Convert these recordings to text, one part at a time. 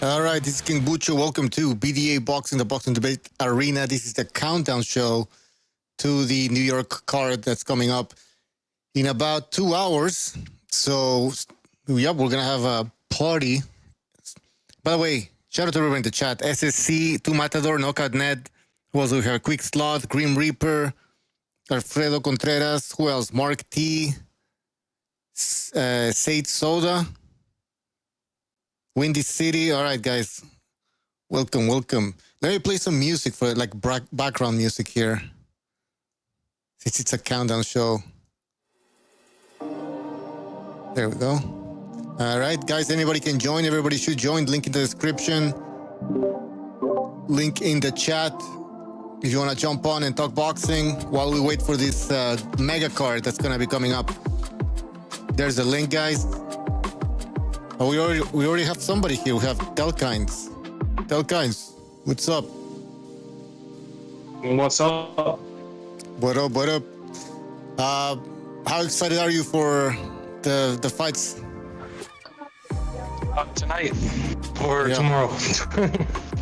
All right, this is King Bucho. Welcome to BDA Boxing, the Boxing Debate Arena. This is the countdown show to the New York card that's coming up in about 2 hours. So, yep, we're going to have a party. By the way, shout out to everyone in the chat. SSC, Tu Matador, Knockout Ned. Who else do we have? Quick Slot, Grim Reaper, Alfredo Contreras. Who else? Mark T, Sage Soda, Windy City. All right, guys. Welcome. Let me play some music for like background music here. Since it's a countdown show. There we go. All right, guys. Anybody can join. Everybody should join. Link in the description. Link in the chat. If you want to jump on and talk boxing while we wait for this mega card that's going to be coming up. There's the link, guys. Oh, we already have somebody here. We have Delkines. Delkines, what's up? What's up? What up? How excited are you for the fights? Tonight or tomorrow.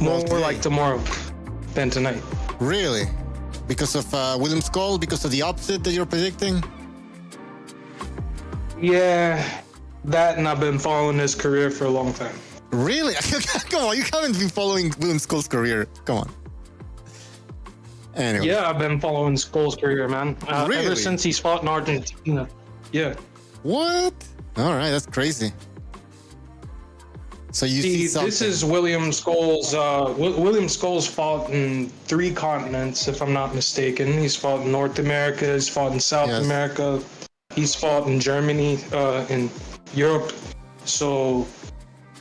More like tomorrow than tonight. Really? Because of William Skull? Because of the upset that you're predicting? Yeah, that, and I've been following his career for a long time. Really? Come on, you haven't been following William Skull's career. Come on. Anyway. Yeah, I've been following Skull's career, man. Really? Ever since he's fought in Argentina. Yeah. What? All right, that's crazy. So you see something. This is William Skull's. William Skull's fought in 3 continents, if I'm not mistaken. He's fought in North America. He's fought in South America. He's fought in Germany, in Europe. So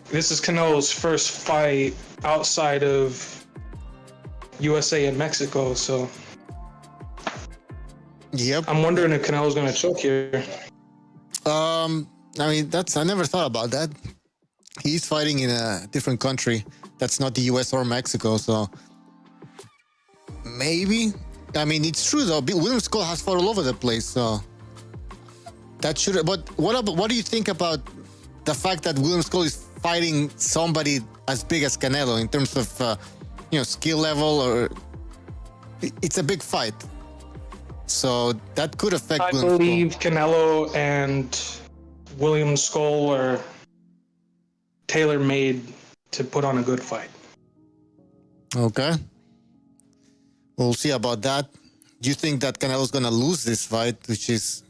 this is Canelo's first fight outside of USA and Mexico. So yep. I'm wondering if Canelo's gonna choke here. I mean, I never thought about that. He's fighting in a different country that's not the US or Mexico, so maybe. I mean, it's true though. William Skull has fought all over the place, so that should. But what do you think about the fact that William Skull is fighting somebody as big as Canelo in terms of skill level? Or it's a big fight, so that could affect. I believe Canelo and William Skull are tailor-made to put on a good fight. Okay. We'll see about that. Do you think that Canelo's going to lose this fight, which is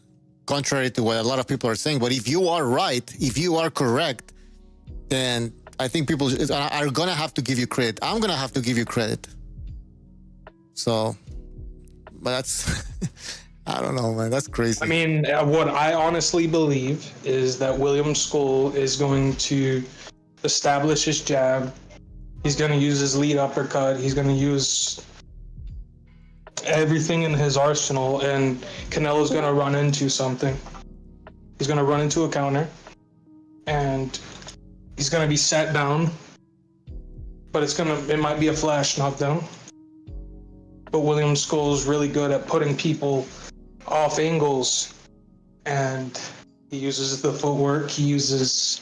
contrary to what a lot of people are saying? But if you are right, if you are correct, then I think people are going to have to give you credit. I'm going to have to give you credit. So, but that's, I don't know, man. That's crazy. I mean, what I honestly believe is that William Skull is going to establish his jab. He's going to use his lead uppercut. He's going to use everything in his arsenal, and Canelo's going to run into something. He's going to run into a counter, and he's going to be sat down, but it might be a flash knockdown. But William Skull is really good at putting people off angles, and he uses the footwork. He uses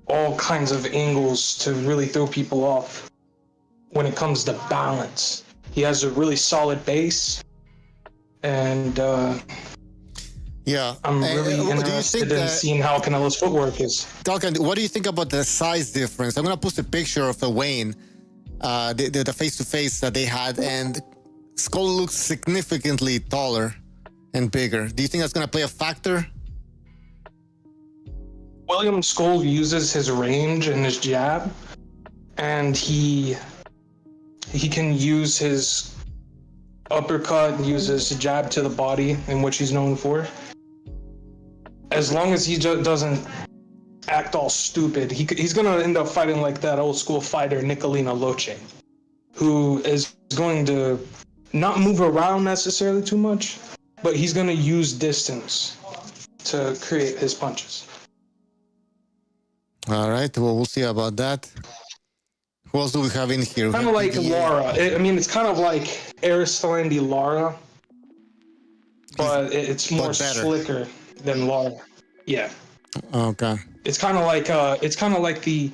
all kinds of angles to really throw people off. When it comes to balance, he has a really solid base, and I'm really interested in seeing how Canelo's footwork is. Dalkan, what do you think about the size difference? I'm gonna post a picture of the weigh-in, the face-to-face that they had, and Skull looks significantly taller and bigger. Do you think that's gonna play a factor? William Skull uses his range and his jab, and he can use his uppercut and use his jab to the body, in which he's known for. As long as he doesn't act all stupid, he's going to end up fighting like that old school fighter Nicolino Loche, who is going to not move around necessarily too much, but he's going to use distance to create his punches. All right, well, we'll see about that. Who else do we have in here? Kind of like Lara. I mean, it's kind of like Aristolandi Lara, but it's more slicker than Lara. Yeah. Okay. It's kind of like the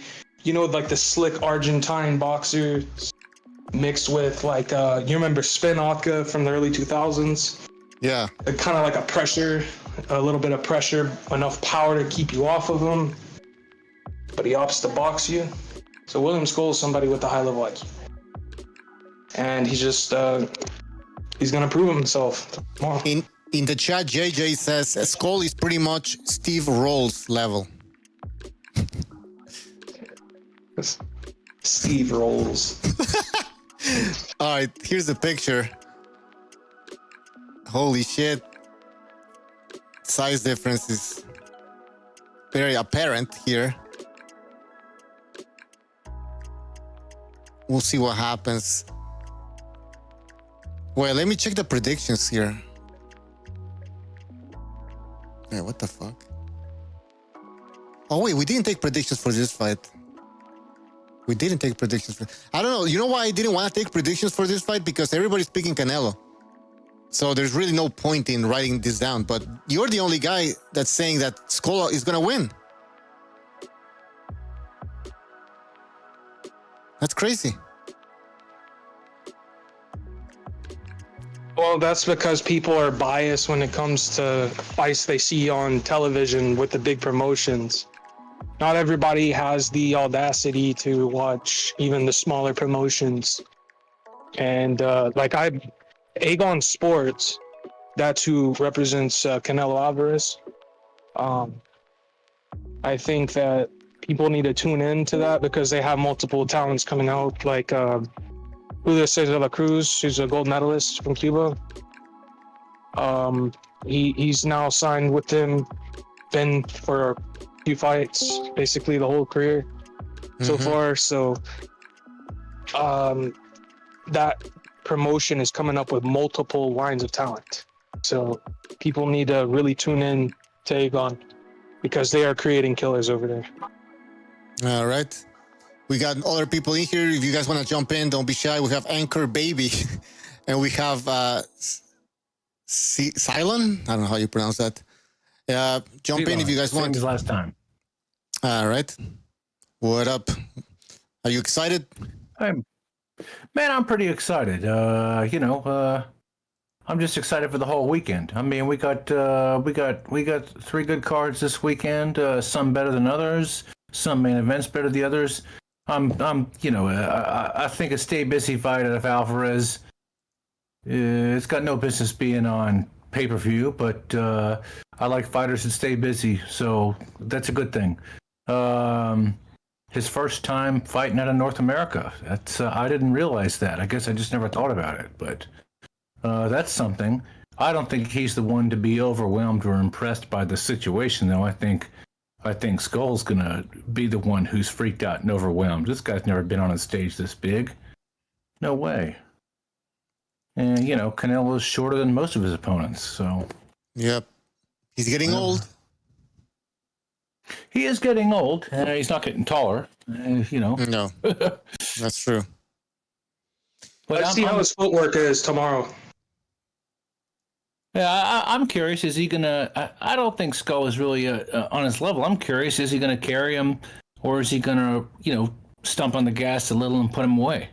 like the slick Argentine boxer mixed with like you remember Spinaka from the early 2000s? Yeah. Kind of like a little bit of pressure, enough power to keep you off of him, but he opts to box you. So William Skull is somebody with a high level IQ, and he's just he's gonna prove himself tomorrow. In the chat, JJ says Skull is pretty much Steve Rolls level. Steve Rolls. All right, here's the picture. Holy shit. Size difference is very apparent here. We'll see what happens. Well, let me check the predictions here. Yeah, what the fuck? Oh, wait, we didn't take predictions for this fight. We didn't take predictions for... I don't know. You know why I didn't want to take predictions for this fight? Because everybody's picking Canelo. So there's really no point in writing this down. But you're the only guy that's saying that Skola is going to win. That's crazy. Well, that's because people are biased when it comes to fights they see on television with the big promotions. Not everybody has the audacity to watch even the smaller promotions. And Aegon Sports, that's who represents Canelo Alvarez. I think that people need to tune in to that because they have multiple talents coming out, like Julio Cesar de la Cruz, who's a gold medalist from Cuba. He's now signed with them, been for a few fights, basically the whole career so far. So that promotion is coming up with multiple lines of talent. So people need to really tune in to Aegon because they are creating killers over there. All right. We got other people in here. If you guys want to jump in, don't be shy. We have Anchor Baby. And we have Cylon. I don't know how you pronounce that. Jump in if you guys want. Same as last time. All right. What up? Are you excited? I'm pretty excited. I'm just excited for the whole weekend. I mean, we got 3 good cards this weekend. Some better than others. Some main events better than the others. I think a stay busy fight out of Alvarez. It's got no business being on pay-per-view, but I like fighters that stay busy, so that's a good thing. His first time fighting out of North America. That's I didn't realize that. I guess I just never thought about it, but that's something. I don't think he's the one to be overwhelmed or impressed by the situation, though. I think Skull's gonna be the one who's freaked out and overwhelmed. This guy's never been on a stage this big. No way. And Canelo's shorter than most of his opponents, so. Yep. He's getting old. He is getting old, and he's not getting taller. No, that's true. But Let's see how his footwork is tomorrow. Yeah, I'm curious. Is he gonna? I don't think Skull is really on his level. I'm curious. Is he gonna carry him, or is he gonna, stump on the gas a little and put him away?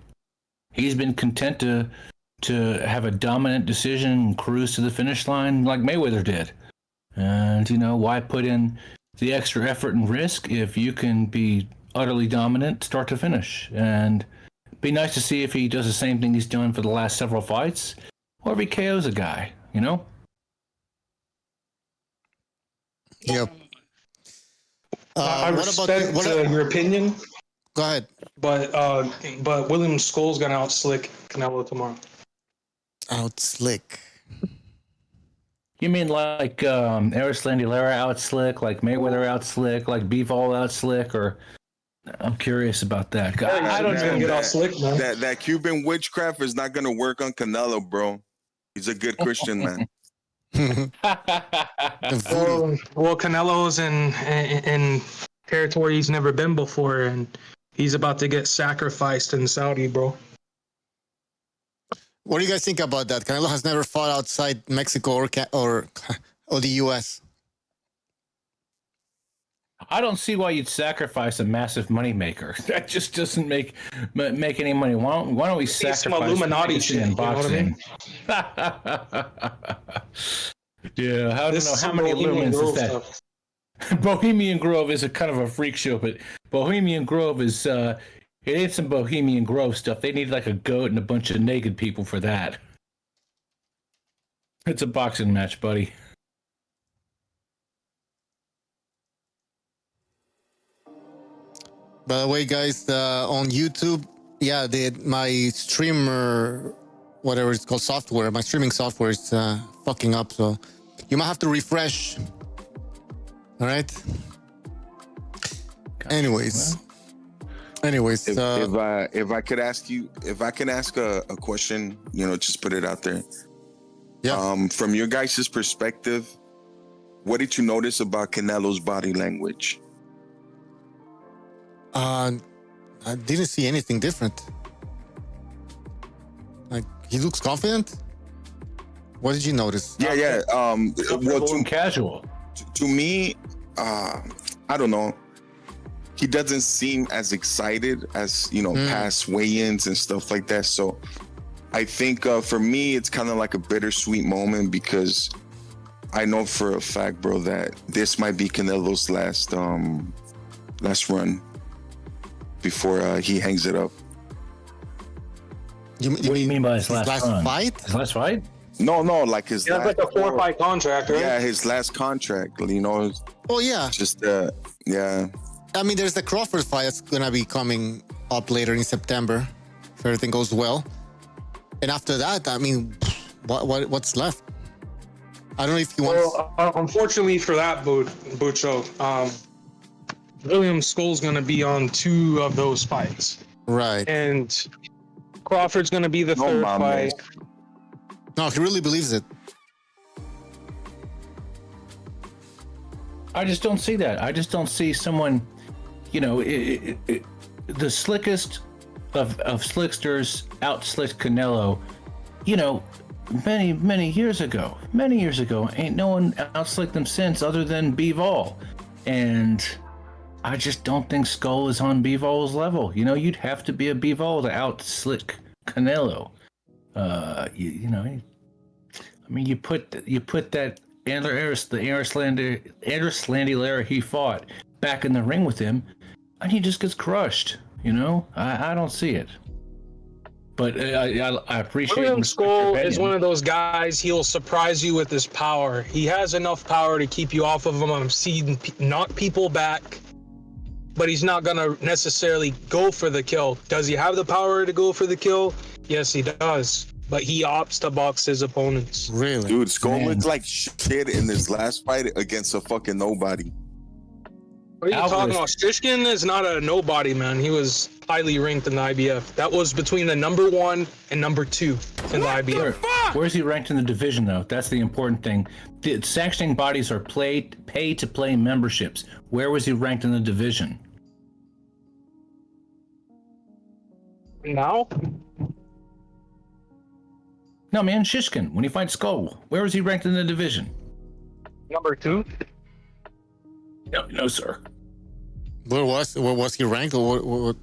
He's been content to have a dominant decision and cruise to the finish line like Mayweather did. And why put in the extra effort and risk if you can be utterly dominant start to finish? And be nice to see if he does the same thing he's done for the last several fights, or if he KOs a guy. Yep. I respect your opinion. Go ahead. But William Skull's gonna outslick Canelo tomorrow. Outslick. You mean like Arislandi Lara outslick, like Mayweather outslick, like Bivol outslick, or? I'm curious about that. I don't even get outslicked, man. That Cuban witchcraft is not gonna work on Canelo, bro. He's a good Christian man. Well, Canelo's in territory he's never been before, and he's about to get sacrificed in Saudi, bro. What do you guys think about that? Canelo has never fought outside Mexico or the U.S. I don't see why you'd sacrifice a massive moneymaker. That just doesn't make any money. Why don't we Some sacrifice Illuminati shit, in you know what I mean? boxing? Yeah, I don't This know is how some many Bohemian lumens is Grove that. stuff. Bohemian Grove is a kind of a freak show, but Bohemian Grove is it ain't some Bohemian Grove stuff. They need like a goat and a bunch of naked people for that. It's a boxing match, buddy. By the way, guys, on YouTube, yeah, my streamer, whatever it's called, software, my streaming software is fucking up. So you might have to refresh. All right. Anyways, if I could ask you, if I can ask a question, you know, just put it out there. yeah. From your guys' perspective, what did you notice about Canelo's body language? I didn't see anything different. Like, he looks confident. What did you notice? Yeah. Well, and casual. to me, I don't know. He doesn't seem as excited as, you know, past weigh-ins and stuff like that. So I think for me, it's kind of like a bittersweet moment because I know for a fact, bro, that this might be Canelo's last run before he hangs it up. What do you mean by his last run? fight? His last fight? No, like his Yeah, last, like a 4-fight contract, right? yeah, his last contract. You know, Oh yeah. just yeah. I mean, there's the Crawford fight that's gonna be coming up later in September, if everything goes well. And after that, I mean, what's left? I don't know if he wants. Well, unfortunately for that, Bucho, William Skull's going to be on 2 of those fights. Right. And Crawford's going to be the No, 3rd mama. fight. No, he really believes it. I just don't see that. I just don't see someone, you know, the slickest of slicksters out-slicked Canelo, you know, many years ago. Ain't no one out-slicked them since other than Bivol. And I just don't think Skull is on Bivol's level. You know, you'd have to be a Bivol to out-slick Canelo. You know, I mean, you put that Anderslandy he fought back in the ring with him, and he just gets crushed. You know, I don't see it. But I appreciate William Skull is one of those guys, he'll surprise you with his power. He has enough power to keep you off of him, knock people back, but he's not going to necessarily go for the kill. Does he have the power to go for the kill? Yes, he does. But he opts to box his opponents. Really? Dude, Skull looked like shit in his last fight against a fucking nobody. What are you talking about? Shishkin is not a nobody, man. He was highly ranked in the IBF. That was between the number 1 and number 2 in the IBF. Where's he ranked in the division, though? That's the important thing. The sanctioning bodies are pay-to-play memberships. Where was he ranked in the division? Now? No, man, Shishkin. When he fights Skull, where was he ranked in the division? Number 2? No, sir. Where was he ranked? Or what?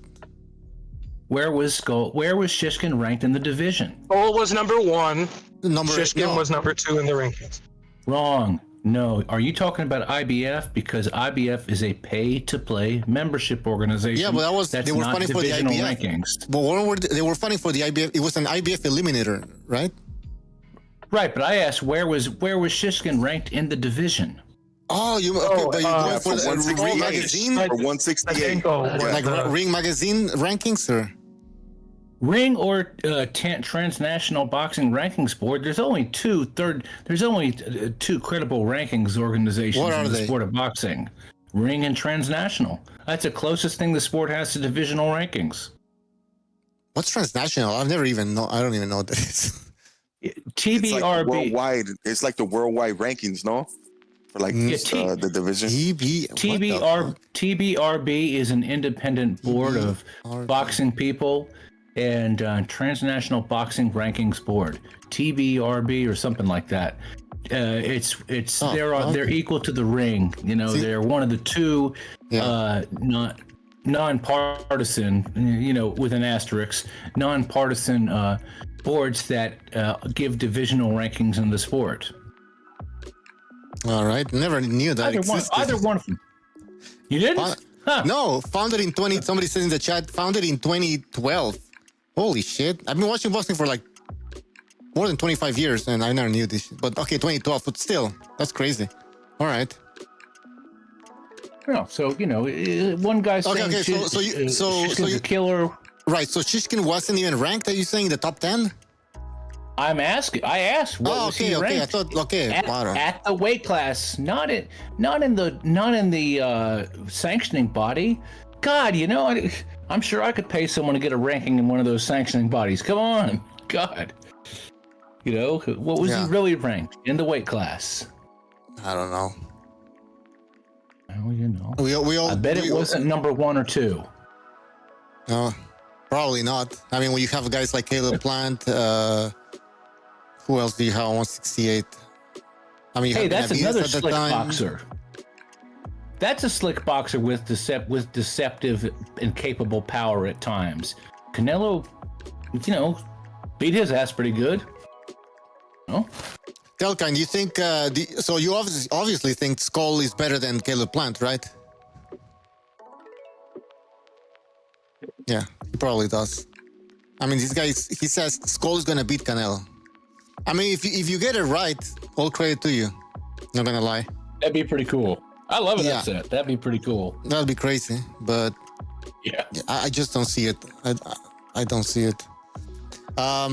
Where was Shishkin ranked in the division? Skull was number 1. Shishkin was number 2 in the rankings. Wrong. No. Are you talking about IBF? Because IBF is a pay-to-play membership organization. Yeah, but they were fighting for the IBF. Rankings. But they were fighting for the IBF. It was an IBF eliminator, right? Right, but I asked where was Shishkin ranked in the division? But you're going for the Ring Magazine? For 168. Like Ring Magazine rankings, or? Ring or Transnational Boxing Rankings Board. There's only two credible rankings organizations in the sport of boxing. Ring and Transnational. That's the closest thing the sport has to divisional rankings. What's Transnational? I don't even know what that is. TBRB. It's like worldwide. It's like the worldwide rankings, no? For like the division. TBRB is an independent board of boxing people and Transnational Boxing Rankings Board, TBRB or something like that. They're equal to the ring. You know, they're one of the two nonpartisan, you know, with an asterisk, nonpartisan boards that give divisional rankings in the sport. All right, never knew that existed. Either one of them. You didn't? No, founded in 20. Somebody said in the chat, founded in 2012. Holy shit! I've been watching boxing for like more than 25 years, and I never knew this shit. But okay, 2012, but still, that's crazy. All right. No, so you know, one guy's saying Shishkin's a killer. Right. So Shishkin wasn't even ranked. Are you saying in the top 10? I asked. What was he ranked? I thought at the weight class, not in the sanctioning body. God, you know, I'm sure I could pay someone to get a ranking in one of those sanctioning bodies. Come on, God. You know, what was he really ranked in the weight class? I don't know. Well, you know, I bet it wasn't number 1 or 2. No, probably not. I mean, when you have guys like Caleb Plant, who else do you have? 168. I mean, hey, that's another slick boxer. That's a slick boxer with deceptive and capable power at times. Canelo, you know, beat his ass pretty good. No? Delkine, you think? So you obviously think Skull is better than Caleb Plant, right? Yeah, he probably does. I mean, this guy, he says Skull is gonna beat Canelo. I mean, if you get it right, all credit to you. Not gonna lie. That'd be pretty cool. I love an upset. That'd be pretty cool. That'd be crazy, but I just don't see it. I don't see it. All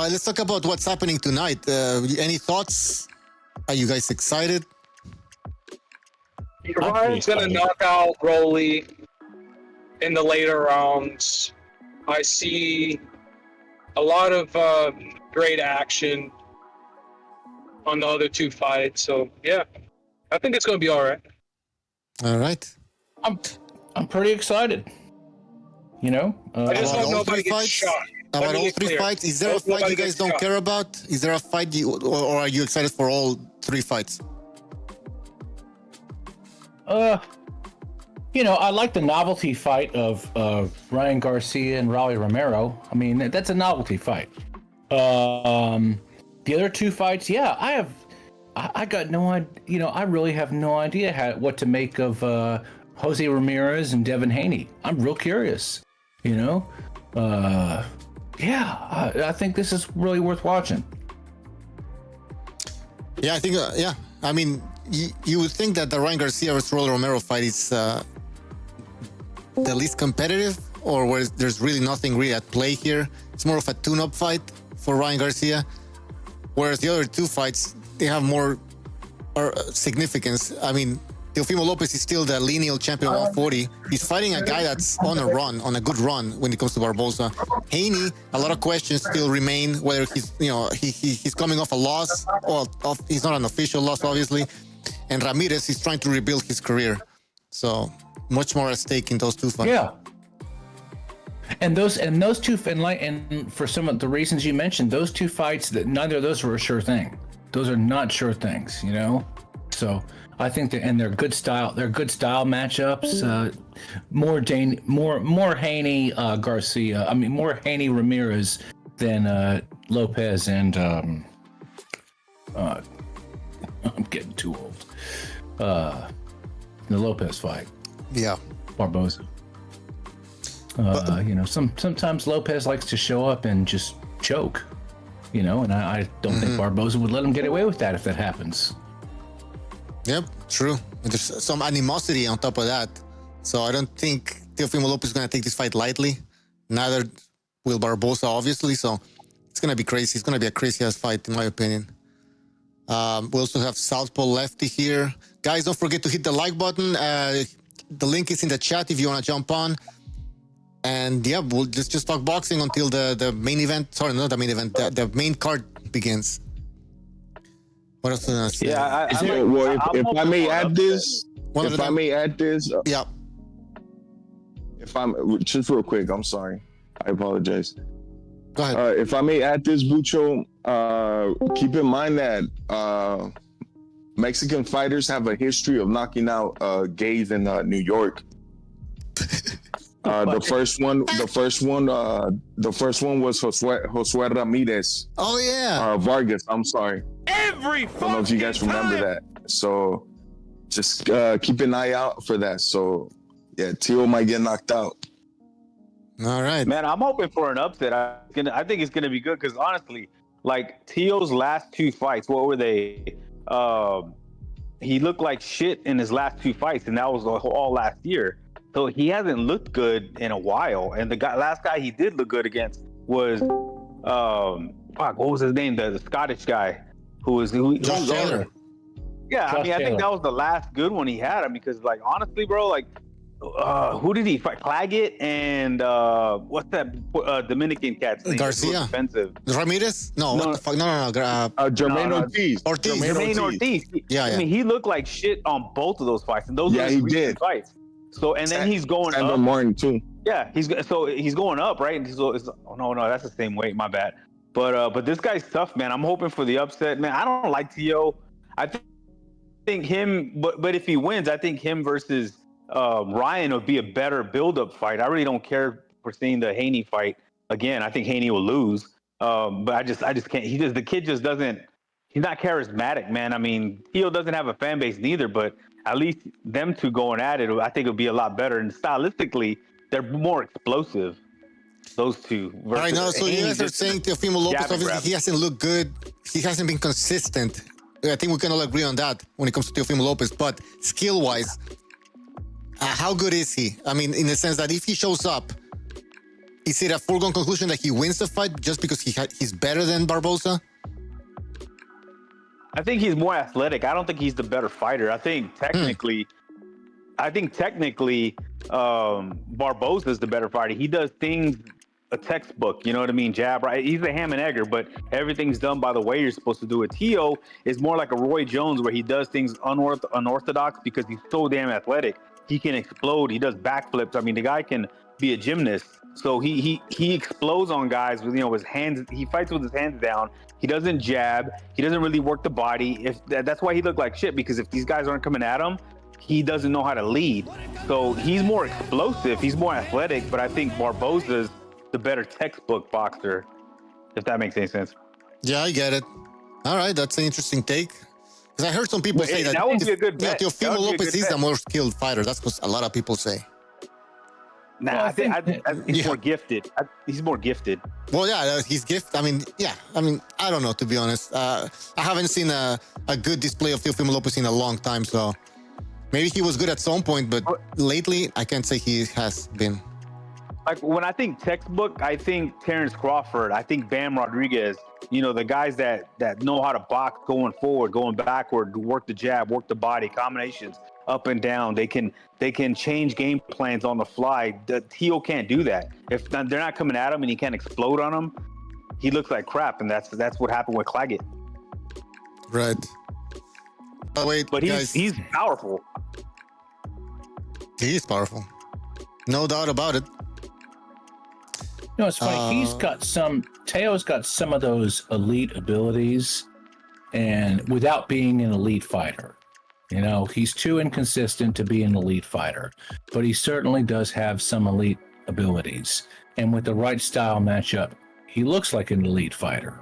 right, let's talk about what's happening tonight. Any thoughts? Are you guys excited? Ryan's gonna knock out Rolly in the later rounds. I see a lot of great action on the other two fights. So yeah, I think it's gonna be all right. All right. I'm pretty excited. You know, I just hope nobody gets shot. About all three fights, is there a fight you guys don't care about? Is there a fight or are you excited for all three fights? You know, I like the novelty fight of Ryan Garcia and Romero. I mean, that's a novelty fight. The other two fights, I got no idea. You know, I really have no idea what to make of Jose Ramirez and Devin Haney. I'm real curious. You know, I think this is really worth watching. Yeah, I think. I mean, you would think that the Ryan Garcia versus Rolly Romero fight is the least competitive, or where there's really nothing really at play here. It's more of a tune-up fight for Ryan Garcia, whereas the other two fights, they have more significance. I mean, Teofimo Lopez is still the lineal champion 140. He's fighting a guy that's on a good run when it comes to Barbosa. Haney, a lot of questions still remain whether he's coming off a loss, or he's not an official loss, obviously. And Ramirez is trying to rebuild his career. So much more at stake in those two fights. Yeah. And those two, and for some of the reasons you mentioned, those two fights, that neither of those were a sure thing. Those are not sure things, you know. So I think they're good style. They're good style matchups. More Haney Garcia. I mean, more Haney Ramirez than Lopez and I'm getting too old. The Lopez fight. Yeah. Barboza. You know, sometimes Lopez likes to show up and just choke. You know, and I don't think Barboza would let him get away with that if that happens. Yep, true. And there's some animosity on top of that. So I don't think Teofimo Lopez is going to take this fight lightly. Neither will Barbosa, obviously. So it's going to be crazy. It's going to be a crazy-ass fight, in my opinion. We also have Southpaw Lefty here. Guys, don't forget to hit the like button. The link is in the chat if you want to jump on. And yeah, we'll just talk boxing until the main event. Sorry, not the main event. The main card begins. What else did I say? Yeah, if I may add this, yeah. If I'm just real quick, I'm sorry, I apologize. Go ahead. If I may add this, Bucho, keep in mind that Mexican fighters have a history of knocking out gays in New York. The first one was Josue Ramirez. Oh yeah. Vargas. I'm sorry. I don't know if you guys remember that. So just keep an eye out for that. So yeah, Tio might get knocked out. All right, man. I'm hoping for an upset. I think it's gonna be good because honestly, like Tio's last two fights, what were they? He looked like shit in his last two fights, and that was all last year. So he hasn't looked good in a while. And the last guy he did look good against was what was his name? The Scottish guy Josh Taylor. Yeah, Josh I think Taylor. that was the last good one he had. Because like honestly, bro, like who did he fight? Claggett and what's that Dominican cat's name? Garcia. Offensive. Ramirez? No, No. what the fuck? No. Jermaine No. Ortiz. Ortiz. Ortiz. Yeah. I mean, he looked like shit on both of those fights, and those Yeah, were he his recent did. fights. So and then he's going Sandra up. Martin too. Yeah, he's going up, right? And so no, that's the same weight. My bad. But this guy's tough, man. I'm hoping for the upset, man. I don't like Tio. I think him, but if he wins, I think him versus Ryan would be a better build-up fight. I really don't care for seeing the Haney fight again. I think Haney will lose. But I just can't. The kid just doesn't. He's not charismatic, man. I mean, Tio doesn't have a fan base neither, but at least them two going at it, I think it would be a lot better. And stylistically, they're more explosive. Those two. All right, now, so you guys are saying Teofimo Lopez, jab and obviously, grab. he hasn't looked good. He hasn't been consistent. I think we can all agree on that when it comes to Teofimo Lopez. But skill-wise, how good is he? I mean, in the sense that if he shows up, is it a foregone conclusion that he wins the fight just because he's better than Barbosa? I think he's more athletic. I don't think he's the better fighter. I think technically, Barbosa is the better fighter. He does things a textbook. You know what I mean? Jab, right? He's a ham and egger, but everything's done by the way you're supposed to do it. Tio is more like a Roy Jones, where he does things unorthodox because he's so damn athletic. He can explode. He does backflips. I mean, the guy can be a gymnast. So he explodes on guys with his hands. He fights with his hands down. He doesn't jab. He doesn't really work the body. That's why he looked like shit, because if these guys aren't coming at him, he doesn't know how to lead. So he's more explosive. He's more athletic. But I think Barboza's the better textbook boxer, if that makes any sense. Yeah, I get it. All right, that's an interesting take. Because I heard some people say that would be a good bet. Teofimo That would be a Lopez good is the bet. more skilled fighter. That's what a lot of people say. Nah, Well, I think he's Yeah. more gifted. He's more gifted. Well, yeah, his gift. I mean, I don't know, to be honest. I haven't seen a good display of Teofimo Lopez in a long time, so maybe he was good at some point, but lately I can't say he has been. Like when I think textbook, I think Terrence Crawford. I think Bam Rodriguez. The guys that know how to box going forward, going backward, work the jab, work the body, combinations up and down. They can change game plans on the fly. The Tio can't do that. If they're not coming at him and he can't explode on him, he looks like crap. And that's what happened with Claggett. Right. But wait, But guys, he's powerful. he is powerful. No doubt about it. No, it's funny. Teo's got some of those elite abilities, and without being an elite fighter. He's too inconsistent to be an elite fighter, but he certainly does have some elite abilities. And with the right style matchup, he looks like an elite fighter,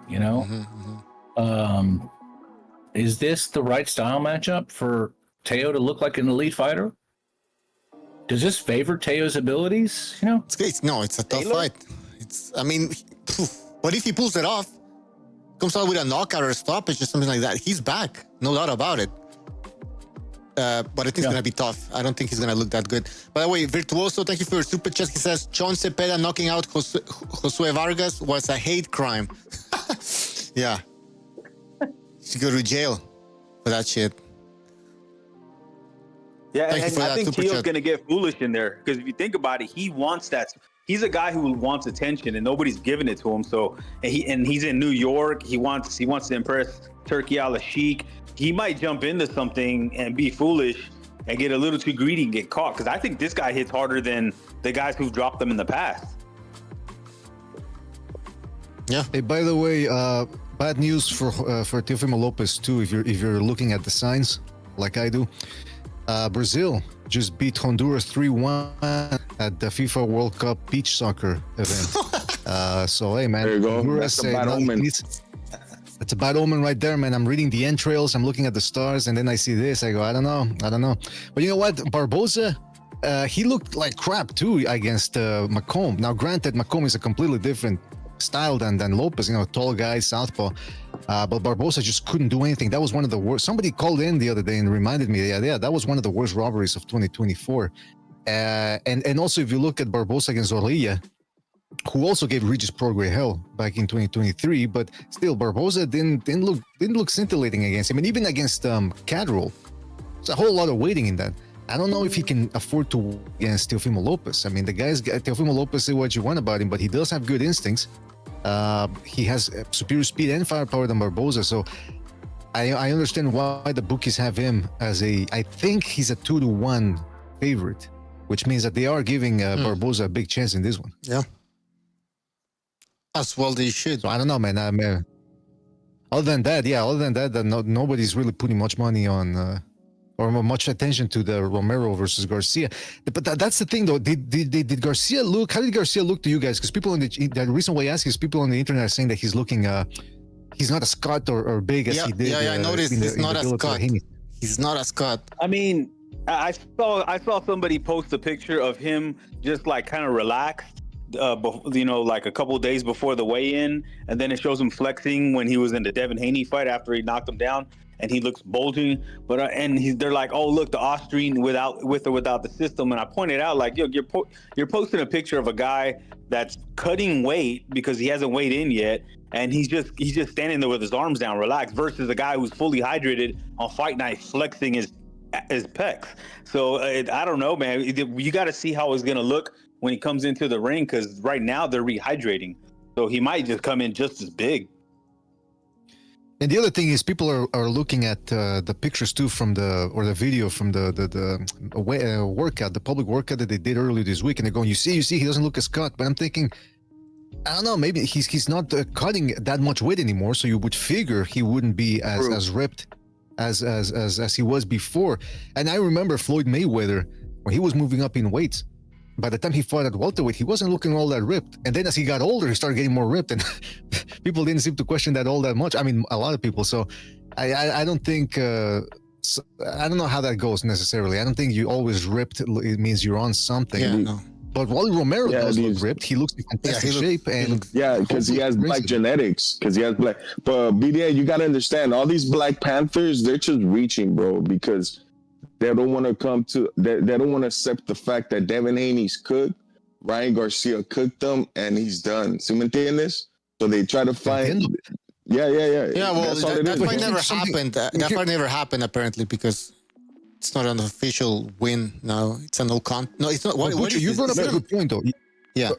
Is this the right style matchup for Teo to look like an elite fighter? Does this favor Teo's abilities? It's a tough fight. What if he pulls it off? Comes out with a knockout or a stoppage or something like that. He's back, no doubt about it. But I think it's going to be tough. I don't think he's going to look that good. By the way, Virtuoso, thank you for your super chat. He says, Chon Cepeda knocking out Josue Vargas was a hate crime. Yeah. He should go to jail for that shit. Yeah, Thank you and for I that think super Teo's chat. going to get foolish in there because if you think about it, he wants that. He's a guy who wants attention and nobody's giving it to him. So and he's in New York. He wants to impress Turkey Al Sheikh. He might jump into something and be foolish and get a little too greedy and get caught. Because I think this guy hits harder than the guys who've dropped them in the past. Right. But he, he's powerful. He is powerful. No doubt about it. All right, guys. I think this guy hits harder than the guys who've dropped them in the past. Yeah. Hey, by the way, bad news for Teofimo Lopez too. If you're looking at the signs, like I do, Brazil just beat Honduras 3-1 at the FIFA World Cup beach soccer event. So hey, man, There you go. Honduras, That's a bad omen. It's a bad omen right there, man. I'm reading the entrails, I'm looking at the stars, and then I see this. I go, I don't know. But you know what, Barboza, he looked like crap too against Macomb. Now, granted, Macomb is a completely different style than Lopez, you know, tall guy, southpaw. But Barbosa just couldn't do anything. That was one of the worst. Somebody called in the other day and reminded me, yeah, that was one of the worst robberies of 2024. And also, if you look at Barbosa against Zorrilla, who also gave Regis Prograis hell back in 2023, but still, Barbosa didn't look scintillating against him, and even against Cadrol. It's a whole lot of waiting in that. I don't know if he can afford to win against Teofimo Lopez. I mean, the guy's Teofimo Lopez, say what you want about him, but he does have good instincts. He has superior speed and firepower than Barboza, so I understand why the bookies have him as I think he's a 2-1 favorite, which means that they are giving Barboza a big chance in this one. Yeah. As well they should. So I don't know, man. Other than that, nobody's really putting much money on or much attention to the Romero versus Garcia. But that's the thing, though. Did Garcia look? How did Garcia look to you guys? Because people the reason why I ask is people on the internet are saying that he's looking. He's not as cut or big as he did. Yeah, I noticed. He's not as cut. He's not as cut. I mean, I saw somebody post a picture of him just like kind of relaxed, you know, like a couple of days before the weigh-in, and then it shows him flexing when he was in the Devin Haney fight after he knocked him down, and he looks bulging. But they're like, oh look, the Austrian with or without the system, and I pointed out like, yo, you're posting a picture of a guy that's cutting weight because he hasn't weighed in yet, and he's just standing there with his arms down, relaxed, versus a guy who's fully hydrated on fight night flexing his pecs. So I don't know, man. You got to see how it's gonna look when he comes into the ring, because right now they're rehydrating, so he might just come in just as big. And the other thing is, people are looking at the pictures too from the video from the workout, the public workout that they did earlier this week, and they're going, you see, he doesn't look as cut. But I'm thinking, I don't know, maybe he's not cutting that much weight anymore, so you would figure he wouldn't be as ripped as he was before. And I remember Floyd Mayweather when he was moving up in weights. By the time he fought at welterweight, he wasn't looking all that ripped. And then as he got older, he started getting more ripped, and people didn't seem to question that all that much. I mean, a lot of people. So I don't think, I don't know how that goes necessarily. I don't think you always ripped, it means you're on something. Yeah, no. But Wally Romero does look ripped. He looks in fantastic shape. Because he has black genetics. Because he has black. But BDA, you got to understand, all these Black Panthers, they're just reaching, bro, because they don't want to they don't want to accept the fact that Devin Haney's cooked, Ryan Garcia cooked them, and he's done. ¿Sí me entiendes? So they try to find. Yeah. Yeah, well, that fight never happened. That fight never happened, apparently, because it's not an official win now. It's a no, it's not. Butcher, you brought up a good point, though. Yeah.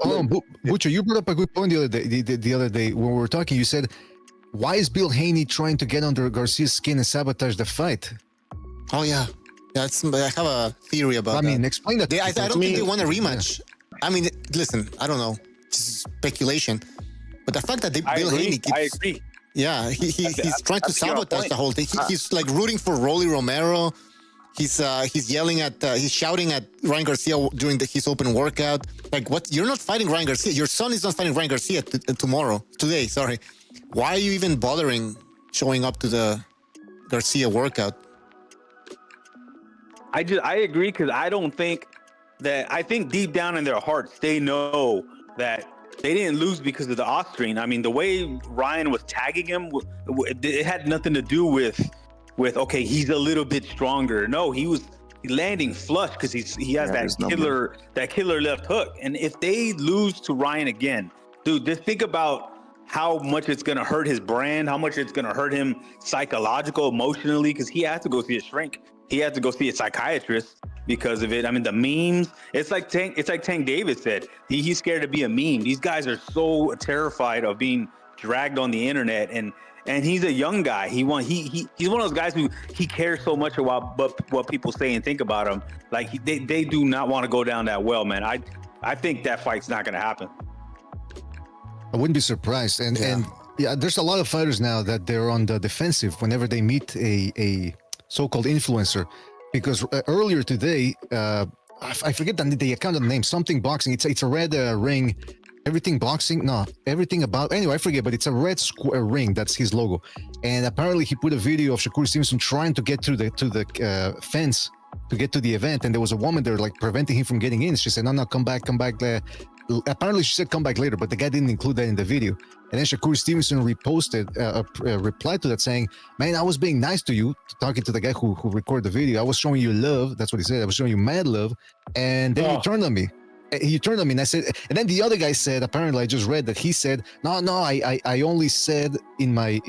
Butcher, you brought up a good point the other day when we were talking. You said, why is Bill Haney trying to get under Garcia's skin and sabotage the fight? Oh, yeah. I have a theory about that. I mean, explain that. I don't think they want a rematch. Yeah. I mean, listen, I don't know. Just speculation. But the fact that Bill Haney keeps... I agree. Yeah, he's trying to sabotage the whole thing. He's like rooting for Rolly Romero. He's yelling at, he's shouting at Ryan Garcia during his open workout. Like, what? You're not fighting Ryan Garcia. Your son is not fighting Ryan Garcia today. Sorry. Why are you even bothering showing up to the Garcia workout? I agree, because I think deep down in their hearts they know that they didn't lose because of the Austrian. I mean, the way Ryan was tagging him, it had nothing to do with okay, he's a little bit stronger. No, he was landing flush because he has that killer left hook. And if they lose to Ryan again, dude, just think about how much it's gonna hurt his brand, how much it's gonna hurt him psychological, emotionally, because he has to go see a shrink. He had to go see a psychiatrist because of it. I mean, the memes. It's like Tank Davis said. He's scared to be a meme. These guys are so terrified of being dragged on the internet, and he's a young guy. He's one of those guys who he cares so much about what people say and think about him. Like they do not want to go down that well, man. I think that fight's not going to happen. I wouldn't be surprised. And yeah, there's a lot of fighters now that they're on the defensive whenever they meet a so-called influencer, because earlier today, I forget the account of the name, something boxing. It's a red ring. Everything boxing, no, everything about, anyway, I forget, but it's a red square ring. That's his logo. And apparently he put a video of Shakur Stevenson trying to get to the fence to get to the event. And there was a woman there like preventing him from getting in. She said, no, come back. Apparently she said, come back later, but the guy didn't include that in the video. And then Shakur Stevenson reposted a reply to that saying, man, I was being nice to you, talking to the guy who recorded the video. I was showing you love. That's what he said. I was showing you mad love. And then you turned on me. He turned on me and I said, and then the other guy said, apparently I just read that he said, no, I only said in my,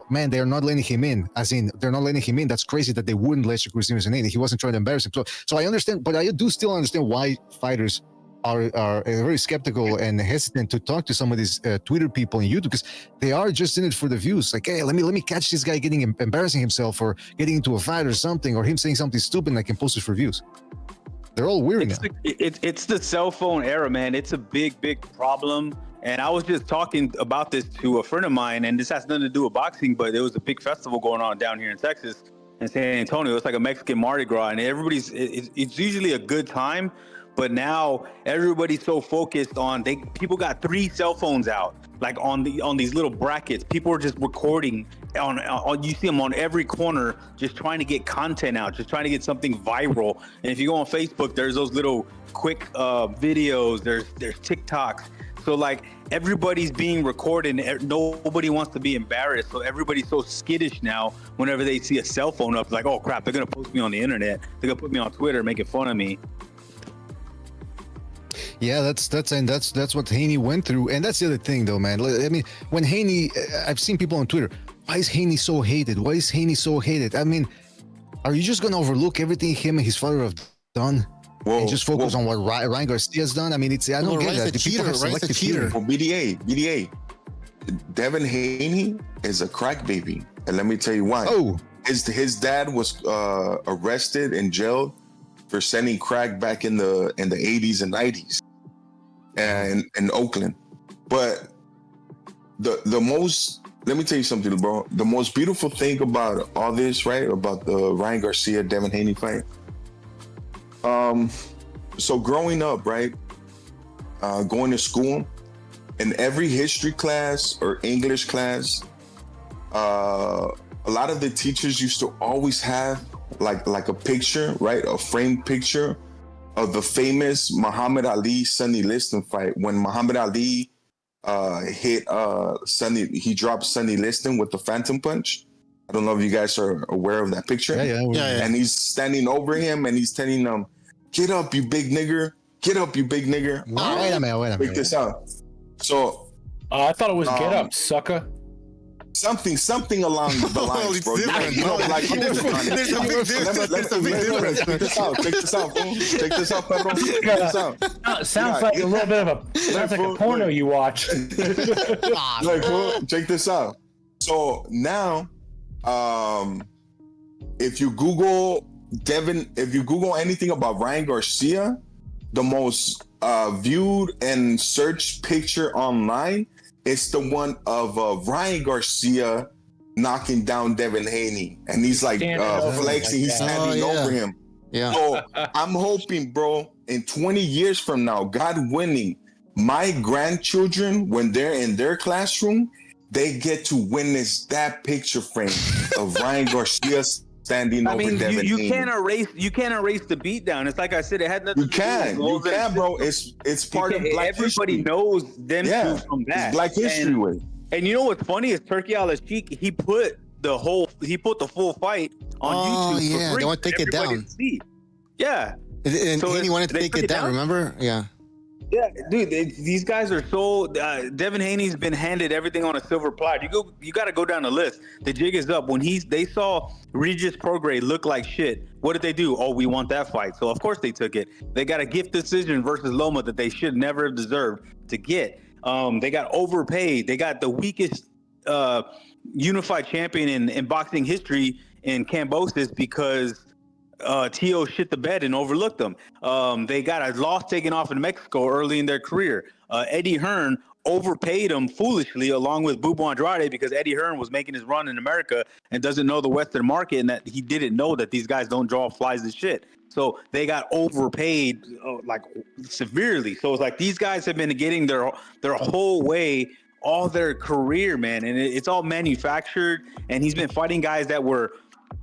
man, they're not letting him in, as in they're not letting him in. That's crazy that they wouldn't let Shakur Stevenson in. He wasn't trying to embarrass him. So I understand, but I do still understand why fighters are very skeptical and hesitant to talk to some of these Twitter people on YouTube, because they are just in it for the views. Like, hey, let me catch this guy getting embarrassing himself or getting into a fight or something, or him saying something stupid and I can post it for views. They're all weird now. It's the cell phone era, man. It's a big problem. And I was just talking about this to a friend of mine, and this has nothing to do with boxing, but there was a big festival going on down here in Texas, in San Antonio. It's like a Mexican Mardi Gras, and it's usually a good time. But now everybody's so focused on people got 3 cell phones out, like on these little brackets. People are just recording on you see them on every corner, just trying to get content out, just trying to get something viral. And if you go on Facebook, there's those little quick videos. There's TikToks. So like everybody's being recorded. And nobody wants to be embarrassed. So everybody's so skittish now. Whenever they see a cell phone up, like, oh crap, they're gonna post me on the internet. They're gonna put me on Twitter, making fun of me. Yeah, that's what Haney went through, and that's the other thing, though, man. I mean, when Haney, I've seen people on Twitter. Why is Haney so hated? Why is Haney so hated? I mean, are you just gonna overlook everything him and his father have done and just focus on what Ryan Garcia's done? I mean, I don't get that. Ryan's a cheater. Well, BDA, Devin Haney is a crack baby, and let me tell you why. Oh, his dad was arrested and jailed for sending crack back in the 80s and 90s and in Oakland. But the most, let me tell you something, bro. The most beautiful thing about all this, right, about the Ryan Garcia Devin Haney fight. So growing up, right, going to school, in every history class or English class, a lot of the teachers used to always have like a picture, right? A framed picture of the famous Muhammad Ali Sonny Liston fight, when Muhammad Ali hit he dropped Sonny Liston with the Phantom Punch. I don't know if you guys are aware of that picture. Yeah. And he's standing over him and he's telling him, "Get up, you big nigger! Get up, you big nigger!" Wait a minute. Check this out. So I thought it was get up, sucker. Something along the lines, bro. Different. You know, like There's a big difference. Check this out, bro. Check this out, Pedro. Check this out. Sounds like a little bit of a porno you watch. Like, bro, check this out. So now, if you Google anything about Ryan Garcia, the most viewed and searched picture online, it's the one of Ryan Garcia knocking down Devin Haney, and he's like flexing. He's standing over him. Yeah. So I'm hoping, bro, in 20 years from now, God willing, my grandchildren, when they're in their classroom, they get to witness that picture frame of Ryan Garcia standing over Devin Haney. You can't erase the beatdown. It's like I said, it had nothing. You can, bro. It's part of Black history. Everybody knows them two from that. It's Black History Week. And you know what's funny is Turkey Al-Sheikh, he put the full fight on YouTube for free. They want to take it down. Yeah. And Haney wanted to take it down, remember? Yeah. Yeah, dude, these guys are so. Devin Haney's been handed everything on a silver platter. You got to go down the list. The jig is up. When they saw Regis Prograis look like shit, what did they do? Oh, we want that fight. So of course they took it. They got a gift decision versus Loma that they should never have deserved to get. They got overpaid. They got the weakest unified champion in boxing history in Cambosis because Tio shit the bed and overlooked them. They got a loss taken off in Mexico early in their career. Eddie Hearn overpaid him foolishly, along with Bubo Andrade, because Eddie Hearn was making his run in America and doesn't know the Western market, and that he didn't know that these guys don't draw flies and shit. So they got overpaid like severely. So it's like these guys have been getting their whole way all their career, man, and it's all manufactured. And he's been fighting guys that were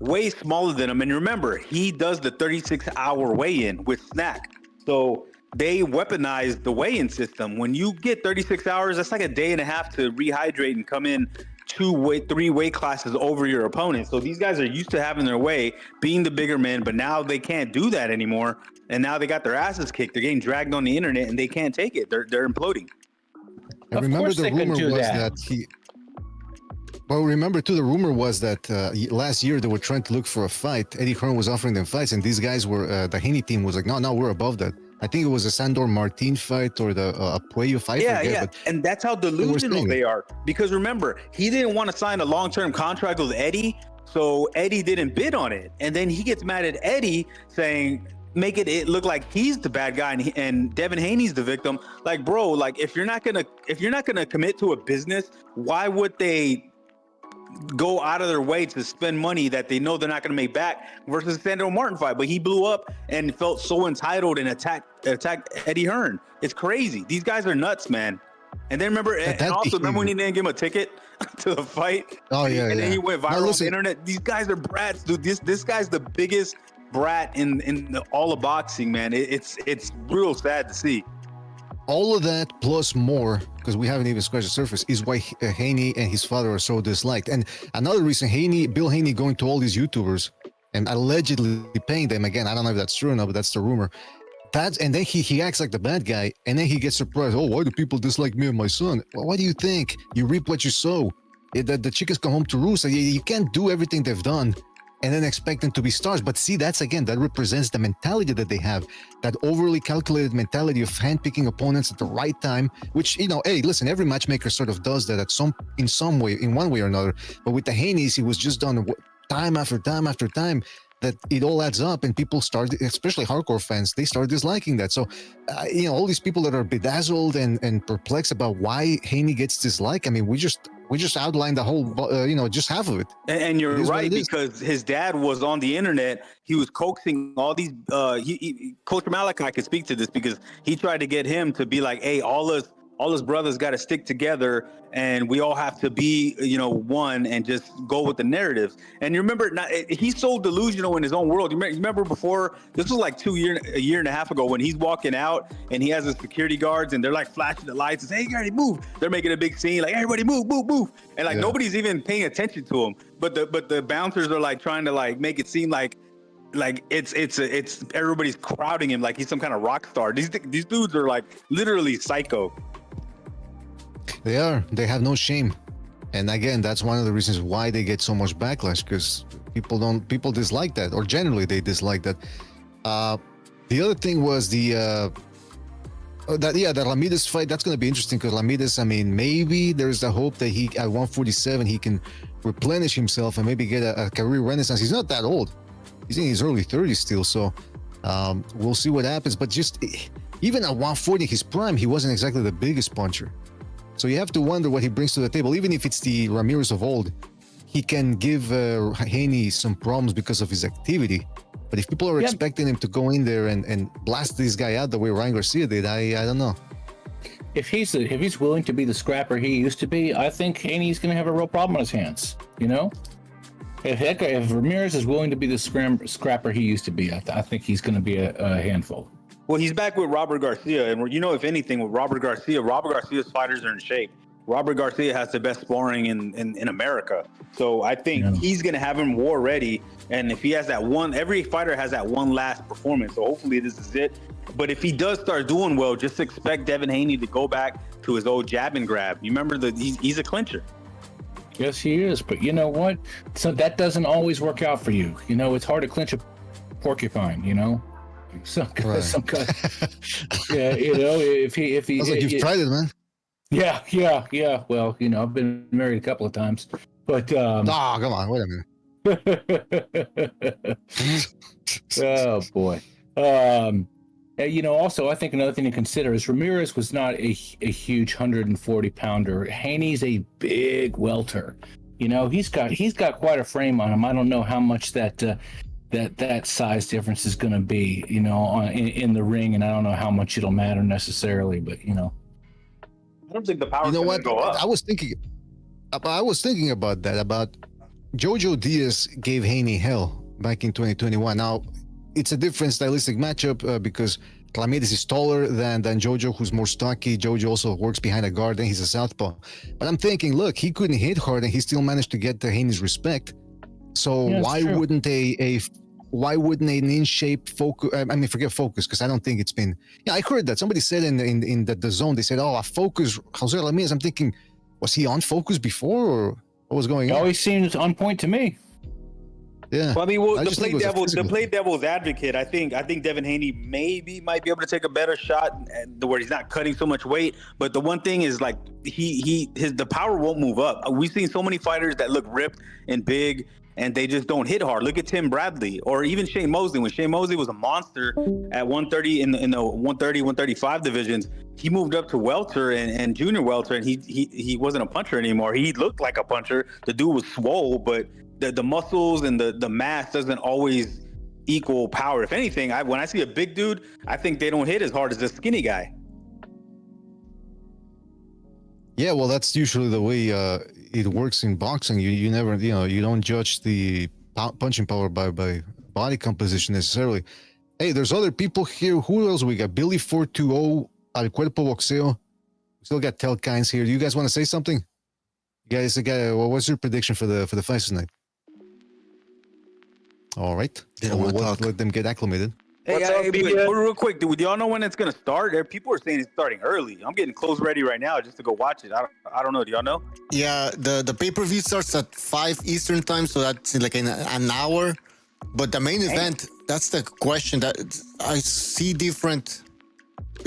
way smaller than him. And remember, he does the 36-hour weigh-in with Snack. So they weaponized the weigh-in system. When you get 36 hours, that's like a day and a half to rehydrate and come in 3 weight classes over your opponent. So these guys are used to having their way, being the bigger men, but now they can't do that anymore. And now they got their asses kicked. They're getting dragged on the internet, and they can't take it. They're imploding. I remember the rumor was that he. Well, remember too, the rumor was that last year they were trying to look for a fight. Eddie Hearn was offering them fights, and these guys were the Haney team was like, no, we're above that. I think it was a Sandor Martin fight or the Puello fight. Yeah. And that's how delusional they are. Because remember, he didn't want to sign a long-term contract with Eddie, so Eddie didn't bid on it. And then he gets mad at Eddie, saying, make it look like he's the bad guy and Devin Haney's the victim. Like, bro, like if you're not gonna commit to a business, why would they go out of their way to spend money that they know they're not going to make back versus the Sandor Martin fight? But he blew up and felt so entitled and attacked Eddie Hearn. It's crazy. These guys are nuts, man. And then remember when he didn't give him a ticket to the fight? Oh yeah. And then he went viral on the internet. These guys are brats, dude. This guy's the biggest brat in all of boxing, man. It's real sad to see. All of that plus more, because we haven't even scratched the surface, is why Haney and his father are so disliked. And another reason, Bill Haney going to all these YouTubers and allegedly paying them, again, I don't know if that's true or not, but that's the rumor. And then he acts like the bad guy, and then he gets surprised. Oh, why do people dislike me and my son? Well, what do you think? You reap what you sow. The chickens come home to roost. You can't do everything they've done and then expect them to be stars. But see, that represents the mentality that they have, that overly calculated mentality of handpicking opponents at the right time, which, hey, listen, every matchmaker sort of does that in some way, in one way or another. But with the Haneys, it was just done time after time after time, that it all adds up, and people start, especially hardcore fans, they start disliking that. So, all these people that are bedazzled and perplexed about why Haney gets disliked, I mean, we just outlined the whole, just half of it. And you're right, because his dad was on the internet. He was coaxing all these. Coach Malachi could speak to this because he tried to get him to be like, "Hey, all his brothers got to stick together, and we all have to be, one, and just go with the narratives." And you remember, he's so delusional in his own world. You remember before, this was like a year and a half ago, when he's walking out and he has his security guards and they're like flashing the lights and saying, "Hey, everybody move!" They're making a big scene, like, "Everybody move, move, move!" And like nobody's even paying attention to him. But the bouncers are like trying to like make it seem like it's everybody's crowding him like he's some kind of rock star. These dudes are like literally psycho. They have no shame. And again, that's one of the reasons why they get so much backlash, because people dislike that, or generally they dislike that. The other thing was the Ramirez fight. That's going to be interesting, because Ramirez, I mean, maybe there's the hope that he, at 147, he can replenish himself and maybe get a career renaissance. He's not that old. He's in his early 30s still. So we'll see what happens. But just even at 140, his prime, he wasn't exactly the biggest puncher. So you have to wonder what he brings to the table. Even if it's the Ramirez of old, he can give Haney some problems because of his activity. But if people are expecting him to go in there and blast this guy out the way Ryan Garcia did, I don't know. If he's willing to be the scrapper he used to be, I think Haney's going to have a real problem on his hands. If Ramirez is willing to be the scrapper he used to be, I think he's going to be a handful. Well, he's back with Robert Garcia, and if anything, with Robert Garcia's fighters are in shape. Robert Garcia has the best sparring in America, so I think he's going to have him war ready. And if he has that one, every fighter has that one last performance, so hopefully this is it. But if he does start doing well, just expect Devin Haney to go back to his old jab and grab. You remember he's a clincher. Yes, he is. But you know what? So that doesn't always work out for you. It's hard to clinch a porcupine. Some kind. Yeah, if he. I was like, you've tried it, man. Yeah. Well, I've been married a couple of times, but. Come on, wait a minute. Oh boy. Also, I think another thing to consider is Ramirez was not a huge 140 pounder. Haney's a big welter. He's got quite a frame on him. I don't know how much that size difference is going to be, in the ring, and I don't know how much it'll matter necessarily. But I don't think the power. You know what? Go up. I was thinking about that. About Jojo Diaz gave Haney hell back in 2021. Now, it's a different stylistic matchup because Ramirez is taller than Jojo, who's more stocky. Jojo also works behind a guard, and he's a southpaw. But I'm thinking, look, he couldn't hit hard, and he still managed to get Haney's respect. So why wouldn't an in shape focus? Forget focus, because I don't think it's been. Yeah, I heard that somebody said in the zone. They said, "Oh, a focus Jose Ramirez." I'm thinking, was he on focus before, or what was going on? He always seems on point to me. Yeah. Well, to play devil's advocate, I think Devin Haney might be able to take a better shot where he's not cutting so much weight. But the one thing is, like, the power won't move up. We've seen so many fighters that look ripped and big, and they just don't hit hard. Look at Tim Bradley, or even Shane Mosley. When Shane Mosley was a monster at 130 in the 130, 135 divisions, he moved up to welter and junior welter, and he wasn't a puncher anymore. He looked like a puncher. The dude was swole, but the muscles and the mass doesn't always equal power. If anything, when I see a big dude, I think they don't hit as hard as the skinny guy. Yeah, well, that's usually the way it works in boxing. You never, you don't judge the punching power by body composition necessarily. Hey, there's other people here. Who else we got? Billy 420, Al Cuerpo Boxeo. We still got Tel Kynes here. Do you guys want to say something? You guys, what's your prediction for the fight tonight? All right. Let them get acclimated. Hey, real quick, do y'all know when it's gonna start? People are saying it's starting early. I'm getting clothes ready right now just to go watch it. I don't know. Do y'all know? Yeah, the pay-per-view starts at 5 Eastern time, so that's like in an hour. But the main event, that's the question that I see different.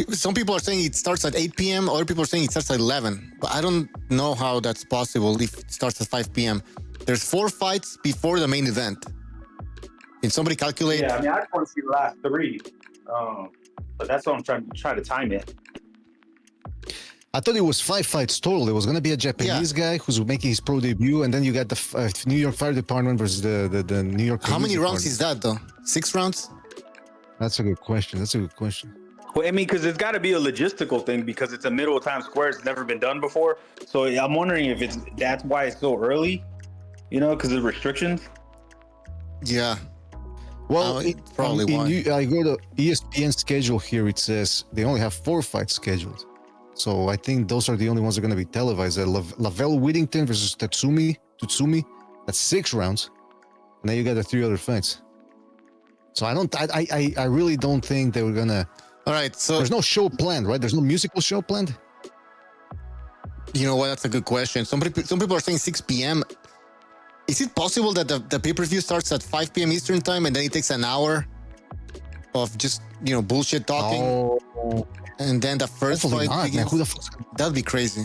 Some people are saying it starts at 8 p.m. Other people are saying it starts at 11. But I don't know how that's possible if it starts at 5 p.m. There's 4 fights before the main event. Can somebody calculate? Yeah, I just want to see the last 3. But that's what I'm trying to time it. I thought it was 5 fights total. There was going to be a Japanese guy who's making his pro debut, and then you got the New York Fire Department versus the New York. How many rounds is that, though? 6 rounds? That's a good question. Well, I mean, because it's got to be a logistical thing because it's a middle of Times Square. It's never been done before. So I'm wondering if that's why it's so early, because of restrictions. Yeah. Well, probably why. I go to ESPN schedule here. It says they only have 4 fights scheduled. So I think those are the only ones that are going to be televised. Lavelle Whittington versus Tatsumi. That's 6 rounds. And then you got the 3 other fights. So I really don't think they were going to. All right. So there's no show planned, right? There's no musical show planned. You know what? That's a good question. Some people are saying 6 p.m. Is it possible that the pay-per-view starts at 5 p.m. Eastern time and then it takes an hour of just, bullshit talking? Oh. And then the first fight begins? Who the fuck? That'd be crazy.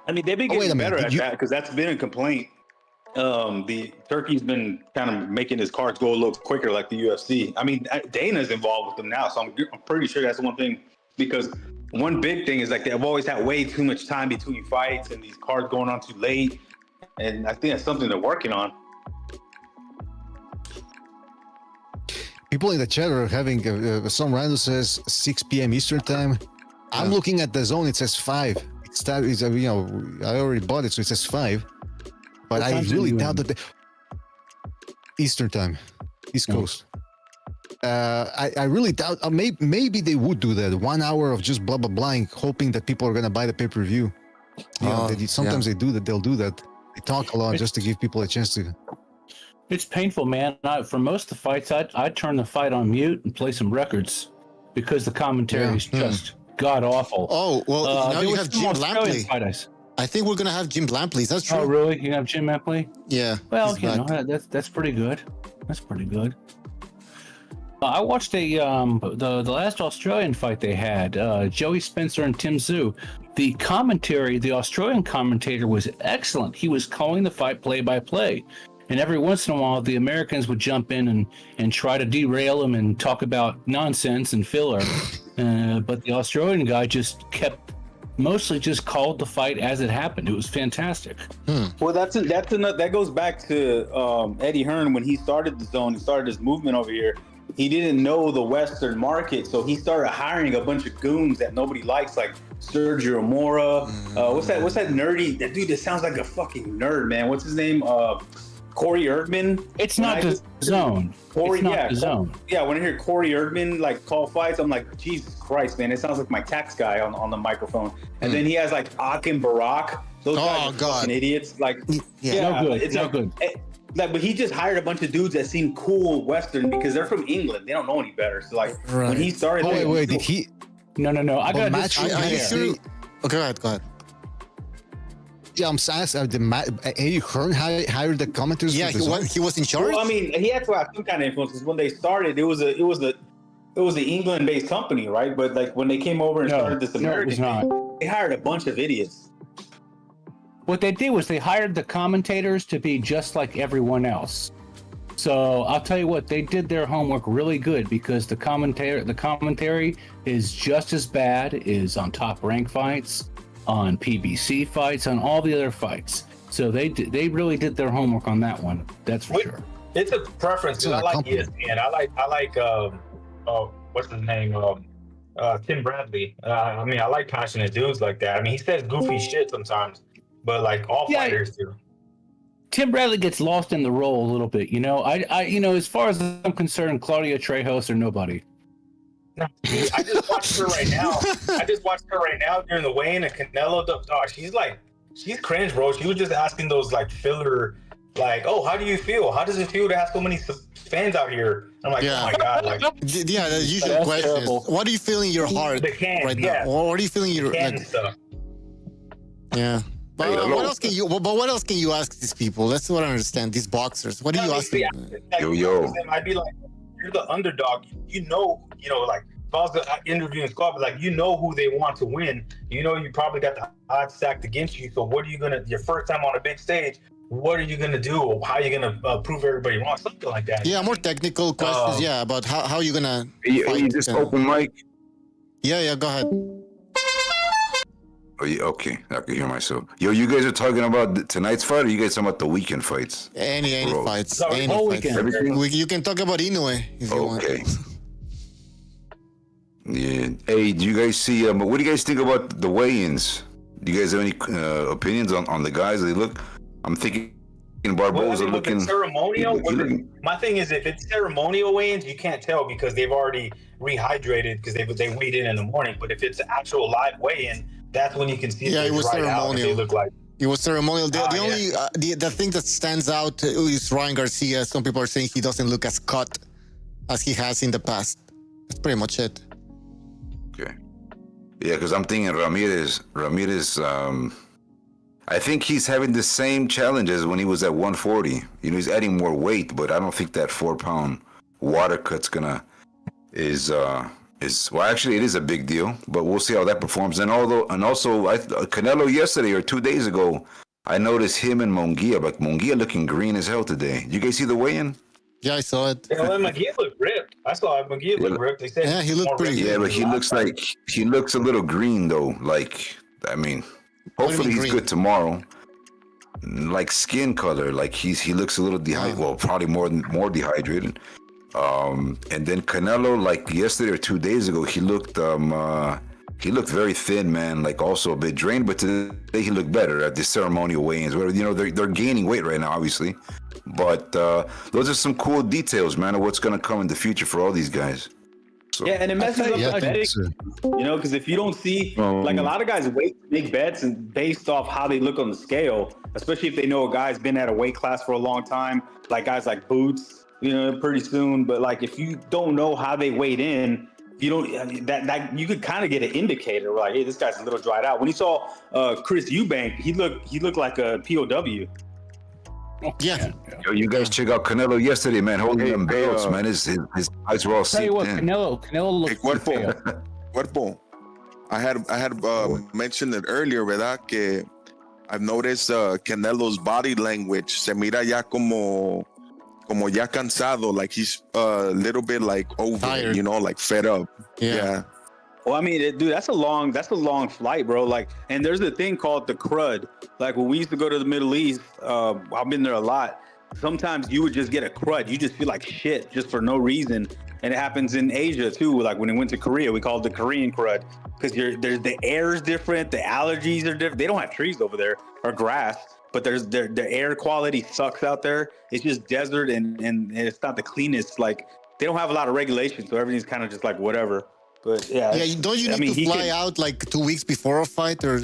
I mean, they've been getting better at that because that's been a complaint. The Turkey's been kind of making his cards go a little quicker like the UFC. I mean, Dana's involved with them now, so I'm pretty sure that's one thing. Because one big thing is like they've always had way too much time between fights and these cards going on too late. And I think that's something they're working on. People in the chat are having some random says 6 p.m. Eastern time. I'm looking at the zone. It says 5. I already bought it, so it says 5. But I really doubt that Eastern time, East Coast. I really doubt. Maybe they would do that. 1 hour of just blah blah blah, hoping that people are gonna buy the pay-per-view. Sometimes they do that. They'll do that. They talk a lot just to give people a chance to. It's painful, man. For most of the fights, I'd turn the fight on mute and play some records because the commentary is just god awful. Oh, well, now you have Jim Lampley. I think we're going to have Jim Lampley. Is that true? Oh, really? You have Jim Lampley? Yeah. Well, that's pretty good. That's pretty good. I watched the last Australian fight they had, Joey Spencer and Tim Tszyu. The Australian commentator was excellent. He was calling the fight play by play. And every once in a while, the Americans would jump in and try to derail him and talk about nonsense and filler. But the Australian guy just mostly just called the fight as it happened. It was fantastic. Well, that goes back to Eddie Hearn when he started the zone. He started his movement over here. He didn't know the Western market, so he started hiring a bunch of goons that nobody likes, like Sergio Romero. What's that nerdy? That dude that sounds like a fucking nerd, man. What's his name? Corey Erdman. It's not the zone. Corey, it's not the zone. Yeah, when I hear Corey Erdman like call fights, I'm like, Jesus Christ, man! It sounds like my tax guy on the microphone. And then he has like Akim Barak. Those guys are fucking idiots. Like, no good. It's no good. But he just hired a bunch of dudes that seem cool Western because they're from England. They don't know any better. So like when he started, wait, did he? No. I got match. Okay, go ahead. Yeah, I'm asking. Eddie Hearn hired the commentators. Yeah, he was in charge. Well, I mean, he had to have some kind of influence. When they started, it was the England-based company, right? But like when they came over and started this American thing, they hired a bunch of idiots. What they did was they hired the commentators to be just like everyone else. So I'll tell you what, they did their homework really good because the commentary is just as bad, is on Top Rank fights, on PBC fights, on all the other fights. So they really did their homework on that one. That's for sure. It's a preference. I like ESPN. I like what's his name? Tim Bradley. I mean, I like passionate dudes like that. I mean, he says goofy shit sometimes, but like all fighters do. Tim Bradley gets lost in the role a little bit, you know. I as far as I'm concerned, Claudia Trejos or nobody. No, I just watched her right now. During the weigh-in of Canelo. She's cringe, bro. She was just asking those like filler, like, "Oh, how do you feel? How does it feel to have so many fans out here?" I'm like, "Oh my god!" Like, the usual question is, what do you feel in your heart right now? What do you feel in your stuff? Yeah. But what else can you ask these people? That's what I understand. These boxers. What do you ask them? I'd be like, you're the underdog. You know, like if I was interviewing Scott, like you know who they want to win. You know, you probably got the odds stacked against you. So what are you gonna? Your first time on a big stage. What are you gonna do? Or how are you gonna prove everybody wrong? Something like that. Yeah, more technical questions. About how you're gonna. You just open mic. Yeah. Go ahead. Oh, yeah, okay. I can hear myself. Yo, you guys are talking about tonight's fight, or you guys talking about the weekend fights? Any fights. Any fights. You can talk about Inoue if you want. Okay. Yeah. Hey, do you guys see? What do you guys think about the weigh-ins? Do you guys have any opinions on the guys? They look. I'm thinking Barboza looking ceremonial. My thing is, if it's ceremonial weigh-ins, you can't tell because they've already rehydrated because they weighed in the morning. But if it's an actual live weigh-in, that's when you can see. Yeah, it was ceremonial. They look like. It was ceremonial. The thing that stands out is Ryan Garcia. Some people are saying he doesn't look as cut as he has in the past. That's pretty much it. Okay. Yeah, because I'm thinking Ramirez. I think he's having the same challenges when he was at 140. You know, he's adding more weight, but I don't think that 4-pound water cut's is well, actually it is a big deal, but we'll see how that performs. And also Canelo yesterday or 2 days ago, I noticed him and Munguia, but Munguia looking green as hell today. You guys see the weigh-in? Yeah, I saw it. Yeah, Munguia looked ripped. I saw Munguia look ripped. They said he looked pretty. Yeah, but he looks a little green though. Like, I mean, hopefully he's good tomorrow. Like skin color, like he looks a little dehydrated. Well, probably more dehydrated. And then Canelo, like yesterday or 2 days ago, he looked very thin, man. Like also a bit drained, but today he looked better at the ceremonial weigh-ins. Where they're gaining weight right now, obviously. But those are some cool details, man, of what's gonna come in the future for all these guys. So. Yeah, and it messes up the betting, because if you don't see, like a lot of guys wait big bets and based off how they look on the scale, especially if they know a guy's been at a weight class for a long time, like guys like Boots. Pretty soon. But like, if you don't know how they weighed in, you don't that you could kind of get an indicator. Like, hey, this guy's a little dried out. When you saw Chris Eubank, he looked like a POW. Yeah. Yo, you guys check out Canelo yesterday, man. Holding them belts, man. His eyes were all seeped in. Canelo looked Cuerpo. I had mentioned it earlier, ¿verdad? Que I've noticed Canelo's body language. Se mira ya como ya cansado, like he's a little bit like over, Tired. like fed up. Yeah. Well, I mean, dude, that's a long flight, bro. Like, and there's a thing called the crud. Like when we used to go to the Middle East, I've been there a lot. Sometimes you would just get a crud. You just feel like shit just for no reason. And it happens in Asia too. Like when we went to Korea, we called it the Korean crud because the air is different, the allergies are different. They don't have trees over there or grass, but the air quality sucks out there. It's just desert and it's not the cleanest. Like they don't have a lot of regulations, so everything's kind of just like whatever. But yeah, don't you need to fly out like 2 weeks before a fight or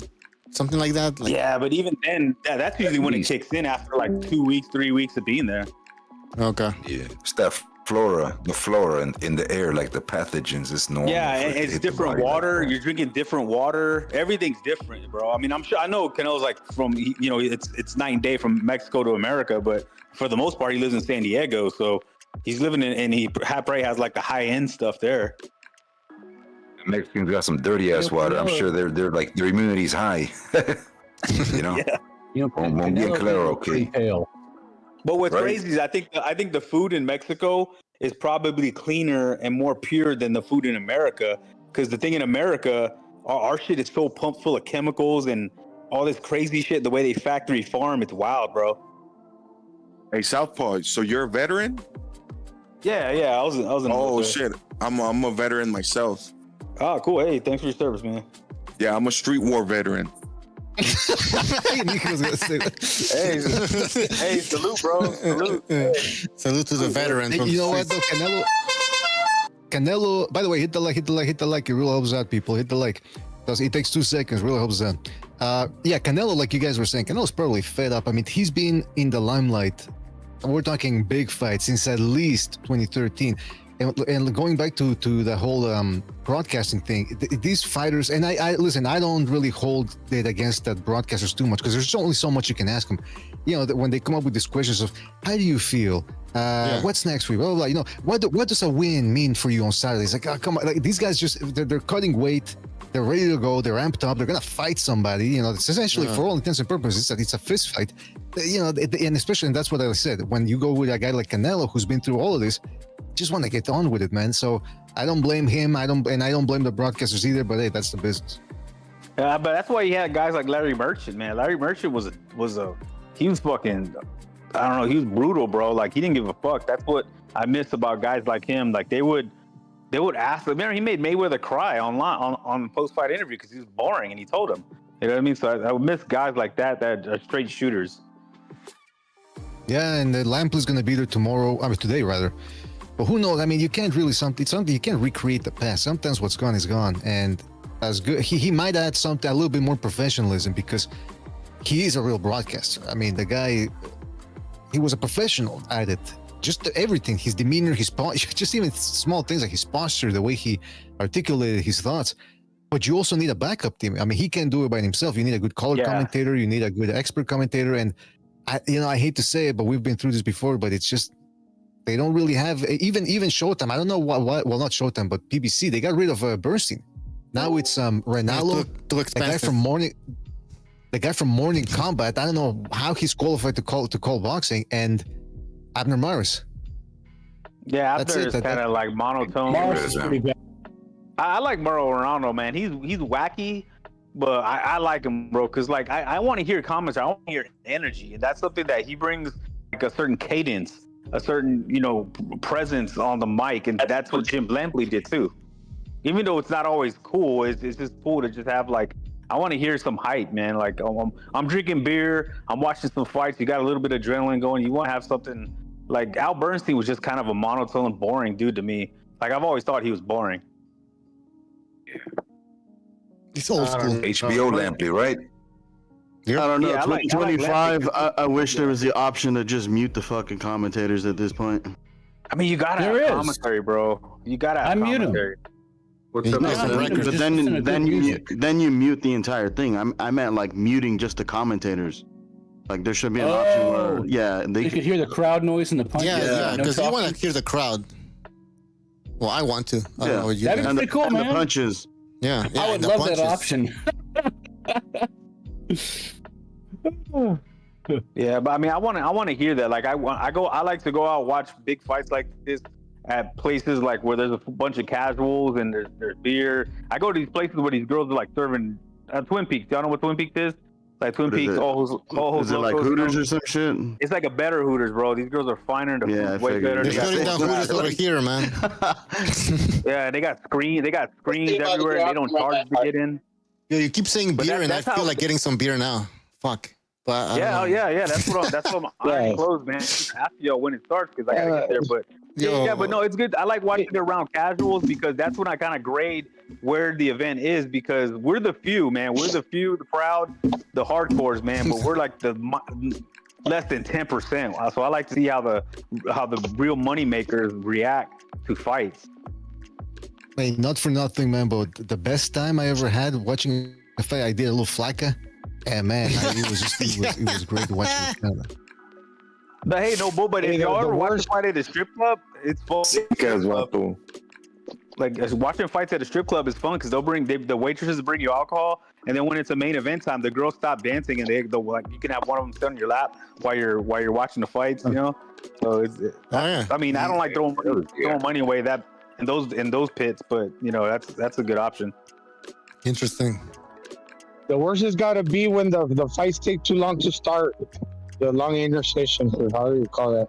something like that? Like, yeah, but even then, that's usually when it kicks in after like 2 weeks, 3 weeks of being there. Okay. Yeah, it's that the flora in the air, like the pathogens, is normal. Yeah, and it's different water. You're drinking different water. Everything's different, bro. I mean, I know Canelo's like from, it's night and day from Mexico to America, but for the most part, he lives in San Diego, so he's living in, and he probably has like the high end stuff there. Mexicans got some dirty ass water. I'm sure they're like their immunity's high. Yeah. Canelo, okay. Pale. But what's crazy is I think the food in Mexico is probably cleaner and more pure than the food in America. Because the thing in America, our shit is so pumped full of chemicals and all this crazy shit. The way they factory farm, it's wild, bro. Hey, Southpaw, so you're a veteran? Yeah, I was in. Oh shit, I'm a veteran myself. Oh, cool. Hey, thanks for your service, man. Yeah, I'm a street war veteran. I knew he was gonna say that. Hey, salute, bro. Salute. Salute to the veterans. Hey, you know what though, Canelo. By the way, hit the like. It really helps out, people. Hit the like. It takes 2 seconds. Really helps out. Yeah, Canelo, like you guys were saying, Canelo's probably fed up. I mean, he's been in the limelight. We're talking big fights since at least 2013. And going back to the whole broadcasting thing, these fighters, and I listen, I don't really hold it against that broadcasters too much because there's only so much you can ask them. When they come up with these questions of how do you feel, what's next for you, blah, blah, blah, what does a win mean for you on Saturday? It's like, oh, come on, like these guys they're cutting weight, they're ready to go, they're amped up, they're gonna fight somebody. It's essentially for all intents and purposes, it's a fist fight. And especially, and that's what I said, when you go with a guy like Canelo who's been through all of this, just want to get on with it, man. So I don't blame him. I don't blame the broadcasters either. But hey, that's the business. Yeah, but that's why you had guys like Larry Merchant, man. Larry Merchant he was fucking, I don't know, he was brutal, bro. Like he didn't give a fuck. That's what I miss about guys like him. Like they would ask. Remember, he made Mayweather cry on post fight interview because he was boring, and he told him. You know what I mean? So I would miss guys like that are straight shooters. Yeah, and Lampley's gonna be there today rather. But who knows? I mean, you can't really something you can't recreate the past. Sometimes what's gone is gone, and as good he might add something a little bit more professionalism because he is a real broadcaster. I mean, the guy, he was a professional at it. Just everything, his demeanor, his just even small things like his posture, the way he articulated his thoughts. But you also need a backup team. I mean, he can't do it by himself. You need a good color commentator. You need a good expert commentator. And I hate to say it, but we've been through this before. But it's just they don't really have even Showtime. I don't know why. Well, not Showtime, but PBC. They got rid of Bernstein. Now it's Ronaldo, too expensive. The guy from Morning Combat. I don't know how he's qualified to call boxing, and Abner Maris. Yeah, Abner is kind of like monotone. Maris is pretty bad. I like Muro Ronaldo, man. He's wacky, but I like him, bro. Cause like I want to hear comments. I want to hear energy, and that's something that he brings, like a certain cadence, a certain presence on the mic, and that's what Jim Lampley did too. Even though it's not always cool, it's just cool to just have like, I want to hear some hype, man. Like I'm drinking beer, I'm watching some fights. You got a little bit of adrenaline going. You want to have something like Al Bernstein was just kind of a monotone, boring dude to me. Like I've always thought he was boring. It's old school. HBO Lampley, right? I don't know. Yeah, I like 2025. I wish there was the option to just mute the fucking commentators at this point. I mean, you gotta have commentary, bro. You gotta have commentary. What's up? But then you mute the entire thing. I meant like muting just the commentators. Like there should be an option where they could hear the crowd noise and the punches. Yeah, because you want to hear the crowd. Well, I want to. I don't know what you That'd be pretty cool, man. The punches. Yeah, I would love that option. Yeah, but I mean, I want to hear that. Like, I like to go out and watch big fights like this at places like where there's a bunch of casuals and there's beer. I go to these places where these girls are like serving Twin Peaks. Y'all know what Twin Peaks is? Like Twin Peaks, is it like Hooters or some shit? It's like a better Hooters, bro. These girls are finer and the food's way better. They're shutting down Hooters over here, man. Yeah, they got screens everywhere. They don't charge to get in. Yeah, you keep saying beer, and I feel like getting some beer now. Fuck. But yeah. That's what I'm eyeing closed, man. After y'all when it starts, because I gotta get there. But but no, it's good. I like watching it around casuals because that's when I kind of grade where the event is, because we're the few, man. We're the few, the proud, the hardcores, man. But we're like the less than 10%. So I like to see how the real money makers react to fights. Hey, not for nothing, man, but the best time I ever had watching a fight, I did a little flaca. And man, it was great to watch it. But hey, no bull. But if y'all ever watch a fight at a strip club, it's fun. Like watching fights at a strip club is fun because the waitresses bring you alcohol, and then when it's a main event time, the girls stop dancing and they'll like you can have one of them sit on your lap while you're watching the fights, you know. So I mean, I don't like throwing money away in those pits, but you know that's a good option. Interesting. The worst has got to be when the fights take too long to start. The long interstitial, or how do you call that?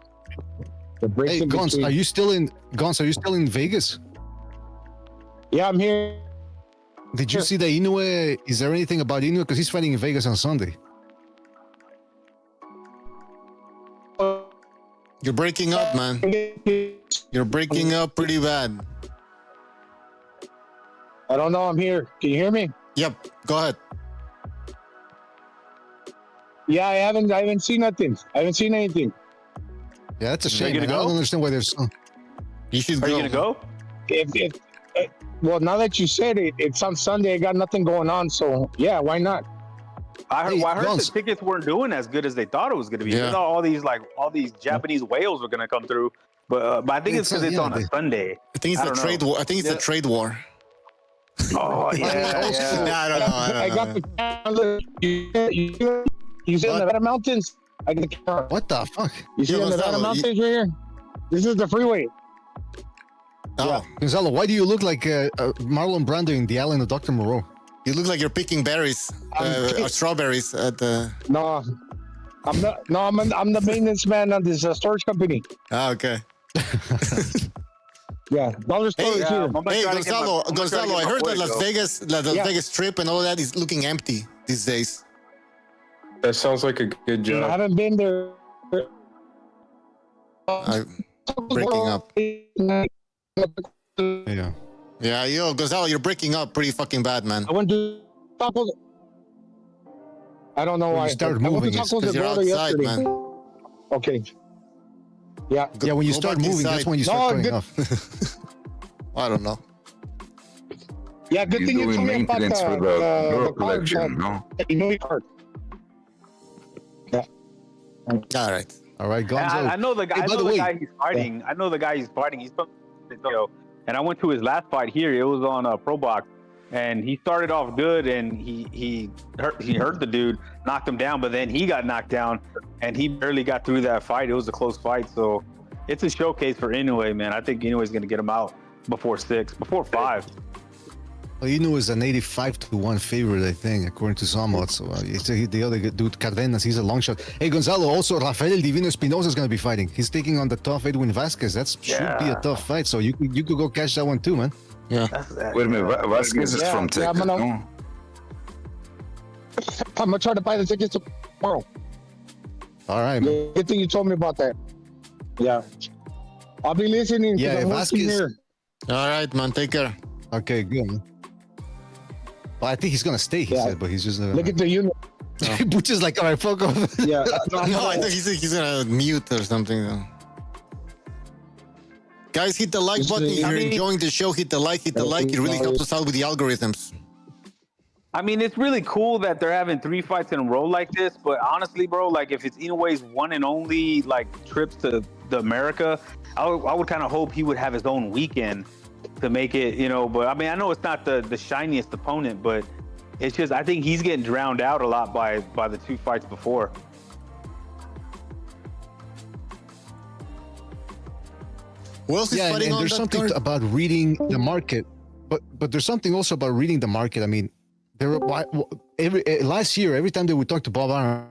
The breaks hey, in Gons, between. are you still in Vegas? Yeah, I'm here. Did you see the Inoue? Is there anything about Inoue? Because he's fighting in Vegas on Sunday. You're breaking up, man. You're breaking up pretty bad. I don't know. I'm here. Can you hear me? Yep. Go ahead. Yeah, I haven't seen nothing. I haven't seen anything. Yeah, that's a shame. I don't understand why there's. You should Are go. you gonna go? Well, now that you said it, it's on Sunday. I got nothing going on, so yeah, why not? I heard the tickets weren't doing as good as they thought it was going to be. Yeah. They thought all these Japanese whales were going to come through, but I think it's because it's on a Sunday. I think it's a trade war. I think it's a trade war. Oh yeah. I don't know. I got the calendar. You see the Nevada mountains? I got the calendar. What the fuck? You see the Nevada mountains right here? This is the freeway. Oh, Gonzalo, why do you look like Marlon Brando in The Island of Dr. Moreau? you look like you're picking berries, or strawberries at the. No, I'm not. No, I'm the maintenance man on this storage company. Ah, okay. Yeah, dollar storage here. Hey, Gonzalo, I heard that Las Vegas trip and all that is looking empty these days. That sounds like a good I job. haven't been there. Breaking up. Yeah. Yeah, Gonzalo, you're breaking up pretty fucking bad, man. I went to tacos. I don't know When why. you start I went moving, to it's tacos 'Cause you're Eduardo outside, yesterday. man. Okay. Yeah. Yeah, when you Go start back moving, inside. that's when you start going off. I don't know. Yeah, good You're thing you doing told me about maintenance for the girl card, collection, no? Inoue card. All right. All right, Gonzalo. I know the guy. Hey, I by know the the way- guy he's fighting. I know the guy he's fighting. He's from and I went to his last fight here. It was on Pro Box, and he started off good, and he hurt the dude, knocked him down, but then he got knocked down, and he barely got through that fight. It was a close fight, so it's a showcase for Inoue, man. I think Inoue's gonna get him out before 5. Well, Inoue is an 85-1 favorite, I think, according to some odds. So the other dude, Cardenas, he's a long shot. Hey, Gonzalo, also Rafael El Divino Espinosa is going to be fighting. He's taking on the tough Edwin Vasquez. That should be a tough fight. So you could go catch that one too, man. Yeah. Wait a minute, Vasquez is from Texas, I'm no? gonna try to buy the tickets tomorrow. All right, man. Good thing you told me about that. Yeah. I'll be listening. 'cause Yeah, I'm working Vasquez- here. All right, man. Take care. Okay, good, man. Well, I think he's going to stay, he said, but he's just... Look at the unit. Butch like, all right, fuck off. Yeah. No, I think he's gonna mute or something. Guys, hit the like button if you're enjoying the show. Hit the like. It really helps us out with the algorithms. I mean, it's really cool that they're having 3 fights in a row like this, but honestly, bro, like if it's Inoue's one and only like trips to the America, I would kind of hope he would have his own weekend to make it, you know. But I mean, I know it's not the shiniest opponent, but It's just I think he's getting drowned out a lot by the two fights before. Who else is fighting and on there's that something card? about reading the market, but there's something also about reading the market. I mean, last year, every time that we talked to Bob Arum,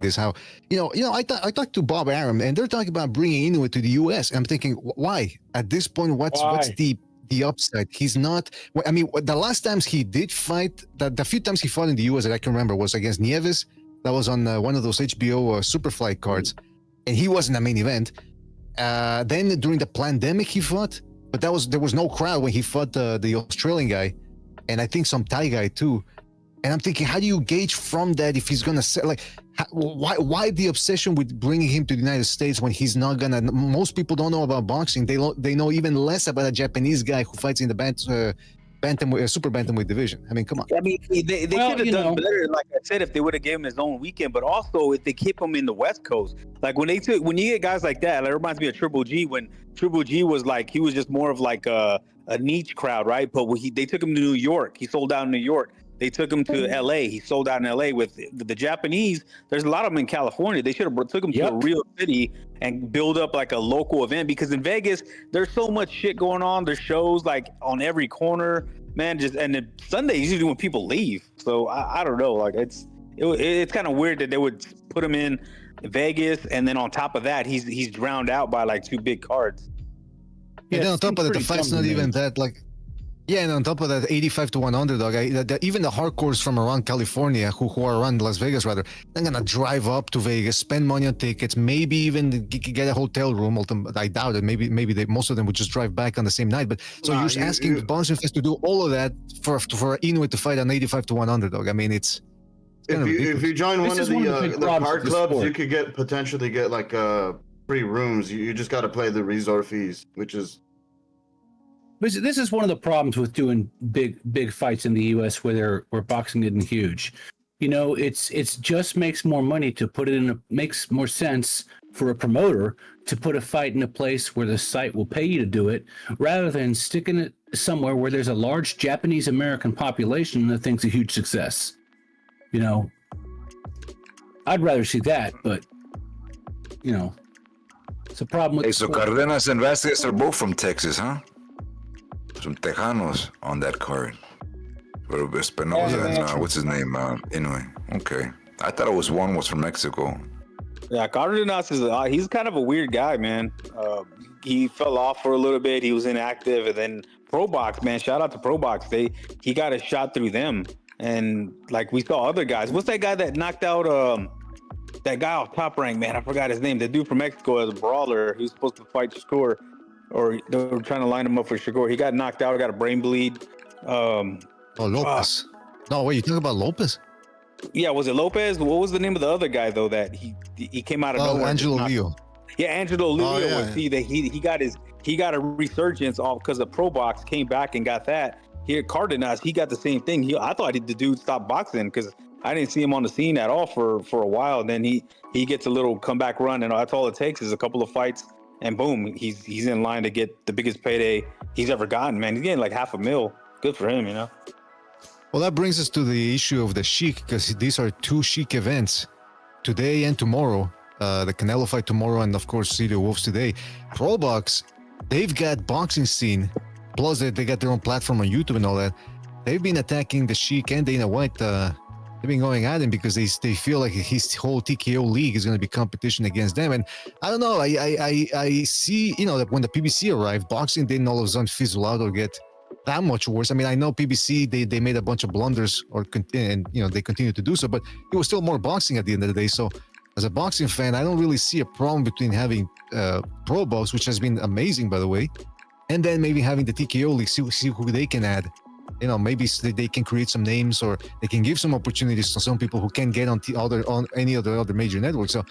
is how I talked to Bob Arum, and they're talking about bringing Inoue to the U.S. I'm thinking, why at this point? What's the upside? He's not. I mean, the last times he did fight, the few times he fought in the U.S. that I can remember was against Nieves. That was on one of those HBO Superflight cards, and he wasn't a main event. Then during the pandemic he fought, but there was no crowd when he fought the Australian guy, and I think some Thai guy too. And I'm thinking, how do you gauge from that if he's gonna say why the obsession with bringing him to the United States when he's not gonna? Most people don't know about boxing. They know even less about a Japanese guy who fights in the super bantamweight division. I mean, come on. I mean, they could have done better, like I said, if they would have given him his own weekend. But also, if they keep him in the West Coast, like when you get guys like that, it reminds me of Triple G. When Triple G was like, he was just more of like a niche crowd, right? But they took him to New York. He sold out in New York. They took him to L.A. He sold out in L.A. with the Japanese. There's a lot of them in California. They should have took him to a real city and build up like a local event, because in Vegas there's so much shit going on. There's shows like on every corner, man. And then Sunday is usually when people leave. So I don't know. Like it's kind of weird that they would put him in Vegas, and then on top of that, he's drowned out by like two big cards. Yeah, and then on top of that, the fight's not even that like. Yeah, and on top of that, 85-1 underdog. Even the hardcores from around California, who are around Las Vegas rather, they're gonna drive up to Vegas, spend money on tickets, maybe even get a hotel room. I doubt it. Maybe most of them would just drive back on the same night. But so you're asking Boxing Fest to do all of that for Inoue to fight an 85-1 underdog. I mean, it's if you join one of the card clubs, you could potentially get like free rooms. You just got to pay the resort fees, which is. This is one of the problems with doing big fights in the U.S. where boxing isn't huge. It's just makes more money to put it makes more sense for a promoter to put a fight in a place where the site will pay you to do it, rather than sticking it somewhere where there's a large Japanese American population that thinks a huge success. I'd rather see that, but it's a problem with. Hey, so Cardenas and Vasquez are both from Texas, huh? Some Tejanos on that card. Espinosa and what's his name? Inoue. Okay. I thought one was from Mexico. Yeah, Cardenas he's kind of a weird guy, man. He fell off for a little bit. He was inactive, and then Pro Box, man. Shout out to Pro Box. He got a shot through them, and like we saw other guys. What's that guy that knocked out that guy off Top Rank, man? I forgot his name. The dude from Mexico as a brawler. He was supposed to fight Shakur. Or they were trying to line him up for Shakur. He got knocked out, got a brain bleed. Lopez. No, wait, you talking about Lopez? Yeah, was it Lopez? What was the name of the other guy though that he came out of nowhere? Angelo Leo. Yeah, Angelo Leo. Oh, yeah. He got a resurgence off because the Pro Box came back and got that. Here, Cardenas, he got the same thing. I thought the dude stopped boxing because I didn't see him on the scene at all for a while. And then he gets a little comeback run, and that's all it takes is a couple of fights. And boom, he's in line to get the biggest payday he's ever gotten, man. He's getting like $500,000. Good for him, Well, that brings us to the issue of the Sheik, because these are two Sheik events, today and tomorrow. The Canelo fight tomorrow, and of course, City of Wolves today. Pro Box, they've got boxing scene, plus they got their own platform on YouTube and all that. They've been attacking the Sheik and Dana White. They've been going at him because they feel like his whole TKO league is going to be competition against them. And I don't know. I see, that when the PBC arrived, boxing didn't all of a sudden fizzle out or get that much worse. I mean, I know PBC, they made a bunch of blunders and they continue to do so, but it was still more boxing at the end of the day. So as a boxing fan, I don't really see a problem between having Pro Box, which has been amazing, by the way, and then maybe having the TKO league, see who they can add. Maybe they can create some names, or they can give some opportunities to some people who can't get on any of the other major networks. So,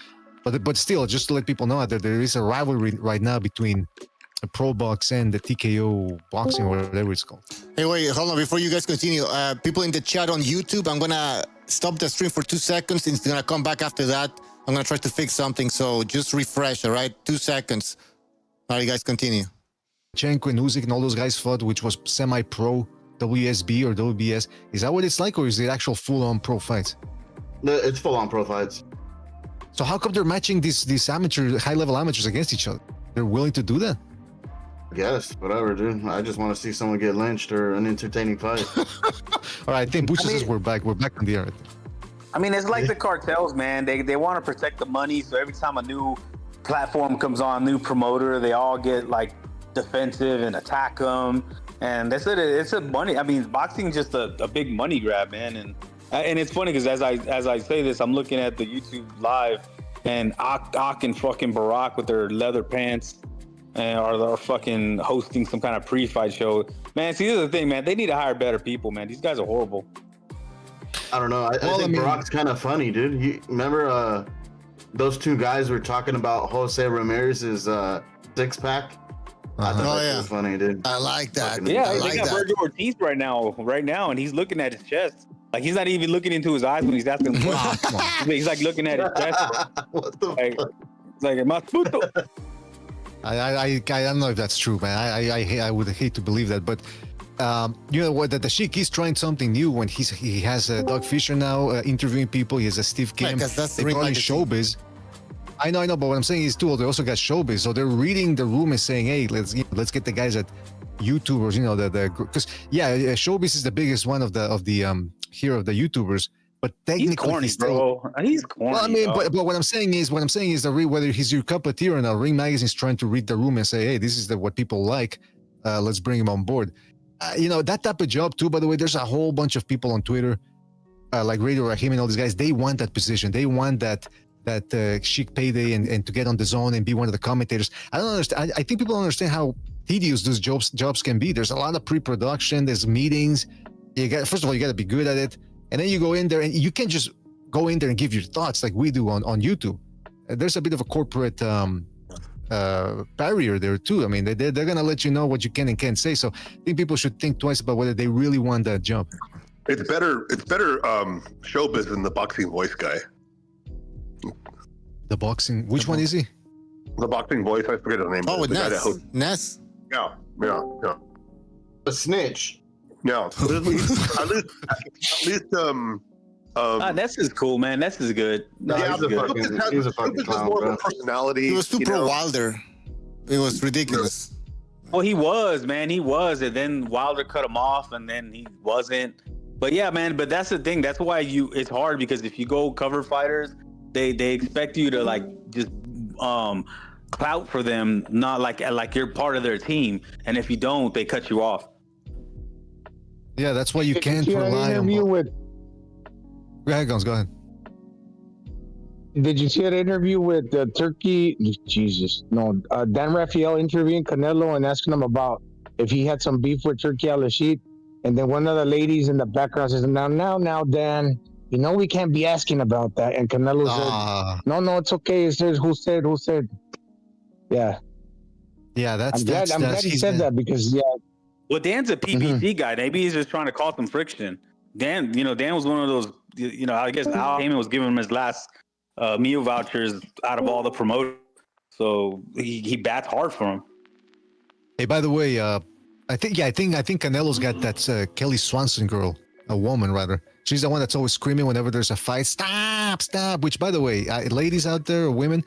but still, just to let people know that there is a rivalry right now between the Pro Box and the TKO boxing, or whatever it's called. Hey, wait, hold on. Before you guys continue, people in the chat on YouTube, I'm going to stop the stream for 2 seconds. It's going to come back after that. I'm going to try to fix something. So just refresh, all right? 2 seconds. All right, you guys continue. Chenko and Usyk and all those guys fought, which was semi-pro. WSB or WBS. Is that what it's like, or is it actual full-on pro fights? It's full-on pro fights. So how come they're matching these amateur, high-level amateurs against each other? They're willing to do that? Yes, whatever, dude. I just want to see someone get lynched or an entertaining fight. All right, I think Bucha says we're back. We're back on the air. I mean, it's like the cartels, man. They want to protect the money, so every time a new platform comes on, new promoter, they all get like defensive and attack them. And that's it. It's a money. I mean, boxing is just a big money grab, man. And it's funny because as I say this, I'm looking at the YouTube live, and Ak and fucking Barack with their leather pants, and are fucking hosting some kind of pre-fight show. Man, see, this is the thing, man. They need to hire better people, man. These guys are horrible. I don't know. I think Barack's kind of funny, dude. You remember those two guys were talking about Jose Ramirez's six-pack? I thought that was funny, dude. I like that. Yeah, I they like got that. Virgil Ortiz right now, and he's looking at his chest. Like, he's not even looking into his eyes when he's asking him questions. He's like looking at his chest. What the fuck? It's like, "Mas puto." I don't know if that's true, man. I would hate to believe that, but you know what? The Sheik is trying something new when he has Doug Fisher now interviewing people. He has a Steve Kim. Because that's They brought in Showbiz. I know, but what I'm saying is too. They also got Showbiz, so they're reading the room and saying, "Hey, let's get the guys at YouTubers." You know, because Showbiz is the biggest one of the here of the YouTubers. But technically, he's corny, bro. He's corny. Well, I mean, but what I'm saying is that whether he's your cup of tea or not, Ring Magazine is trying to read the room and say, "Hey, this is what people like. Let's bring him on board." You know, that type of job too. By the way, there's a whole bunch of people on Twitter, like Radio Rahim and all these guys. They want that position. They want that chic payday and to get on the zone and be one of the commentators. I don't understand. I think people don't understand how tedious those jobs can be. There's a lot of pre-production. There's meetings. First of all, you got to be good at it. And then you go in there and you can't just go in there and give your thoughts like we do on YouTube. There's a bit of a corporate barrier there too. I mean, they're going to let you know what you can and can't say. So I think people should think twice about whether they really want that job. It's better Showbiz than the boxing voice guy. The boxing, which one is he? The boxing voice, I forget his name. Oh, with the guy Ness. that hosts- Ness? Yeah. A snitch. Yeah. So at least Ness is cool, man. Ness is good. No, yeah, he's a fucking clown, more bro. of a personality. He was too you pro know? Wilder. It was ridiculous. Well, he was, man. He was, and then Wilder cut him off, and then he wasn't. But yeah, man. But that's the thing. That's why it's hard, because if you go cover fighters, they expect you to like just clout for them, not like you're part of their team. And if you don't, they cut you off. Yeah, that's why you can't Did you see that rely on. interview with? Go ahead, Guns. Go ahead. Did you see that interview with Turkey? Jesus, no. Dan Rafael interviewing Canelo and asking him about if he had some beef with Turkey Al-Rashid, and then one of the ladies in the background says, "Now, Dan, you know we can't be asking about that." And Canelo said, "No, it's okay. It says who said." Yeah. Yeah, I'm glad he said that because Well, Dan's a PPC guy. Maybe he's just trying to cause some friction. Dan was one of those. I guess Al Heyman was giving him his last meal vouchers out of all the promoters, so he bats hard for him. Hey, by the way, I think Canelo's got that Kelly Swanson girl, a woman rather. She's the one that's always screaming whenever there's a fight. Stop! Which, by the way, ladies out there or women,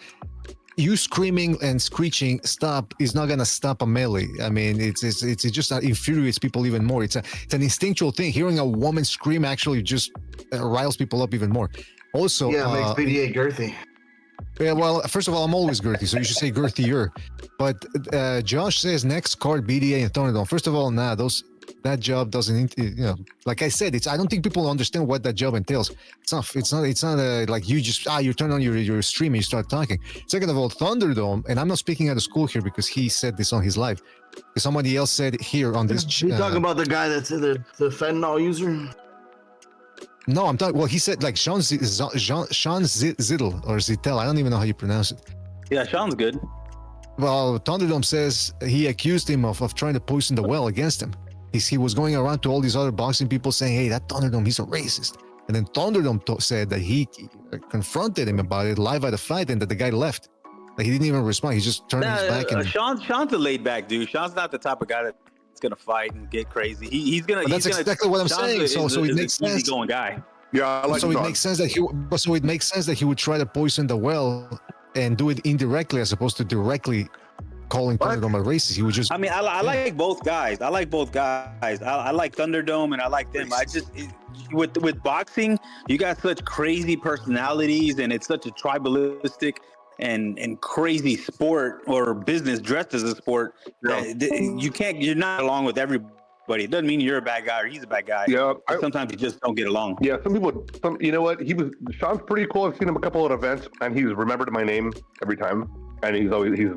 you screaming and screeching "stop" is not gonna stop a melee. I mean, it just infuriates people even more. It's an instinctual thing. Hearing a woman scream actually just riles people up even more. Also, makes BDA girthy. Yeah, well, first of all, I'm always girthy, so you should say girthier. But Josh says next card BDA and Thunderdome. First of all, that job doesn't, like I said, I don't think people understand what that job entails. It's not like you just you turn on your stream and you start talking. Second of all, Thunderdome, and I'm not speaking out of school here because he said this on his live. Somebody else said here on this. You talking about the guy that's the fentanyl user? No, I'm talking. Well, he said like Sean Zittel or Zittel. I don't even know how you pronounce it. Yeah, Sean's good. Well, Thunderdome says he accused him of trying to poison the well against him. He was going around to all these other boxing people saying, "Hey, that Thunderdome, he's a racist." And then Thunderdome said that he confronted him about it live at the fight, and that the guy left. Like he didn't even respond. He just turned his back. Sean's a laid back dude. Sean's not the type of guy gonna fight and get crazy. He's gonna. But that's exactly what I'm saying. So it makes sense. Easygoing guy. Yeah, I like. So it makes sense that he would try to poison the well and do it indirectly as opposed to directly calling Thunderdome a racist. He would just. I mean, I like both guys. I like Thunderdome and I like them. With boxing, you got such crazy personalities and it's such a tribalistic and crazy sport or business dressed as a sport. You're not along with everybody. It doesn't mean you're a bad guy or he's a bad guy. Yeah, sometimes you just don't get along. Yeah, you know what? Sean's pretty cool. I've seen him a couple of events, and he's remembered my name every time. And he's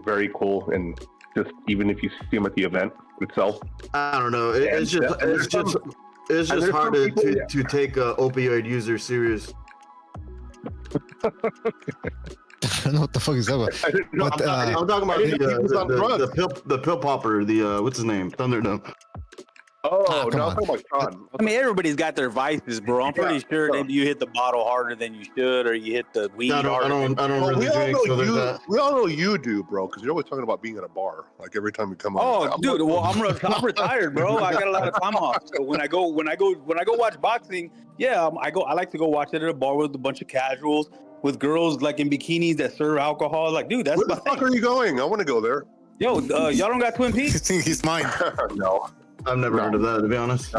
very cool. And just even if you see him at the event itself, I don't know. It's just hard to take opioid users serious. I don't know what the fuck is that about. I'm talking about the pill popper. What's his name? Thunderdome. Oh, no, I'm talking about Sean. I mean, everybody's got their vices, bro. I'm pretty sure that you hit the bottle harder than you should, or you hit the weed harder. We all know you do, bro, because you're always talking about being at a bar, like every time you come on. Oh, dude, well, I'm retired, bro. I got a lot of time off. So when I go watch boxing, I like to go watch it at a bar with a bunch of casuals, with girls like in bikinis that serve alcohol. Like, dude, that's where the fuck are you going? I want to go there. Yo, y'all don't got Twin Peaks? I think he's mine. No. I've never heard of that, to be honest.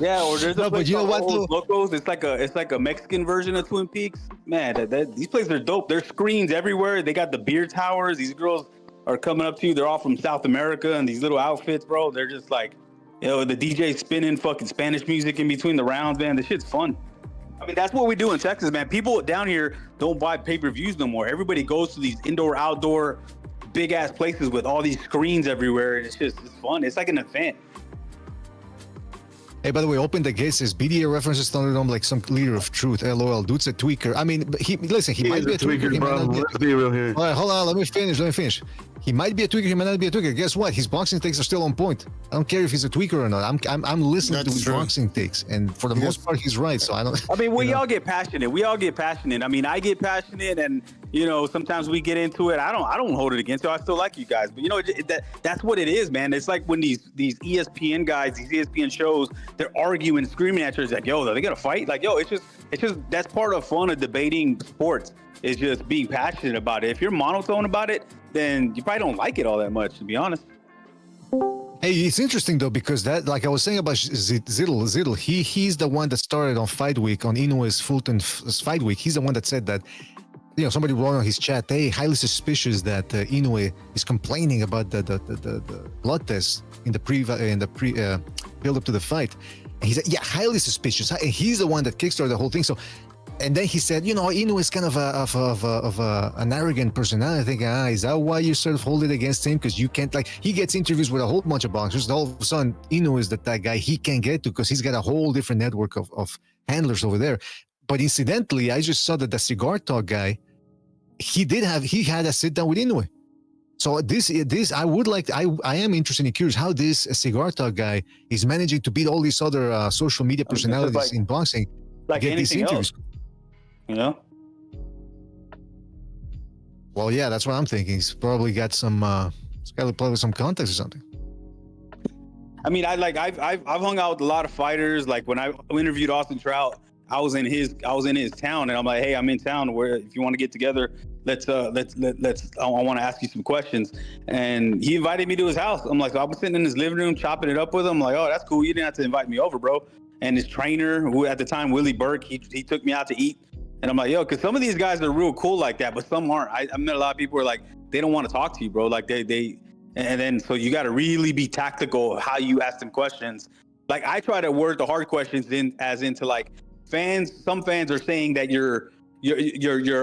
Yeah, or there's a place called Locos. It's like a Mexican version of Twin Peaks. Man, these places are dope. There's screens everywhere. They got the beer towers. These girls are coming up to you. They're all from South America and these little outfits, bro. They're just like, the DJ spinning fucking Spanish music in between the rounds, man. This shit's fun. I mean, that's what we do in Texas, man. People down here don't buy pay-per-views no more. Everybody goes to these indoor, outdoor, big-ass places with all these screens everywhere. And it's fun. It's like an event. Hey, by the way, Open the Gate says BDA references Thunderdome like some leader of truth. LOL. Dude's a tweaker. I mean, he might be a tweaker. Bro. Let's be real here. All right, hold on. Let me finish. He might be a tweaker. He might not be a tweaker. Guess what? His boxing takes are still on point. I don't care if he's a tweaker or not. I'm listening to his boxing takes, and for the most part, he's right. So I don't. I mean, we all get passionate. I mean, I get passionate, and sometimes we get into it. I don't hold it against you. I still like you guys, but that's what it is, man. It's like when these ESPN guys, these ESPN shows, they're arguing, screaming at you. It's like, yo, are they gonna fight? Like, yo, it's just that's part of fun of debating sports. Is just being passionate about it. If you're monotone about it, then you probably don't like it all that much, to be honest. Hey, it's interesting though, because that, like I was saying about Zittel, he's the one that started on Fight Week, on Inoue's Fulton Fight Week. He's the one that said that, somebody wrote on his chat, hey, highly suspicious that Inoue is complaining about the blood test in the build up to the fight. And he said, yeah, highly suspicious. And he's the one that kickstarted the whole thing. So. And then he said, Inoue is kind of an arrogant personality. I think, is that why you sort of hold it against him? Because you can't, he gets interviews with a whole bunch of boxers. All of a sudden, Inoue is that guy he can't get to because he's got a whole different network of handlers over there. But incidentally, I just saw that the Cigar Talk guy, he had a sit down with Inoue. So I am interested and curious how this Cigar Talk guy is managing to beat all these other social media personalities in boxing. Like get these interviews. Well, yeah, that's what I'm thinking. He's probably got some, he's got to play with some contacts or something. I mean, I've hung out with a lot of fighters. Like when I interviewed Austin Trout, I was in his town, and I'm like, hey, I'm in town. Where if you want to get together, let's. I want to ask you some questions. And he invited me to his house. I'm like, so I was sitting in his living room chopping it up with him. I'm like, oh, that's cool. You didn't have to invite me over, bro. And his trainer, who at the time, Willie Burke, he took me out to eat. And I'm like, yo, because some of these guys are real cool like that, but some aren't. I met a lot of people who are like, they don't want to talk to you, bro. Like and then so you got to really be tactical how you ask them questions. Like I try to word the hard questions into like fans. Some fans are saying that you're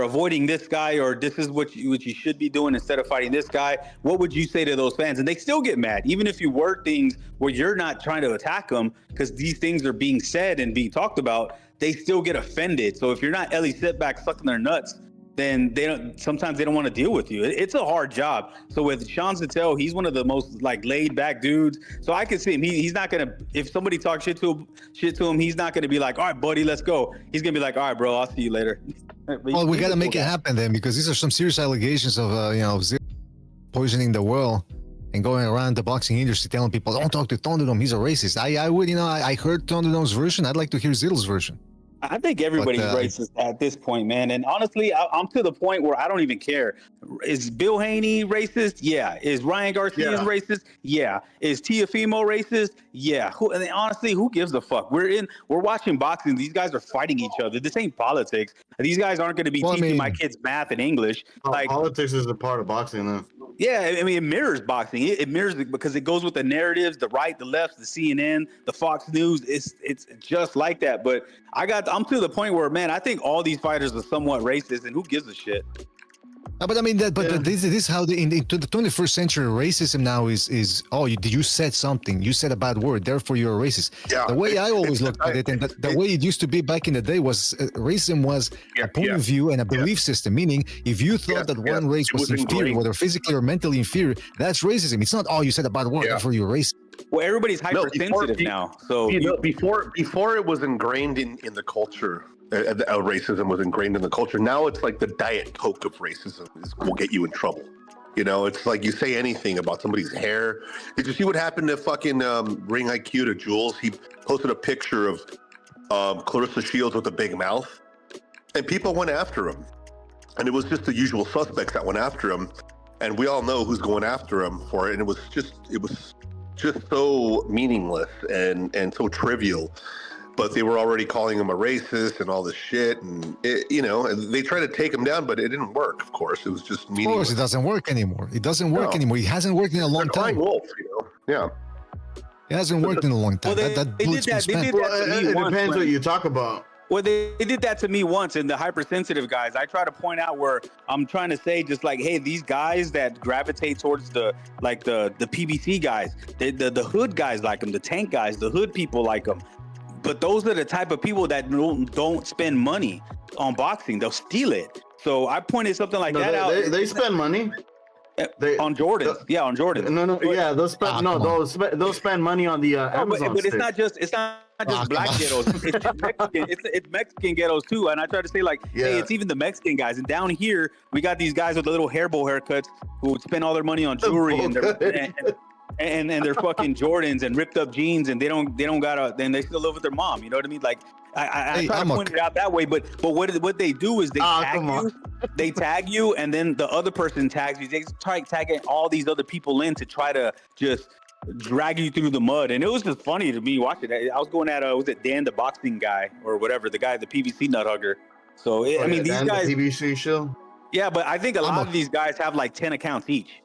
avoiding this guy, or this is what you should be doing instead of fighting this guy. What would you say to those fans? And they still get mad, even if you word things where you're not trying to attack them, because these things are being said and being talked about. They still get offended. So if you're not Ellie Sitback sucking their nuts, then sometimes they don't want to deal with you. It's a hard job. So with Sean Zittel, he's one of the most laid back dudes. So I could see him. He's not gonna, if somebody talks shit to him, he's not gonna be like, all right, buddy, let's go. He's gonna be like, all right, bro, I'll see you later. Well, we got to make it happen then, because these are some serious allegations of Zittel poisoning the well. and going around the boxing industry telling people, don't talk to Thunderdome, he's a racist. I would, I heard Thunderdome's version. I'd like to hear Ziddle's version. I think everybody's racist at this point, man. And honestly, I'm to the point where I don't even care. Is Bill Haney racist? Yeah. Is Ryan Garcia racist? Yeah. Is Teofimo racist? Yeah. And honestly, who gives a fuck? We're watching boxing. These guys are fighting each other. This ain't politics. These guys aren't going to be teaching my kids math and English. Politics is a part of boxing, though. Yeah, I mean, it mirrors boxing. It mirrors it because it goes with the narratives, the right, the left, the CNN, the Fox News. It's just like that. But I'm to the point where, man, I think all these fighters are somewhat racist, and who gives a shit? But I mean, this is how into the 21st century racism now is did you said something, you said a bad word, therefore you're a racist. Yeah. The way I always looked at it, and the way it used to be back in the day was racism was a point of view and a belief system. Meaning, if you thought that one race was inferior, whether physically or mentally inferior, that's racism. It's not you said a bad word, therefore you're racist. Well, everybody's hypersensitive now. So before it was ingrained in the culture. Racism was ingrained in the culture. Now it's like the Diet Coke of racism will get you in trouble. It's like you say anything about somebody's hair. Did you see what happened to fucking Ring IQ to Jules? He posted a picture of Clarissa Shields with a big mouth, and people went after him. And it was just the usual suspects that went after him, and we all know who's going after him for it. And it was just so meaningless and so trivial. But they were already calling him a racist and all this shit, and they tried to take him down, but it didn't work. Of course, it was just meaningless. Of course, it doesn't work anymore. It doesn't work anymore. It hasn't worked in a long time. Wolf, yeah. It hasn't worked in a long time. Well, they did that to me it once. Depends what you talk about. Well, they did that to me once, and the hypersensitive guys. I try to point out where I'm trying to say, just like, hey, these guys that gravitate towards the PBC guys, the hood guys like them, the tank guys, the hood people like them. But those are the type of people that don't spend money on boxing. They'll steal it. So I pointed something like that out. They spend money. On Jordan. On Jordan. No. Yeah, they'll spend they'll spend money on the Amazon. But it's not just black ghettos. It's Mexican ghettos too. And I try to say hey, it's even the Mexican guys. And down here we got these guys with the little hairball haircuts who would spend all their money on jewelry and they're fucking Jordans and ripped up jeans, and they don't gotta, then they still live with their mom. You know what I mean? Like I try to point it out that way, but what they do is they tag you, and then the other person tags you. They try tagging all these other people in to try to just drag you through the mud. And it was just funny to me watching it. I was going at was it Dan the boxing guy or whatever, the guy, the PBC nut hugger. So these guys, the PBC show. Yeah, but I think a lot of these guys have like 10 accounts each.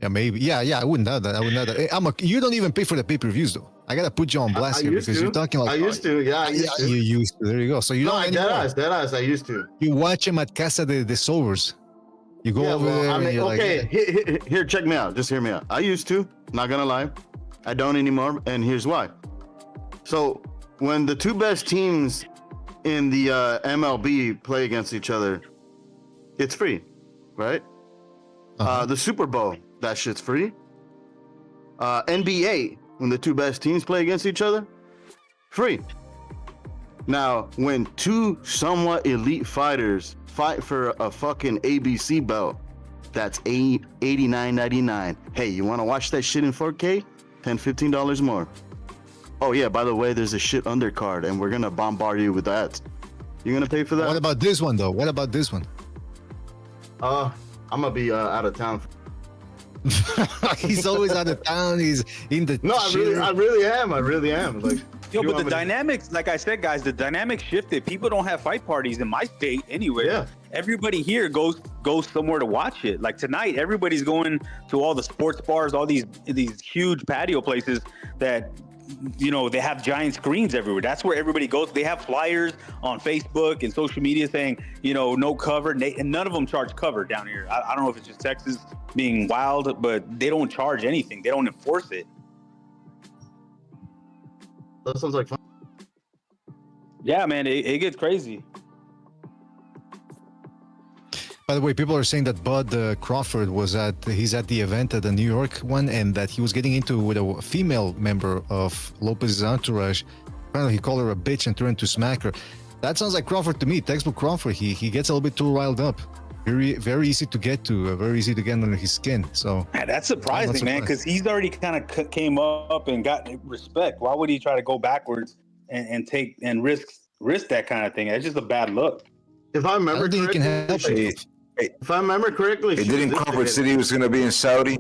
Yeah, maybe. Yeah. I wouldn't know that. You don't even pay for the pay-per-views though. I gotta put you on blast here because you're talking like. I used to. Yeah, I used to. You used to. There you go. So you don't. Deadass. I used to. You watch him at Casa de Sobers. You go over there. And you're okay. Here, check me out. Just hear me out. I used to. Not gonna lie, I don't anymore, and here's why. So when the two best teams in the MLB play against each other, it's free, right? The Super Bowl. That shit's free. NBA, when the two best teams play against each other, free. Now, when two somewhat elite fighters fight for a fucking ABC belt, that's $89.99. Hey, you want to watch that shit in 4K? $10-15 more. Oh yeah, by the way, there's a shit undercard, and we're gonna bombard you with that. You gonna pay for that? What about this one though? I'm gonna be out of town. He's always out of town. He's in the. No, I really am. Like, but the dynamics, like I said, guys, the dynamics shifted. People don't have fight parties in my state anyway. Yeah. Everybody here goes somewhere to watch it. Like tonight, everybody's going to all the sports bars, all these huge patio places that, they have giant screens everywhere. That's where everybody goes. They have flyers on Facebook and social media saying, no cover. And none of them charge cover down here. I don't know if it's just Texas being wild, but they don't charge anything. They don't enforce it. That sounds like fun. Yeah, man, it gets crazy. By the way, people are saying that Bud Crawford he's at the event at the New York one, and that he was getting into with a female member of Lopez's entourage. Apparently, he called her a bitch and threatened to smack her. That sounds like Crawford to me. Textbook Crawford. He gets a little bit too riled up. Very, very easy to get to. Very easy to get under his skin. So man, that's surprising, man, because he's already kind of came up and got respect. Why would he try to go backwards and take and risk that kind of thing? It's just a bad look. If I remember correctly, didn't Crawford said he was going to be in Saudi?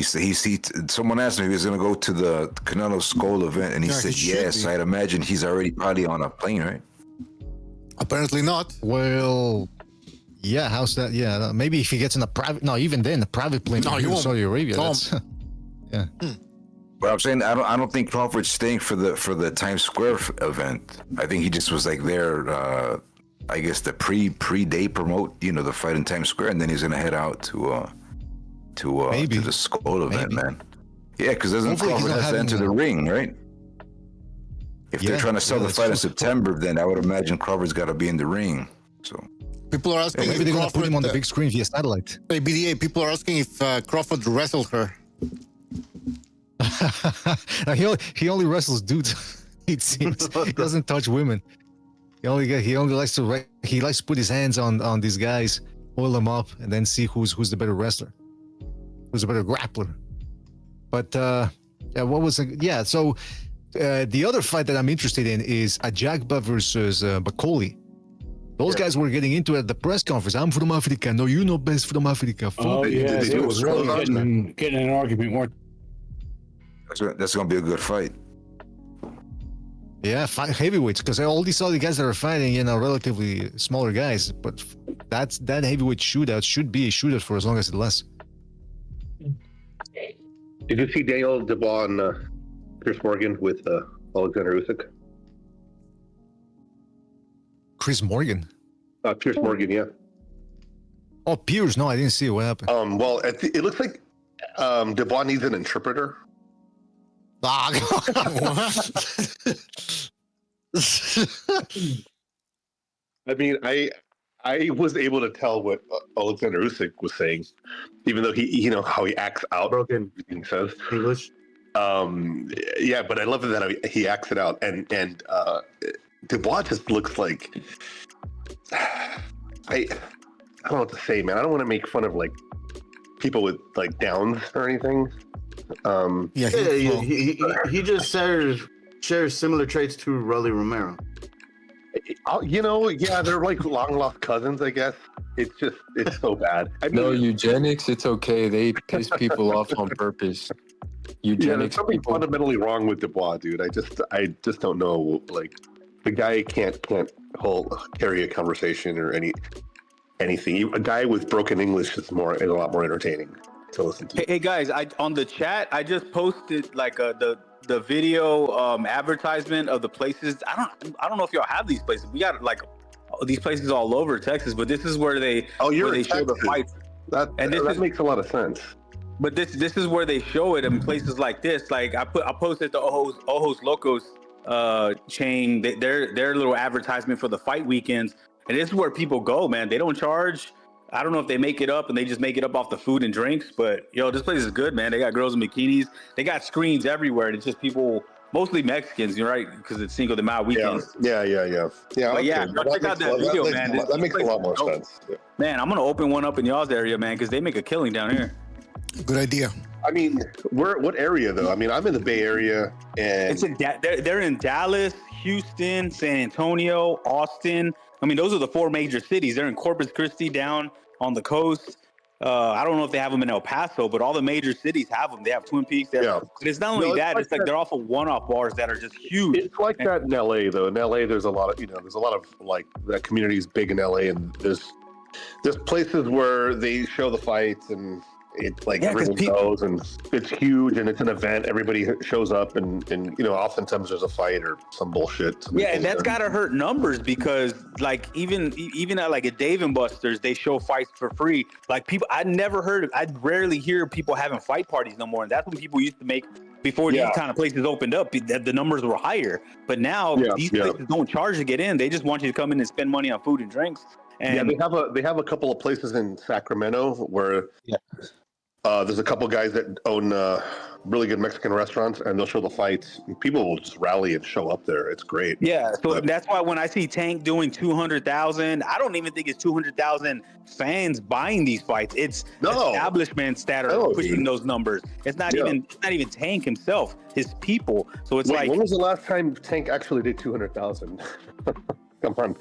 Someone asked him if he was going to go to the Canelo Skull event, and he said yes. I'd imagine he's already probably on a plane, right? Apparently not. Well, yeah. How's that? Yeah, maybe if he gets in a private. No, even then, a private plane. No, he won't. Saudi Arabia. Yeah. But I'm saying I don't think Crawford's staying for the Times Square event. I think he just was like there. I guess the pre-day promote, the fight in Times Square, and then he's going to head out to the Skull event, man. Yeah, because doesn't Crawford have to enter the ring, right? If they're trying to sell the fight in September, then I would imagine Crawford's got to be in the ring. So people are asking maybe they're going to put him on the big screen via satellite. Hey, BDA, people are asking if Crawford wrestled her. He only wrestles dudes. It seems he doesn't touch women. He only likes to put his hands on these guys, oil them up, and then see who's the better wrestler, who's the better grappler. But So the other fight that I'm interested in is Ajagba versus Bakoli. Those guys were getting into it at the press conference. I'm from Africa. No, you know best from Africa. It was really getting an argument. That's going to be a good fight. Yeah, fight heavyweights, because all these other guys that are fighting, relatively smaller guys. But that heavyweight shootout should be a shootout for as long as it lasts. Did you see Daniel Dubois and Chris Morgan with Alexander Usyk? Chris Morgan? Pierce Morgan, yeah. Oh, Pierce? No, I didn't see it. What happened? Well, it looks like Dubois needs an interpreter. I mean, I was able to tell what Alexander Usyk was saying, even though he how he acts out. Broken. He says English. Yeah, but I love that he acts it out, and Dubois just looks like I don't know what to say, man. I don't want to make fun of like people with like Downs or anything. He just shares similar traits to Rolly Romero. They're like long lost cousins, I guess. It's so bad. No eugenics, it's okay. They piss people off on purpose. Eugenics. There's something fundamentally wrong with Dubois, dude. I just don't know. Like the guy can't carry a conversation or anything. A guy with broken English is a lot more entertaining to listen to. Hey guys, on the chat, I just posted like the video advertisement of the places. I don't know if y'all have these places. We got like these places all over Texas, but this is where they show the fights. That makes a lot of sense. But this is where they show it in places like this. Like I posted the Ojos Locos chain, their little advertisement for the fight weekends, and this is where people go, man. They don't charge. I don't know if they make it up and they just make it up off the food and drinks, but this place is good, man. They got girls in bikinis. They got screens everywhere. It's just people, mostly Mexicans, you're right, because it's Cinco de Mayo weekend. Yeah. But check out that video, man. That makes a lot more sense. Yeah. Man, I'm gonna open one up in y'all's area, man, because they make a killing down here. Good idea. I mean, what area though? I mean, I'm in the Bay Area, and they're in Dallas, Houston, San Antonio, Austin. I mean, those are the four major cities. They're in Corpus Christi down on the coast. I don't know if they have them in El Paso, but all the major cities have them. They have Twin Peaks. But it's not only that; it's like they're also one-off bars that are just huge. It's like that in LA, though. In LA, there's a lot of like that community is big in LA, and there's places where they show the fights and it like everyone knows, and it's huge and it's an event. Everybody shows up, and oftentimes there's a fight or some bullshit. And that's gotta hurt numbers, because like even at like a Dave and Buster's, they show fights for free. Like people, I rarely hear people having fight parties no more, and that's when people used to make before these kind of places opened up. The numbers were higher, but now these places don't charge to get in. They just want you to come in and spend money on food and drinks. And they have a couple of places in Sacramento where There's a couple guys that own really good Mexican restaurants, and they'll show the fights. People will just rally and show up there. It's great. Yeah, so that's why when I see Tank doing 200,000, I don't even think it's 200,000 fans buying these fights. It's establishments that are pushing those numbers. It's not even Tank himself, his people. So it's when was the last time Tank actually did 200,000? Come on,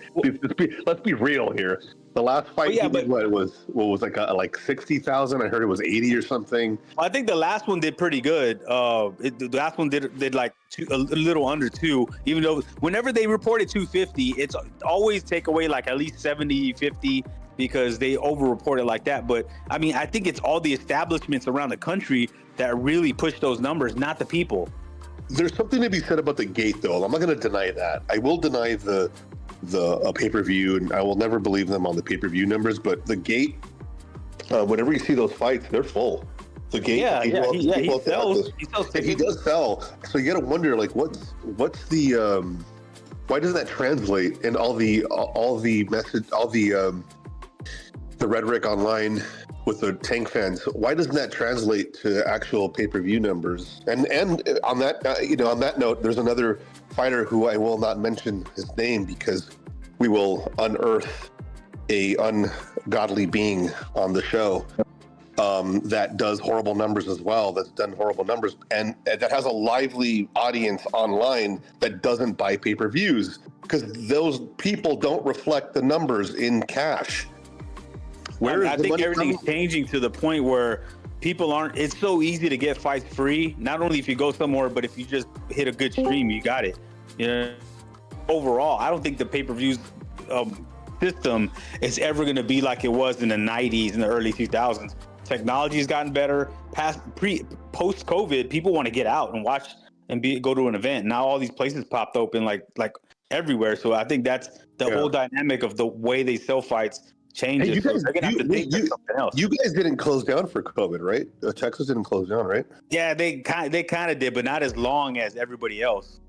let's be real here. The last fight, he did what was like 60,000. I heard it was 80 or something. I think the last one did pretty good. The last one did like a little under 2. Even though whenever they reported 250, it's always take away like at least 70, 50 because they over-report it like that. But I mean, I think it's all the establishments around the country that really push those numbers, not the people. There's something to be said about the gate, though. I'm not going to deny that. I will deny the pay-per-view, and I will never believe them on the pay-per-view numbers, but the gate, whenever you see those fights, they're full. The gate, he sells tickets. He does sell. So you got to wonder, like, what's the why doesn't that translate in all the rhetoric online with the Tank fans? Why doesn't that translate to actual pay-per-view numbers? And on that on that note, there's another fighter who I will not mention his name because we will unearth a ungodly being on the show that does horrible numbers as well. That's done horrible numbers and that has a lively audience online that doesn't buy pay-per-views because those people don't reflect the numbers in cash. I think everything's changing to the point where people aren't. It's so easy to get fights free. Not only if you go somewhere, but if you just hit a good stream, you got it. You know, overall, I don't think the pay-per-views system is ever going to be like it was in the 90s and the early 2000s. Technology has gotten better. Post-COVID, people want to get out and watch and go to an event. Now all these places popped open like everywhere. So I think that's the whole dynamic of the way they sell fights changes. Hey, you guys, they're gonna have to think of something else. You guys didn't close down for COVID, right? Texas didn't close down, right? Yeah, they kind of did, but not as long as everybody else.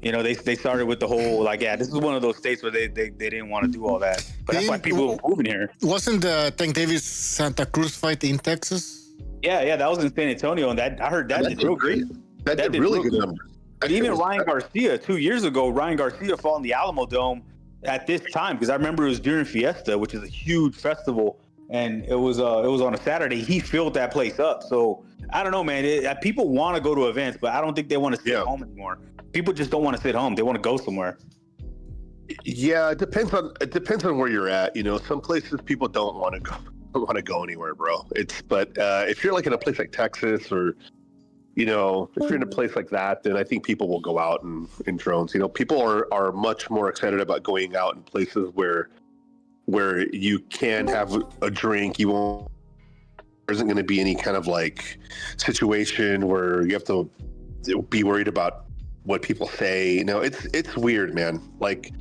You know, they started with the whole this is one of those states where they didn't want to do all that, but that's why people were moving here. Wasn't the Tank Davis Santa Cruz fight in Texas? Yeah, that was in San Antonio, and I heard that did real great. That did really good numbers. But even Ryan Garcia, 2 years ago, fought in the Alamo Dome at this time because I remember it was during Fiesta, which is a huge festival, and it was on a Saturday. He filled that place up. So I don't know, man. People want to go to events, but I don't think they want to sit home anymore. People just don't want to sit home. They want to go somewhere. Yeah, it depends on where you're at. You know, some places people don't want to go anywhere, bro. But if you're like in a place like Texas or if you're in a place like that, then I think people will go out in drones. You know, people are much more excited about going out in places where you can have a drink. There isn't going to be any kind of like situation where you have to be worried about what people say. You know, it's weird, man. Like,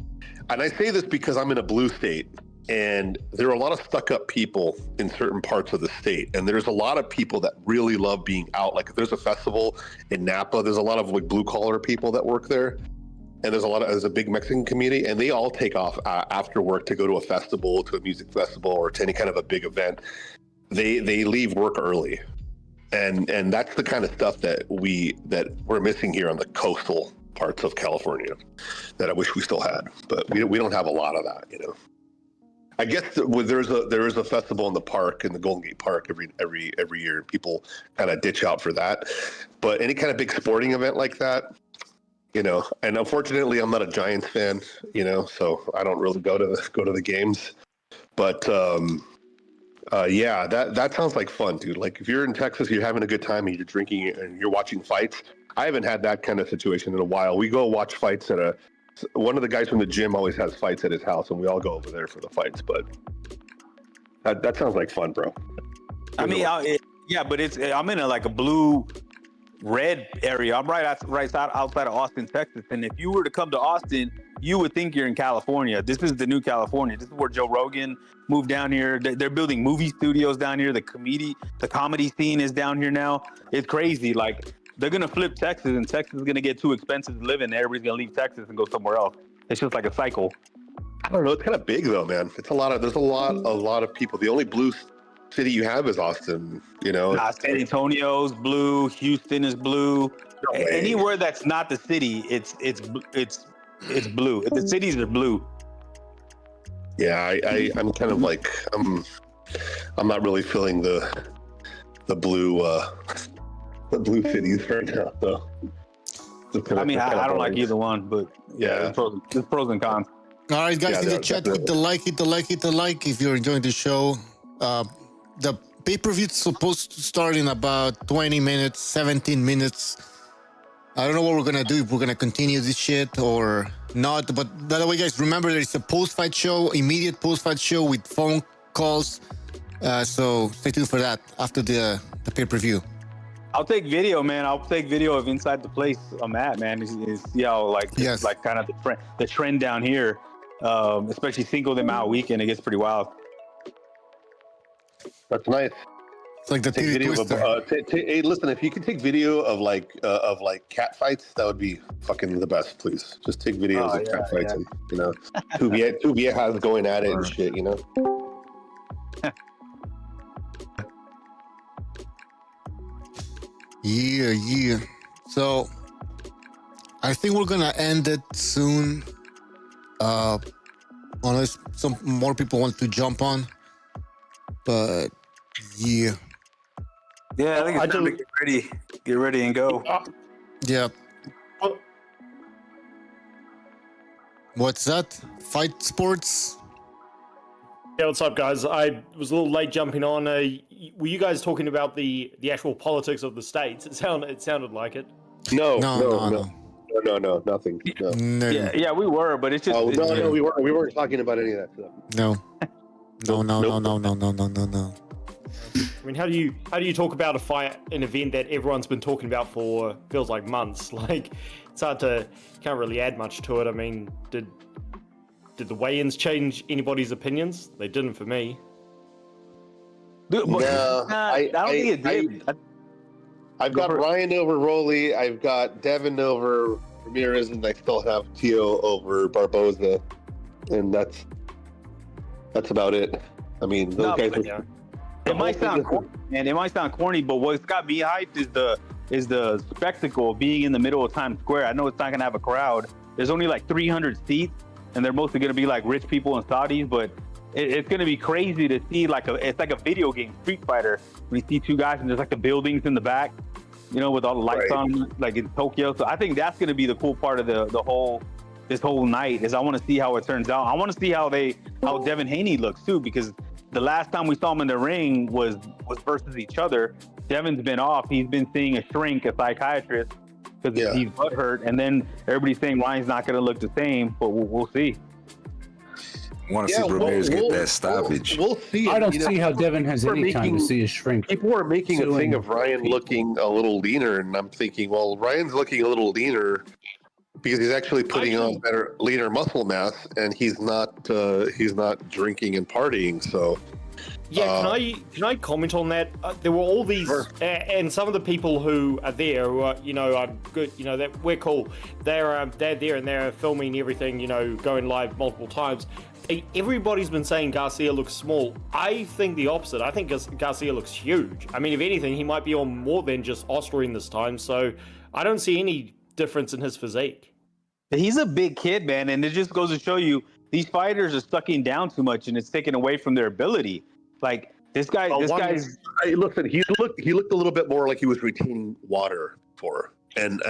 and I say this because I'm in a blue state. And there are a lot of stuck-up people in certain parts of the state, and there's a lot of people that really love being out. Like if there's a festival in Napa, there's a lot of like blue-collar people that work there, and there's a big Mexican community, and they all take off after work to go to a festival, to a music festival, or to any kind of a big event. They leave work early, and that's the kind of stuff that we're missing here on the coastal parts of California that I wish we still had, but we don't have a lot of that, you know. I guess there is a festival in the park, in the Golden Gate Park every year, and people kind of ditch out for that. But any kind of big sporting event like that, and unfortunately, I'm not a Giants fan, so I don't really go to the games. But that sounds like fun, dude. Like if you're in Texas, you're having a good time and you're drinking and you're watching fights. I haven't had that kind of situation in a while. We go watch fights one of the guys from the gym always has fights at his house, and we all go over there for the fights. But that sounds like fun, bro. I mean, but I'm in a blue-red area. I'm right outside of Austin, Texas. And if you were to come to Austin, you would think you're in California. This is the new California. This is where Joe Rogan moved down here. They're building movie studios down here. The comedy scene is down here now. It's crazy. Like, they're going to flip Texas, and Texas is going to get too expensive to live in. Everybody's going to leave Texas and go somewhere else. It's just like a cycle. I don't know. It's kind of big, though, man. There's a lot of people. The only blue city you have is Austin. San Antonio's blue. Houston is blue. Anywhere that's not the city, it's blue. The cities are blue. Yeah, I'm kind of like I'm not really feeling the blue cities right now. So I mean, I don't like either one, but yeah, there's pros and cons. All right, guys, in the chat, hit the like. If you're enjoying the show, the pay-per-view is supposed to start in about 20 minutes, 17 minutes. I don't know what we're gonna do, if we're gonna continue this shit or not. But by the way, guys, remember there's a post-fight show, immediate post-fight show with phone calls. So stay tuned for that after the pay-per-view. I'll take video, man. I'll take video of inside the place I'm at, man. Is see how like kind of the trend down here, especially Cinco de Mayo weekend. It gets pretty wild. That's nice. It's like the take video of, hey, listen, if you could take video of like cat fights, that would be fucking the best, please. Just take videos of cat fights and two viejas going at it and shit, Yeah. So I think we're gonna end it soon. Unless some more people want to jump on. But yeah. Yeah, I think it's time to get ready and go. Yeah. What's that? Fight sports? Yeah, what's up, guys? I was a little late jumping on. Were you guys talking about the actual politics of the states? It sounded like it. No, nothing. No. Yeah, we were, but it's just. Oh no, we weren't talking about any of that stuff. No. I mean, how do you talk about an event that everyone's been talking about for feels like months? Like, it's hard to can't really add much to it. I mean, did the weigh-ins change anybody's opinions? They didn't for me. I don't think it did. I've got Ryan over Rolly. I've got Devin over Ramirez, and I still have Tio over Barboza, and that's about it. I mean, those guys. It might sound corny, man. It might sound corny, but what's got me hyped is the spectacle of being in the middle of Times Square. I know it's not gonna have a crowd. There's only like 300 seats, and they're mostly gonna be like rich people and Saudis. But it's gonna be crazy to see it's like a video game, Street Fighter. When you see two guys and there's like the buildings in the back, with all the lights on, like in Tokyo. So I think that's gonna be the cool part of this whole night. Is I want to see how it turns out. I want to see how Devin Haney looks too, because the last time we saw him in the ring was versus each other. Devin's been off. He's been seeing a shrink, a psychiatrist, because he's butthurt. And then everybody's saying Ryan's not going to look the same, but we'll see. I want to see Ramirez get that stoppage. We'll see. I don't see how Devin has any time to see a shrink. People are making a thing of Ryan looking a little leaner, and I'm thinking, well, Ryan's looking a little leaner because he's actually putting on leaner muscle mass, and he's not drinking and partying. So yeah, can I comment on that? There were all these, and some of the people who are there, who are, are good, that we're cool. They're there and they're filming everything, going live multiple times. Everybody's been saying Garcia looks small. I think the opposite. I think Garcia looks huge. I mean, if anything, he might be on more than just Austrian this time. So I don't see any difference in his physique. He's a big kid, man, and it just goes to show you these fighters are sucking down too much, and it's taken away from their ability. Like listen, he looked a little bit more like he was retaining water and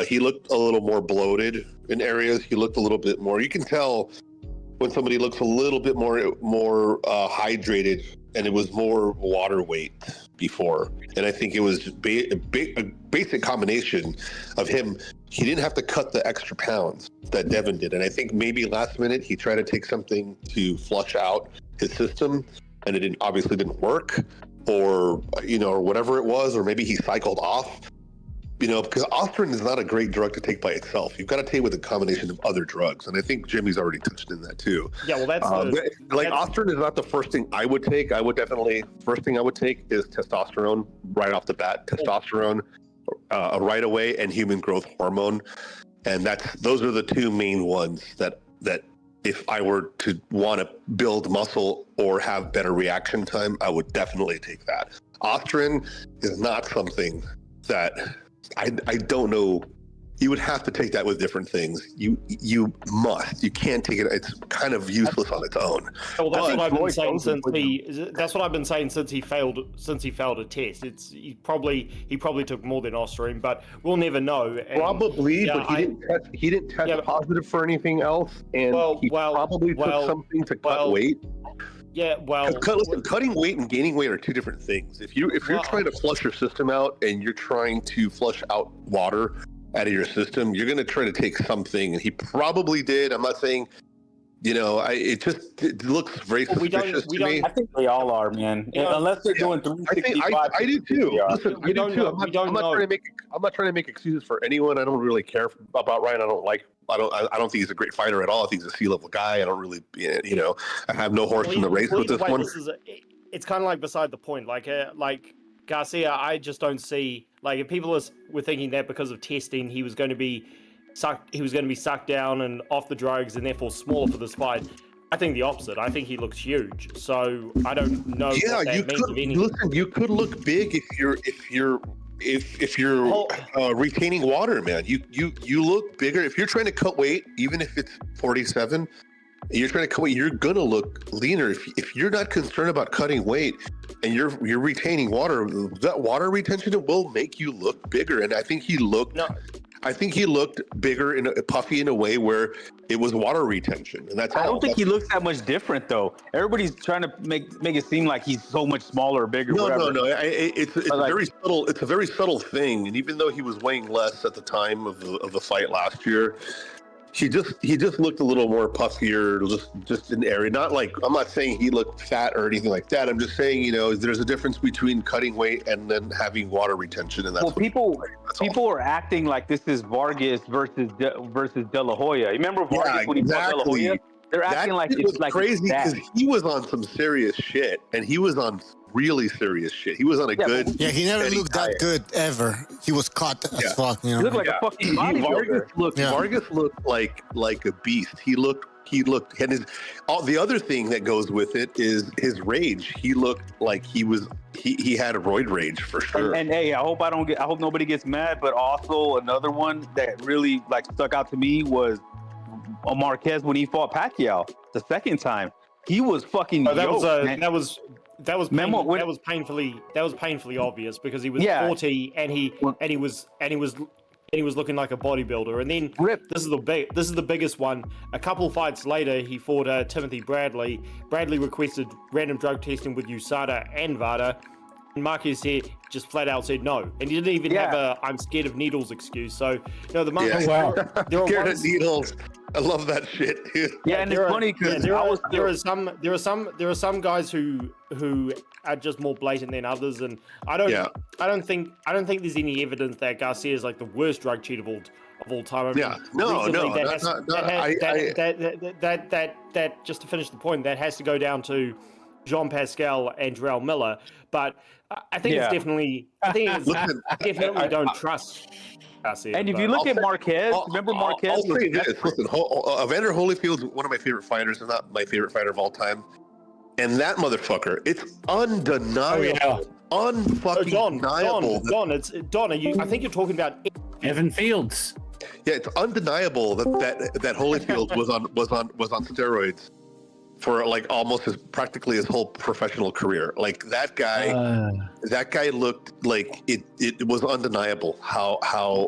he looked a little more bloated in areas. He looked a little bit more. You can tell when somebody looks a little bit more hydrated, and it was more water weight before. And I think it was a basic combination of him. He didn't have to cut the extra pounds that Devin did. And I think maybe last minute he tried to take something to flush out his system, and it obviously didn't work, or whatever it was, or maybe he cycled off. Because Austrian is not a great drug to take by itself. You've got to take with a combination of other drugs, and I think Jimmy's already touched in that too. Yeah, well, that's Austrian is not the first thing I would take. First thing I would take is testosterone right off the bat. Testosterone right away, and human growth hormone, and those are the two main ones that if I were to want to build muscle or have better reaction time, I would definitely take that. Ostrin is not something that I don't know. You would have to take that with different things. You must. You can't take it. It's kind of useless on its own. Well, that's what I've been saying since that's what I've been saying since he failed a test. He probably took more than Ostrin, but we'll never know. And, probably, but he didn't test positive for anything else, and he probably took something to cut weight. Yeah, well, listen, cutting weight and gaining weight are two different things. If you're trying to flush your system out and you're trying to flush out water out of your system, you're going to try to take something, and he probably did. I'm not saying, it looks very suspicious to me. I think they all are, man. Unless they're doing 365. I do too. Listen, I do too. I'm not trying to make excuses for anyone. I don't really care about Ryan. I don't think he's a great fighter at all. I think he's a C-level guy. I don't really, I have no horse in the race with this one. It's kind of like beside the point. Like Garcia, I just don't see, like, if people were thinking that because of testing he was going to be sucked down and off the drugs and therefore smaller for this fight. I think the opposite. I think he looks huge. So I don't know. Yeah, what that means of anything. Listen, you could look big if you're retaining water, man. You look bigger if you're trying to cut weight, even if it's 47. You're trying to cut weight, you're gonna look leaner. If you're not concerned about cutting weight and you're retaining water, that water retention will make you look bigger. And I think he looked bigger and puffy in a way where it was water retention. And that's I don't think he looks that much different though. Everybody's trying to make it seem like he's so much smaller or bigger. No. It's very subtle. It's a very subtle thing. And even though he was weighing less at the time of the fight last year, he just looked a little more puffier, just in the area. Not like, I'm not saying he looked fat or anything like that. I'm just saying, there's a difference between cutting weight and then having water retention. And that's people are acting like this is Vargas versus De La Hoya. You remember Vargas when he fought De La Hoya? They're acting like it's like crazy because he was on some serious shit, and he was on really serious shit. He was on a good. Yeah, he never looked that good ever. He was caught as fuck. He looked like a fucking bodybuilder. Vargas looked like a beast. He looked, and the other thing that goes with it is his rage. He looked like he had a roid rage for sure. And hey, I hope nobody gets mad. But also another one that really stuck out to me was Marquez when he fought Pacquiao the second time. He was fucking. That was painfully obvious because he was 40 and he was looking like a bodybuilder. And then this is the biggest one. A couple fights later, he fought Timothy Bradley. Bradley requested random drug testing with USADA and VADA. And Marquez just flat out said no, and he didn't even have a "I'm scared of needles" excuse. So, the Marquez. There are scared of needles. I love that shit. Yeah, and it's funny because there are some guys who are just more blatant than others, and I don't think there's any evidence that Garcia is like the worst drug cheat of all time. That just to finish the point, that has to go down to Jean Pascal and Jarrell Miller, but I think it's definitely. Definitely don't trust. And if you look at Marquez, remember Marquez? I'll say this. Listen, Evander Holyfield's one of my favorite fighters, and not my favorite fighter of all time. And that motherfucker, it's undeniable. Undeniable. Don, I think you're talking about Evan Fields. Yeah, it's undeniable that Holyfield was on steroids for like practically his whole professional career. Like that guy looked like it was undeniable how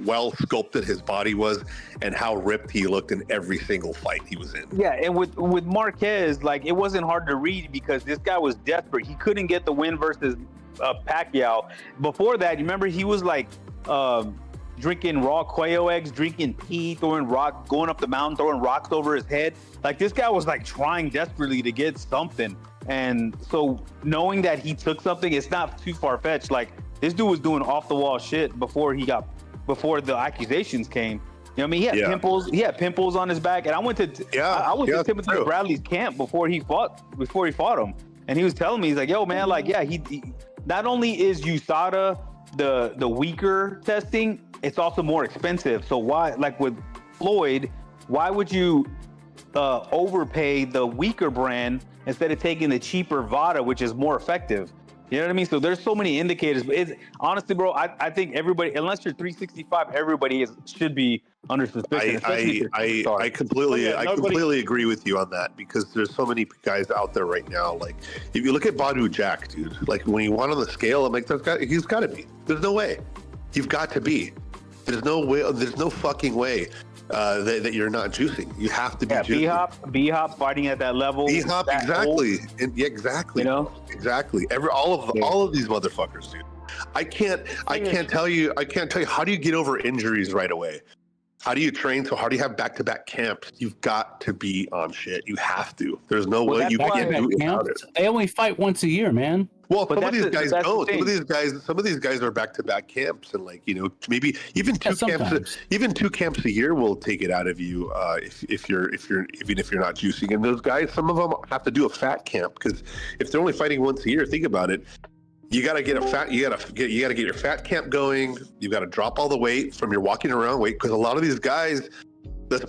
well sculpted his body was and how ripped he looked in every single fight he was in. Yeah, and with Marquez, like, it wasn't hard to read because this guy was desperate. He couldn't get the win versus Pacquiao. Before that, you remember he was like drinking raw quail eggs, drinking pee, going up the mountain, throwing rocks over his head. Like, this guy was like trying desperately to get something. And so knowing that he took something, it's not too far-fetched. Like, this dude was doing off-the-wall shit before the accusations came. You know what I mean? He had pimples on his back. And I went to Timothy Bradley's camp before he fought him. And he was telling me, he's like, yo, man, like, yeah, he not only is USADA the weaker testing, it's also more expensive. So why, like with Floyd, why would you overpay the weaker brand instead of taking the cheaper VADA, which is more effective. You know what I mean? So there's so many indicators. But it's honestly, bro, I think everybody, unless you're 365, everybody should be under suspicion. I completely agree with you on that, because there's so many guys out there right now. Like, if you look at Badu Jack, dude, like when you want on the scale, I'm like, he's got to be. There's no way. You've got to be. There's no way. There's no fucking way that you're not juicing. You have to be juicing. B-Hop fighting at that level. B-Hop, exactly. Exactly. You know? Exactly. All of these motherfuckers, dude. I can't tell you how do you get over injuries right away? How do you train? So how do you have back-to-back camps? You've got to be on shit. You have to. There's no way you can't do it without it. They only fight once a year, man. Well, some of these guys don't. Some of these guys are back-to-back camps, and maybe even two camps. Even 2 camps a year will take it out of you if you're not juicing. And those guys, some of them have to do a fat camp, because if they're only fighting once a year, think about it. You gotta get your fat camp going. You gotta drop all the weight from your walking around weight, because a lot of these guys, let's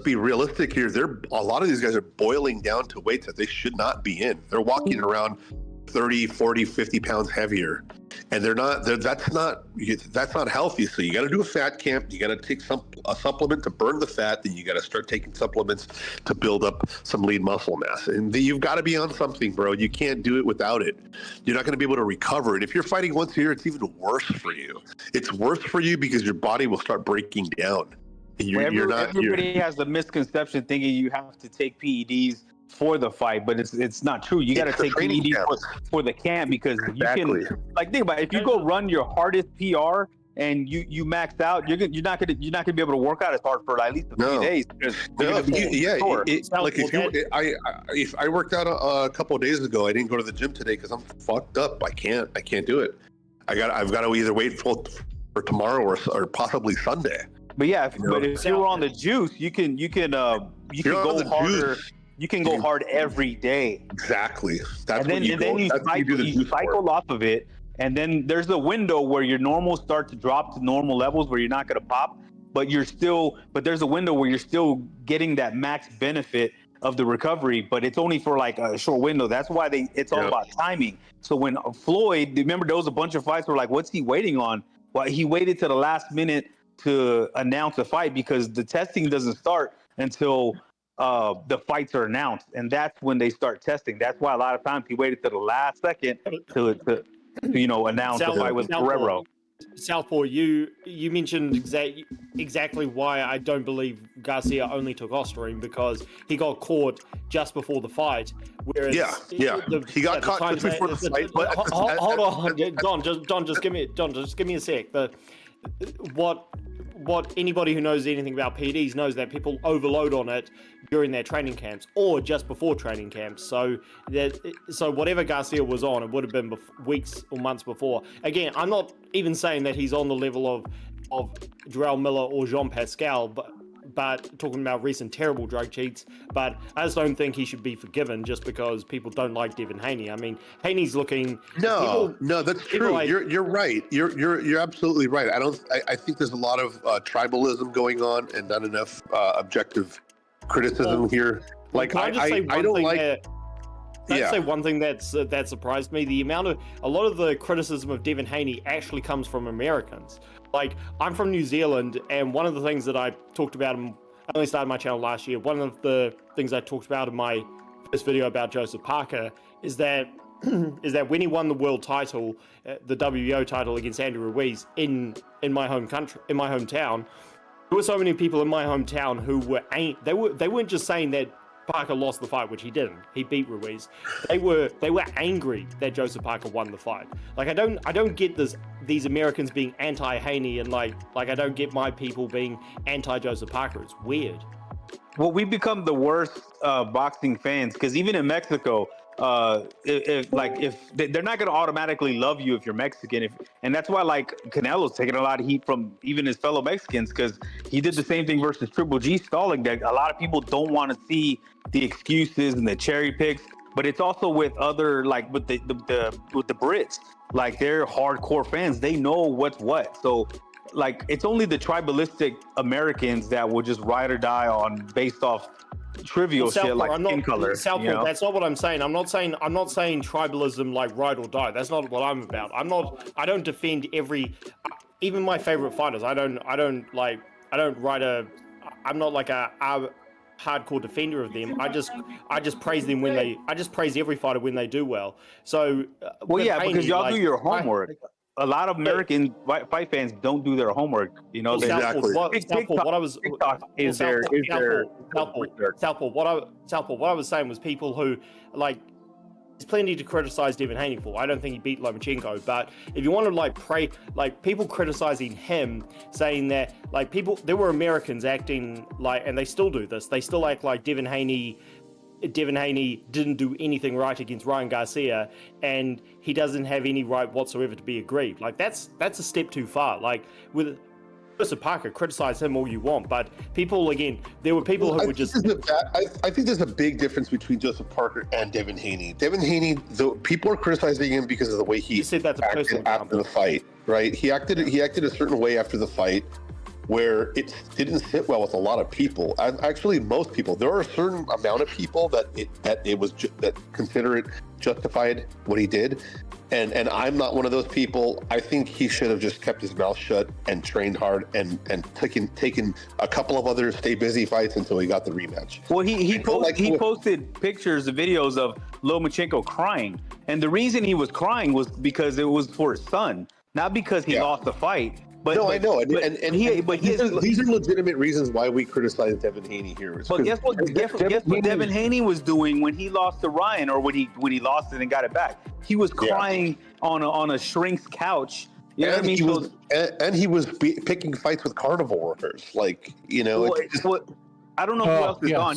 be realistic here. A lot of these guys are boiling down to weights that they should not be in. They're walking around 30, 40, 50 pounds heavier, and that's not healthy. So you got to do a fat camp. You got to take a supplement to burn the fat. Then you got to start taking supplements to build up some lean muscle mass. And you've got to be on something, bro. You can't do it without it. You're not going to be able to recover. And if you're fighting once a year, it's even worse for you. It's worse for you because your body will start breaking down. And everybody has the misconception thinking you have to take PEDs for the fight, but it's not true. You got to take PED for the camp, because you can, like, think about it. If you go run your hardest PR and you maxed out, you're not gonna be able to work out as hard for at least a few days. If I worked out a couple of days ago, I didn't go to the gym today because I'm fucked up. I can't do it. I've got to either wait for tomorrow or possibly Sunday. But yeah, if you were on the juice, you can go harder. You can go hard every day. Exactly. You cycle off of it, and then there's a window where your normals start to drop to normal levels where you're not going to pop, but there's a window where you're still getting that max benefit of the recovery, but it's only for like a short window. That's why it's all about timing. So when Floyd, remember there was a bunch of fights where like, what's he waiting on? Well, he waited to the last minute to announce a fight, because the testing doesn't start until the fights are announced, and that's when they start testing. That's why a lot of times he waited to the last second to announce the fight with Romero. Southpaw, you mentioned exactly why I don't believe Garcia only took Osterine, because he got caught just before the fight. Whereas he got caught just before the fight. But hold on, Don, just give me a sec. What anybody who knows anything about PEDs knows that people overload on it during their training camps or just before training camps. So whatever Garcia was on, it would have been weeks or months before. Again, I'm not even saying that he's on the level of Jarrell Miller or Jean Pascal, but talking about recent terrible drug cheats. But I just don't think he should be forgiven just because people don't like Devin Haney. I mean, Haney's looking. No, that's true. You're right. You're absolutely right. I think there's a lot of tribalism going on and not enough objective criticism here. Like I don't like. Can I say one thing that surprised me? A lot of the criticism of Devin Haney actually comes from Americans. Like, I'm from New Zealand, and one of the things that I talked about, I only started my channel last year, one of the things I talked about in my first video about Joseph Parker is that when he won the world title, the WBO title against Andy Ruiz in my home country, in my hometown, there were so many people in my hometown who they weren't just saying that Parker lost the fight, which he didn't. He beat Ruiz. They were angry that Joseph Parker won the fight. Like, I don't get these Americans being anti-Haney, and like I don't get my people being anti-Joseph Parker. It's weird. Well, we become the worst boxing fans, because even in Mexico, if they're not going to automatically love you if you're Mexican, and that's why like Canelo's taking a lot of heat from even his fellow Mexicans, because he did the same thing versus Triple G stalling. That a lot of people don't want to see the excuses and the cherry picks, but it's also with other, like with the Brits, like they're hardcore fans. They know what's what. So like it's only the tribalistic Americans that will just ride or die on based off trivial shit like I'm skin not, color. Southpaw, You know? that's not what I'm saying. I'm not saying tribalism like ride or die. That's not what I'm about. I don't defend even my favorite fighters. I'm not like a hardcore defender of them. I just praise them I just praise every fighter when they do well. So well, yeah, Haney, because y'all do your homework. A lot of American fight fans don't do their homework. You know, Southpaw, what I was saying was people who like. There's plenty to criticize Devin Haney for. I don't think he beat Lomachenko, but if you want to people criticizing him, saying that there were Americans acting like, and they still do this. They still act like Devin Haney didn't do anything right against Ryan Garcia, and he doesn't have any right whatsoever to be aggrieved. Like that's a step too far. Like with Joseph Parker, criticize him all you want, but there were people who were just. I think there's a big difference between Joseph Parker and Devin Haney. Devin Haney, people are criticizing him because of the way he acted after the fight. Right? He acted a certain way after the fight, where it didn't sit well with a lot of people. Actually, most people. There are a certain amount of people that consider it justified what he did. And I'm not one of those people. I think he should have just kept his mouth shut and trained hard and taken a couple of other stay busy fights until he got the rematch. Well, he posted pictures and videos of Lomachenko crying, and the reason he was crying was because it was for his son, not because he lost the fight. I know, these are legitimate reasons why we criticize Devin Haney here. But guess what Devin Haney was doing when he lost to Ryan, or when he lost it and got it back? He was crying on a shrink's couch. You know what I mean? He was picking fights with carnival workers. Like, you know, I don't know who else is on.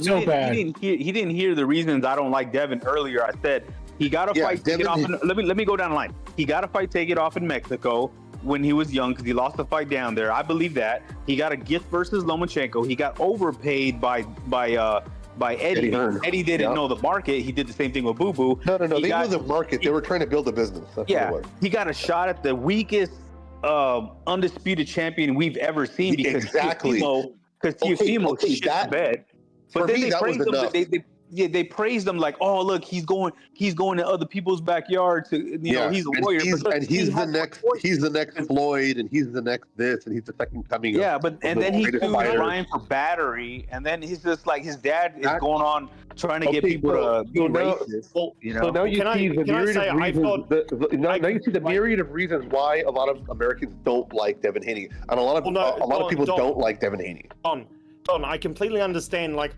He didn't hear the reasons I don't like Devin earlier. I said he got a fight. Let me go down the line. He got a fight. Take it off in Mexico when he was young, because he lost the fight down there. I believe that. He got a gift versus Lomachenko. He got overpaid by Eddie. Eddie didn't know the market. He did the same thing with Boo Boo. No. They knew the market. They were trying to build a business. That's what it was. He got a shot at the weakest undisputed champion we've ever seen, because Teofimo shit the bed. But then they praised him. They praised him like, oh look, he's going to other people's backyard to, he's a warrior. He's the next Floyd, and he's the next this, and he's the second coming. Yeah, and then he sued Ryan for battery, and then he's just like, his dad is going on trying to get people to be racist. So now you see the myriad of reasons why a lot of Americans don't like Devin Haney, and a lot of people don't like Devin Haney. Don, I completely understand. Like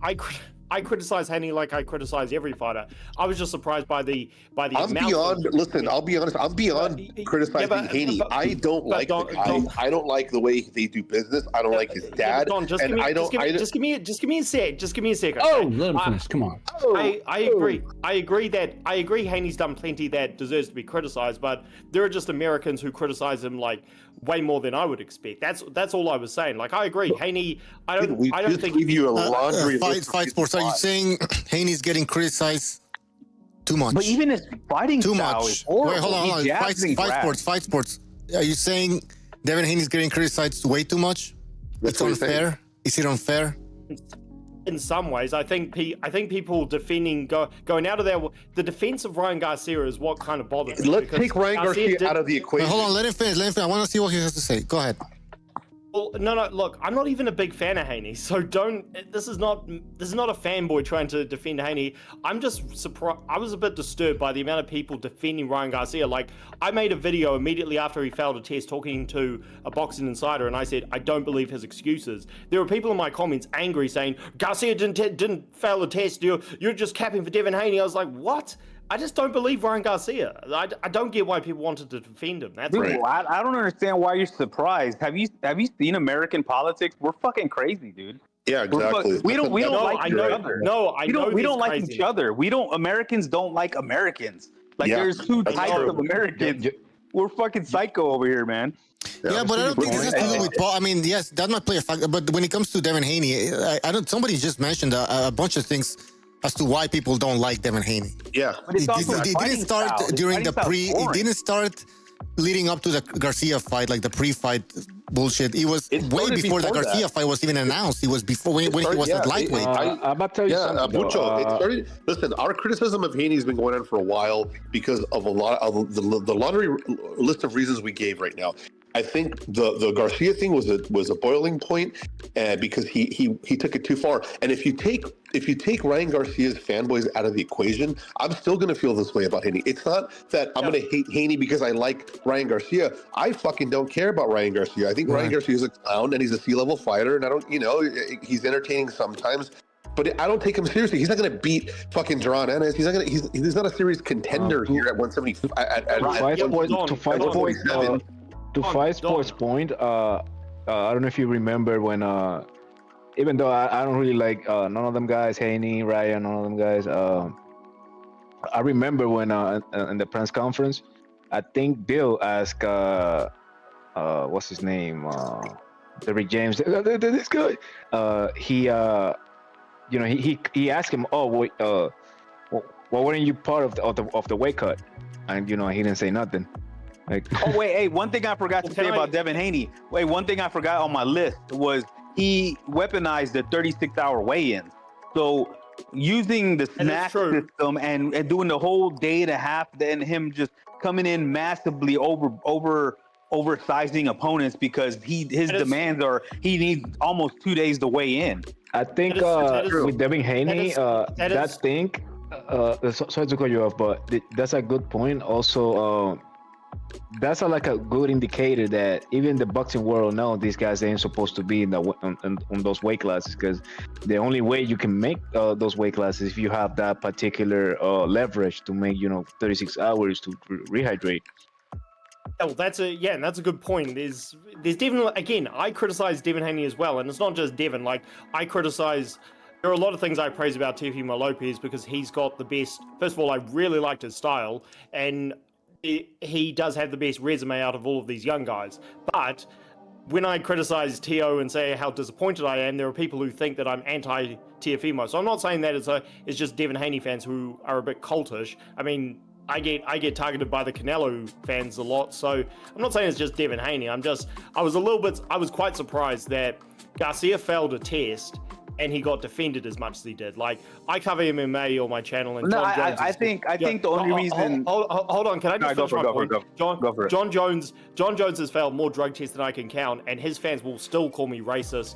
I criticize Haney like I criticize every fighter. I was just surprised by the Listen, I'll be honest. I'm beyond criticizing Haney. I don't like the guy. I don't like the way they do business. I don't like his dad. Just give me a sec. Just give me a second. Oh, let him finish. Come on. I agree Haney's done plenty that deserves to be criticized, but there are just Americans who criticize him like way more than I would expect. That's all I was saying. Like I agree, Haney. I don't think give you a laundry fight sports. Are you saying Haney's getting criticized too much? But even his fighting too style much. is horrible. Wait, hold on. Fight sports. Are you saying Devin Haney's getting criticized way too much? It's unfair. Is it unfair? In some ways, I think people defending going out of the defense of Ryan Garcia is what kind of bothers me. Let's take Ryan Garcia out of the equation. Hold on, let him finish. I want to see what he has to say. Go ahead. Well, no. Look, I'm not even a big fan of Haney, so don't. This is not a fanboy trying to defend Haney. I'm just surprised. I was a bit disturbed by the amount of people defending Ryan Garcia. Like, I made a video immediately after he failed a test, talking to a boxing insider, and I said I don't believe his excuses. There were people in my comments angry, saying Garcia didn't fail the test. You're just capping for Devin Haney. I was like, what? I just don't believe Ryan Garcia. I don't get why people wanted to defend him. That's right. I don't understand why you're surprised. Have you seen American politics? We're fucking crazy, dude. Yeah, exactly. We don't like each other. We don't like each other. Americans don't like Americans. Like there's two types of Americans. We're fucking psycho over here, man. Yeah, but I don't think this has to do with Paul. I mean, yes, that might play a factor. But when it comes to Devin Haney, I don't. Somebody just mentioned a bunch of things as to why people don't like Devin Haney. Yeah, it didn't start during the pre. It didn't start leading up to the Garcia fight, like the pre-fight bullshit. It was way before the Garcia fight was even announced. It was before when he was at lightweight. I'm about to tell you something. Mucho. It started. Listen, our criticism of Haney has been going on for a while because of a lot of the laundry list of reasons we gave right now. I think the Garcia thing was a boiling point, because he took it too far. And if you take Ryan Garcia's fanboys out of the equation, I'm still gonna feel this way about Haney. It's not that I'm gonna hate Haney because I like Ryan Garcia. I fucking don't care about Ryan Garcia. I think Ryan Garcia is a clown and he's a C-level fighter, and I don't, he's entertaining sometimes. But I don't take him seriously. He's not going to beat fucking Duran Ennis. He's not going to. He's not a serious contender here at 170. To fight sports point, I don't know if you remember when, even though I don't really like none of them guys, Haney, Ryan, none of them guys. I remember when in the press conference, I think Bill asked, what's his name, Derrick James, this guy. He asked him, "Oh, wait, why weren't you part of the weight cut?" And he didn't say nothing. Like, oh wait, hey, one thing I forgot to say about Devin Haney. Wait, one thing I forgot on my list was he weaponized the 36-hour weigh-in. So using the snack system and doing the whole day and a half, then him just coming in massively oversizing opponents because his demands are he needs almost 2 days to weigh in. I think with Devin Haney, that thing. Sorry to cut you off, but that's a good point. Also, that's like a good indicator that even the boxing world know these guys ain't supposed to be in on those weight classes, because the only way you can make those weight classes if you have that particular leverage to make 36 hours to rehydrate. Oh, that's a good point. There's definitely, again, I criticize Devin Haney as well, and it's not just Devin. Like, I criticize. There are a lot of things I praise about Teofimo Lopez because he's got the best. First of all, I really liked his style, and he does have the best resume out of all of these young guys. But when I criticize Teo and say how disappointed I am, there are people who think that I'm anti-Teofimo. So I'm not saying that it's just Devin Haney fans who are a bit cultish. I mean, I get targeted by the Canelo fans a lot, so I'm not saying it's just Devin Haney. I was quite surprised that Garcia failed a test and he got defended as much as he did. Like, I cover MMA on my channel, and John Jones. I think the only reason. Hold on, can I just finish my point? Go for it. John Jones has failed more drug tests than I can count, and his fans will still call me racist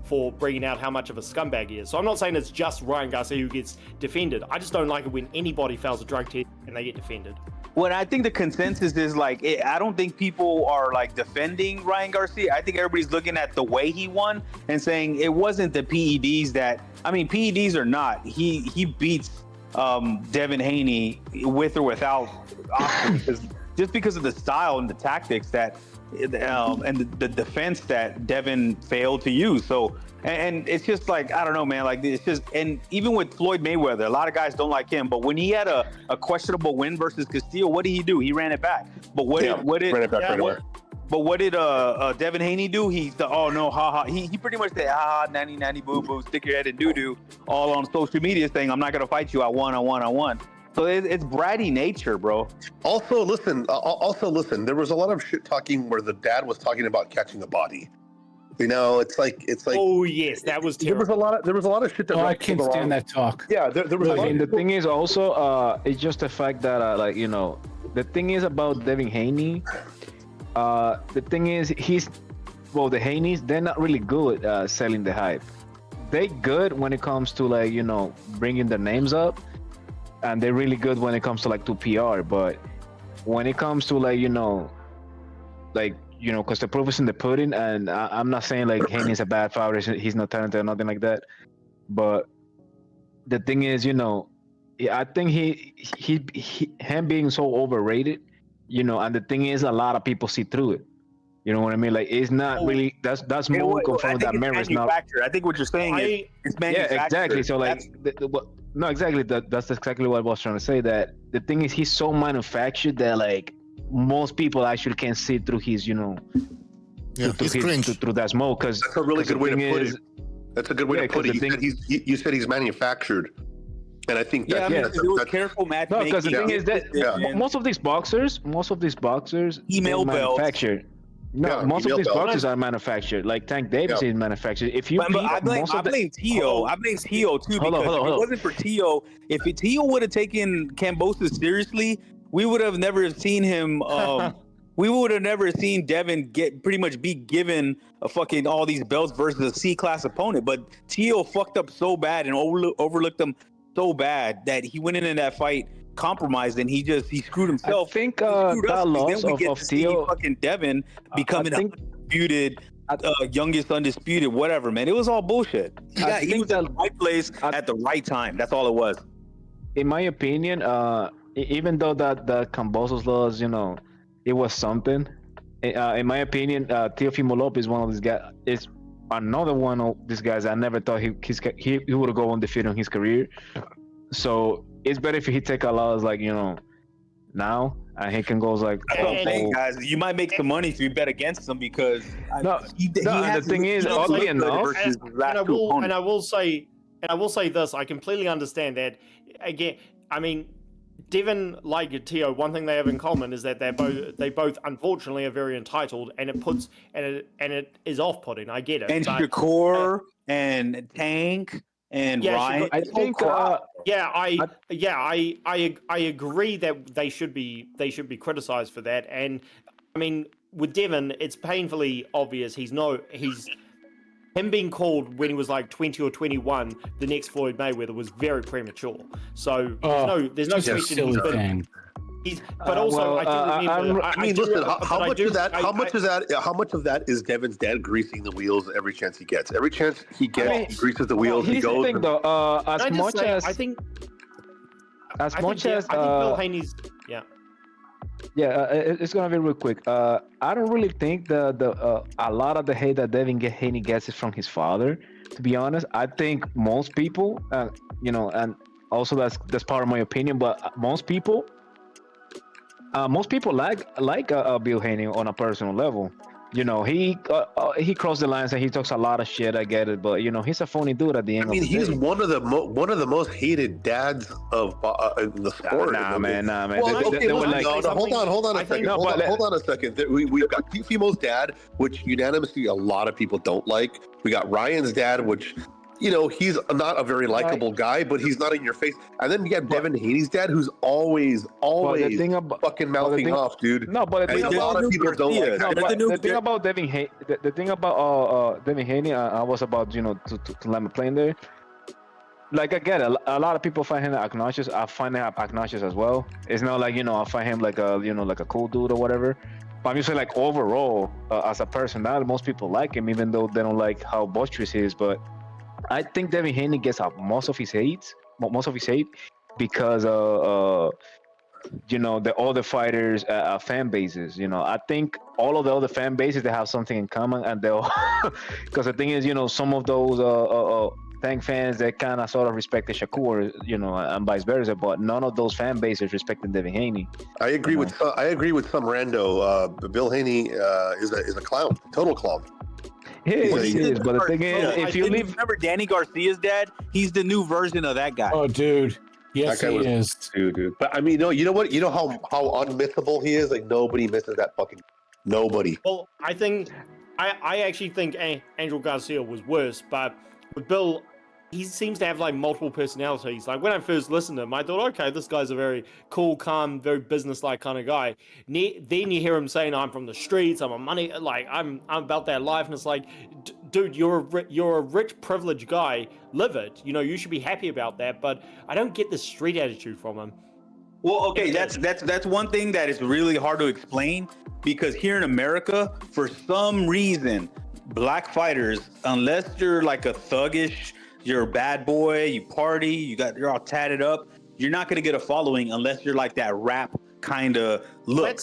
for bringing out how much of a scumbag he is. So I'm not saying it's just Ryan Garcia who gets defended. I just don't like it when anybody fails a drug test and they get defended. What I think the consensus is I don't think people are defending Ryan Garcia. I think everybody's looking at the way he won and saying it wasn't the PEDs PEDs or not. He beats Devin Haney with or without options because of the style and the tactics that and the defense that Devin failed to use. So, and it's just I don't know, man. It's just, and even with Floyd Mayweather, a lot of guys don't like him. But when he had a questionable win versus Castillo, what did he do? He ran it back. But what did ran it back right away. But what did Devin Haney do? He said, "Oh no, haha." He pretty much said, "Ha, nanny, nanny, boo, boo, stick your head in doo doo," all on social media saying, "I'm not gonna fight you. I won." So it's bratty nature, bro. Also, listen. There was a lot of shit talking where the dad was talking about catching a body. It's like. Oh yes, that was terrible. There was a lot of shit that. I can't stand that talk. Yeah, there was. The thing is also, it's just the fact that the thing is about Devin Haney. The thing is the Haneys, they're not really good at selling the hype. They good when it comes to bringing their names up. And they're really good when it comes to to PR, but when it comes to because the proof is in the pudding, and I'm not saying Haney's a bad fighter, he's not talented or nothing like that, but the thing is, I think him being so overrated, and the thing is, a lot of people see through it. You know what I mean? It's not really that's more confirmed that Ramirez not. I think what you're saying is it's manufactured. Yeah, exactly. So no, exactly. That's exactly what I was trying to say. That the thing is, he's so manufactured that most people actually can't see through his, through that smoke. Because that's a really good way to put it. That's a good way to put it. You said he's manufactured, And I think Yeah, I that's, mean, it was careful matchmaking. No, because the thing is that most of these boxers, email belts. manufactured. No, most of these boxers are manufactured. Like Tank Davis is manufactured. If you But I blame Tio. I blame Tio too because if it wasn't for Tio, if Tio would have taken Kambosos seriously, we would have never seen him. We would have never seen Devin be given a fucking all these belts versus a C-class opponent. But Tio fucked up so bad and overlooked him so bad that he went in that fight compromised and he screwed himself. I think that loss of Tio, fucking Devin becoming undisputed, youngest undisputed, whatever, man. It was all bullshit. He was in the right place at the right time. That's all it was. In my opinion, even though that Kambosos loss, it was something. In my opinion, Teofimo Lopez, one of these guys, is another one of these guys. I never thought he would go undefeated in his career. So it's better if he take a loss now, and he can go like. That's what I'm saying, guys. You might make some money if you bet against him because the thing is, oddly enough, and I will say this: I completely understand that. Again, I mean, Devin, like Tio, one thing they have in common is that they both unfortunately are very entitled, and it is off-putting. I get it. And Shakur and Tank and Ryan. I think. I agree that they should be criticized for that. And I mean, with Devin, it's painfully obvious him being called when he was like 20 or 21, the next Floyd Mayweather, was very premature. So there's no question but also I do remember. I mean, listen. How much of that is Devin's dad greasing the wheels every chance he gets? Every chance he gets, he greases the wheels. He goes. Thing, though, I think Bill Haney's it's gonna be real quick. I don't really think a lot of the hate that Devin Haney gets is from his father. To be honest, I think most people, and also that's part of my opinion, but most people like Bill Haney on a personal level. He crossed the lines and he talks a lot of shit. I get it, but he's a funny dude at the end. I mean, he's one of the most hated dads of in the sport. Nah, man. Well, hold on a second. Hold on a second. We've got Teofimo's dad, which unanimously a lot of people don't like. We got Ryan's dad, which. He's not a very likable guy, but he's not in your face. And then you have Devin Haney's dad, who's always fucking mouthing off, dude. No, but a lot of people don't like that. The thing about Devin Haney, I was about to let me play in there. Like I get it. A lot of people find him obnoxious. I find him obnoxious as well. It's not like I find him like a cool dude or whatever. But I'm just saying, like overall, as a personality, most people like him, even though they don't like how boisterous he is. But I think Devin Haney gets most of his hate because all the fighters fan bases. I think all of the other fan bases, they have something in common, and they'll because the thing is, some of those Tank fans, they kind of sort of respected Shakur, and vice versa, but none of those fan bases respected Devin Haney. I agree with some rando. Bill Haney is a clown, total clown. He is, but the thing is, if you remember Danny Garcia's dad, he's the new version of that guy. Oh, dude. Yes, he is. Dude. But I mean, no, you know what? You know how unmissable he is? Like, nobody misses that fucking... Nobody. Well, I actually think Angel Garcia was worse, but with Bill, he seems to have like multiple personalities. Like when I first listened to him, I thought, okay, this guy's a very cool, calm, very business-like kind of guy. Then you hear him saying, "I'm from the streets. I'm I'm about that life," and it's like, dude, you're a rich, privileged guy. Live it. You should be happy about that. But I don't get the street attitude from him. Well, okay, that's one thing that is really hard to explain because here in America, for some reason, black fighters, unless you're like a thuggish. You're a bad boy, you party, you're all tatted up. You're not gonna get a following unless you're like that rap kind of look.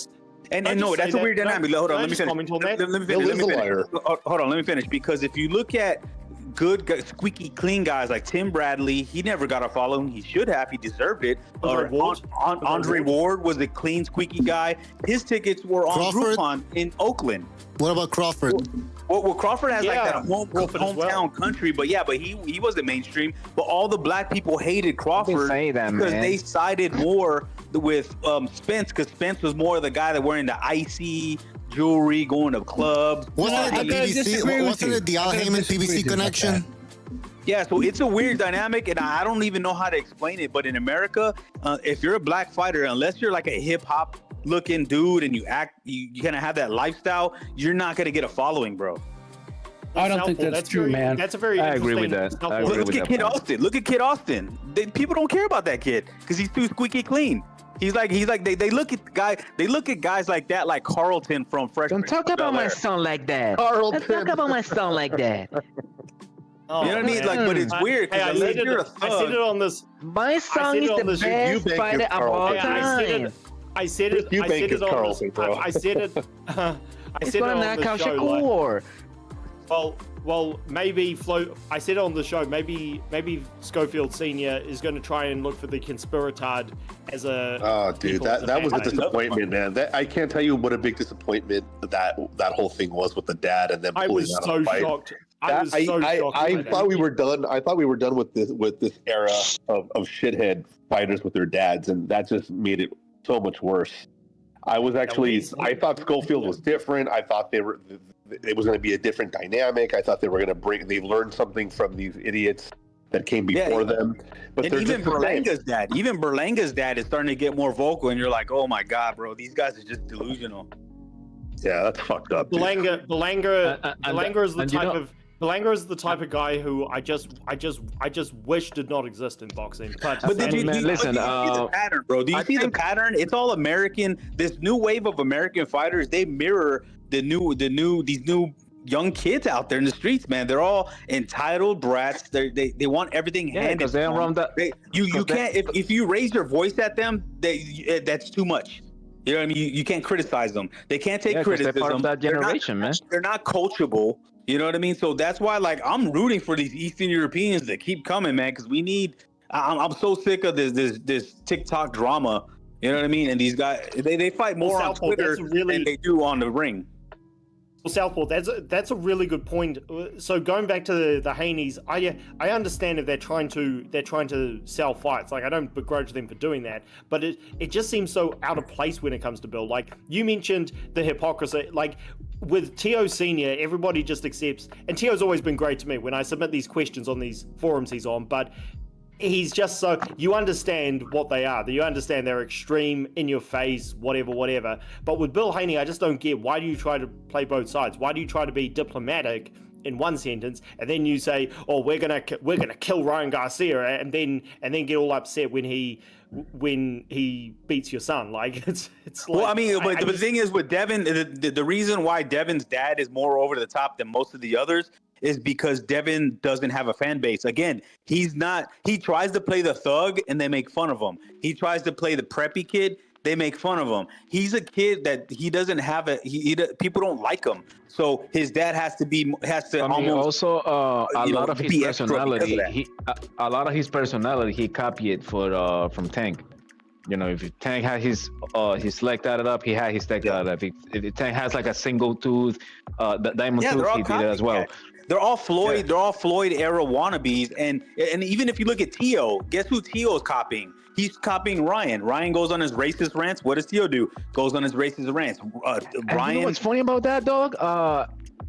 And no, that's a weird dynamic. Hold on, let me finish. Let me finish because if you look at squeaky clean guys like Tim Bradley. He never got a following. He should have. He deserved it. Andre Ward was a clean, squeaky guy. His tickets were on Groupon in Oakland. What about Crawford? Well, Crawford has like that hometown country, but he wasn't mainstream. But all the black people hated Crawford because they sided more with Spence, because Spence was more the guy that wearing the icy jewelry, going to clubs. Wasn't it the BBC? Wasn't it the Al Heyman BBC connection? Yeah, so it's a weird dynamic, and I don't even know how to explain it. But in America, if you're a black fighter, unless you're like a hip hop looking dude and you kind of have that lifestyle, you're not gonna get a following, bro. I don't think that's true, man. That's a very I agree with that. Look at Kid Austin. Look at Kid Austin. People don't care about that kid because he's too squeaky clean. He's like they look at guys like that, like Carlton from Freshman. Don't talk about my son like that. Don't talk about my son like that. You know what I mean? Like, but it's weird because I said it on this. My son is the best fighter of all time. I said it on the show. Well, maybe I said it on the show. Maybe Schofield Senior is going to try and look for the conspiratard as a. Oh, dude, that was a disappointment, man. I can't tell you what a big disappointment that whole thing was with the dad and then pulling out of the fight. Shocked. I was so shocked. I thought we were done. I thought we were done with this era of shithead fighters with their dads, and that just made it so much worse. I thought Schofield was different. I thought it was going to be a different dynamic. I thought they learned something from these idiots that came before them. But and even Berlanga's dad is starting to get more vocal, and you're like, oh my god, bro, these guys are just delusional. Yeah, that's fucked up. Berlanga is the type of guy who I just wish did not exist in boxing. But did you see the pattern, bro? Do you see the pattern? It's all American. This new wave of American fighters, they mirror these new young kids out there in the streets, man. They're all entitled brats. They want everything handed. Because they're around that. You can't if you raise your voice at them, that's too much. You know what I mean? You can't criticize them. They can't take criticism. They're part of that generation, man. They're not coachable. You know what I mean? So that's why, like, I'm rooting for these Eastern Europeans that keep coming, man, because we need. I'm so sick of this TikTok drama. You know what I mean? And these guys, they fight more on Twitter than they do on the ring. Well, Southpaw, that's a really good point. So going back to the Haneys, I understand if they're trying to sell fights. Like, I don't begrudge them for doing that, but it just seems so out of place when it comes to Bill. Like, you mentioned the hypocrisy. Like, with Tio Senior, everybody just accepts, and Tio's always been great to me when I submit these questions on these forums he's on, but he's just so, you understand what they are. You understand they're extreme, in your face, whatever. But with Bill Haney, I just don't get, why do you try to play both sides? Why do you try to be diplomatic in one sentence and then you say, "Oh, we're gonna kill Ryan Garcia," and then get all upset when he beats your son? Like, it's like, well, I mean, but the thing is with Devin, the reason why Devin's dad is more over the top than most of the others is because Devin doesn't have a fan base. Again, he tries to play the thug and they make fun of him. He tries to play the preppy kid, they make fun of him. He's a kid that he doesn't have people don't like him. So his dad has to almost also a lot of his personality. A lot of his personality he copied from Tank. You know, if Tank had his leg tatted up, he had his leg tatted up. If Tank has like a single tooth, the diamond tooth, he did it as well. They're all Floyd. They're all Floyd era wannabes, and even if you look at Tio, guess who Tio is copying? He's copying Ryan. Ryan goes on his racist rants. What does Tio do? Goes on his racist rants. Ryan. You know what's funny about that, dog?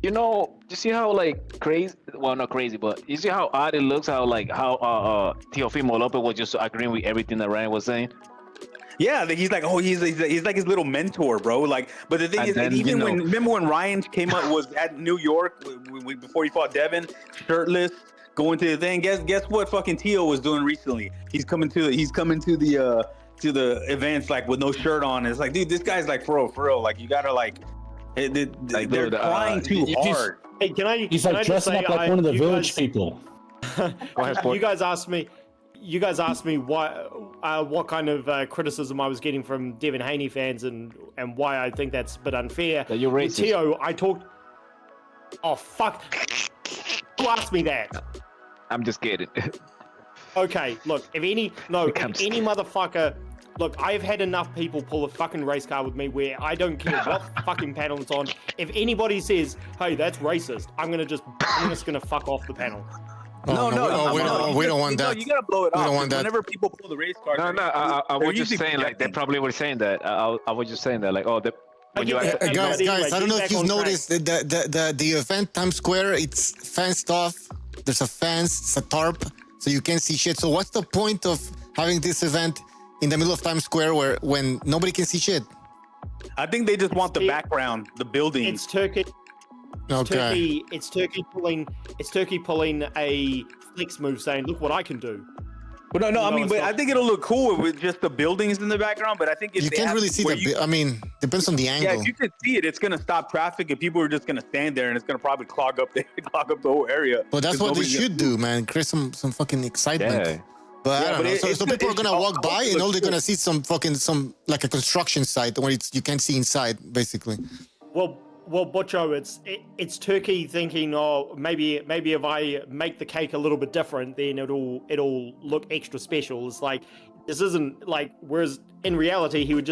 You see how like crazy? Well, not crazy, but you see how odd it looks. How Teofimo Lopez was just agreeing with everything that Ryan was saying. Yeah, he's like, he's like his little mentor, bro. Like, but the thing is, then, remember when Ryan came up, was at New York before he fought Devin, shirtless, going to the thing. Guess what? Fucking Tio was doing recently. He's coming to the events like with no shirt on. It's like, dude, this guy's like for real. Like, you gotta they're trying too hard. Hey, can I? He's like dressing up like one of the village people. You guys asked me what kind of criticism I was getting from Devin Haney fans and why I think that's a bit unfair. That you're racist. With Tio, I talked. Oh fuck! Who asked me that? I'm just kidding. Okay, look, if any motherfucker, look, I've had enough people pull a fucking race car with me where I don't care what fucking panel it's on. If anybody says, "Hey, that's racist," I'm just gonna fuck off the panel. We don't want that. You gotta blow it off. don't want that. Whenever people pull the race car, I was just saying like they probably were saying that. I was just saying that like guys, I don't know if you've noticed the event Times Square. It's fenced off. There's a fence. It's a tarp, so you can't see shit. So what's the point of having this event in the middle of Times Square when nobody can see shit? I think they just want the background, the building. It's Turkey. Okay. It's Turkey pulling a flex move, saying, "Look what I can do." But I think it'll look cool with just the buildings in the background. But I think if you can't really see depends on the angle. Yeah, if you can see it, it's gonna stop traffic, and people are just gonna stand there, and it's gonna probably clog up the whole area. But that's what they should do, man. Create some fucking excitement. Yeah. But I don't know. So people are gonna walk by, and all they're gonna see some like a construction site where you can't see inside, basically. Well, Butcho, it's Turkey thinking, oh, maybe if I make the cake a little bit different, then it'll look extra special. It's like this isn't like. Whereas in reality, he'd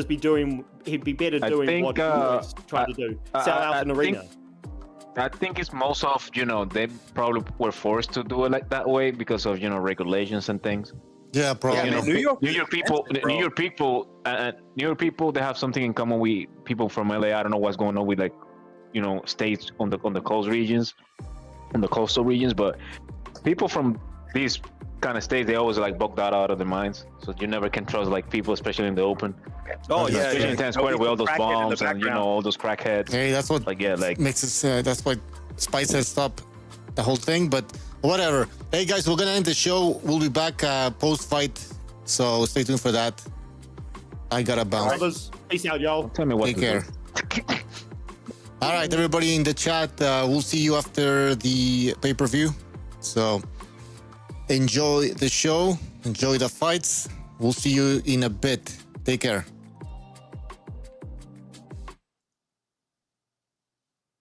be better doing what he was trying to do, sell out an arena. I think it's most of they probably were forced to do it like that way because of regulations and things. Yeah, probably. New York people, they have something in common with people from LA. I don't know what's going on with states on the coastal regions, but people from these kind of states, they always bugged out of their minds. So you never can trust people, especially in the open. Especially in Times Square with all those bombs and all those crackheads. Hey, that's what makes it. That's what Spice has stopped the whole thing. But whatever. Hey guys, we're gonna end the show. We'll be back post fight, so stay tuned for that. I gotta bounce. Brothers, peace out, y'all. Tell me what. Take care. All right, everybody in the chat, we'll see you after the pay-per-view. So enjoy the show, enjoy the fights. We'll see you in a bit. Take care.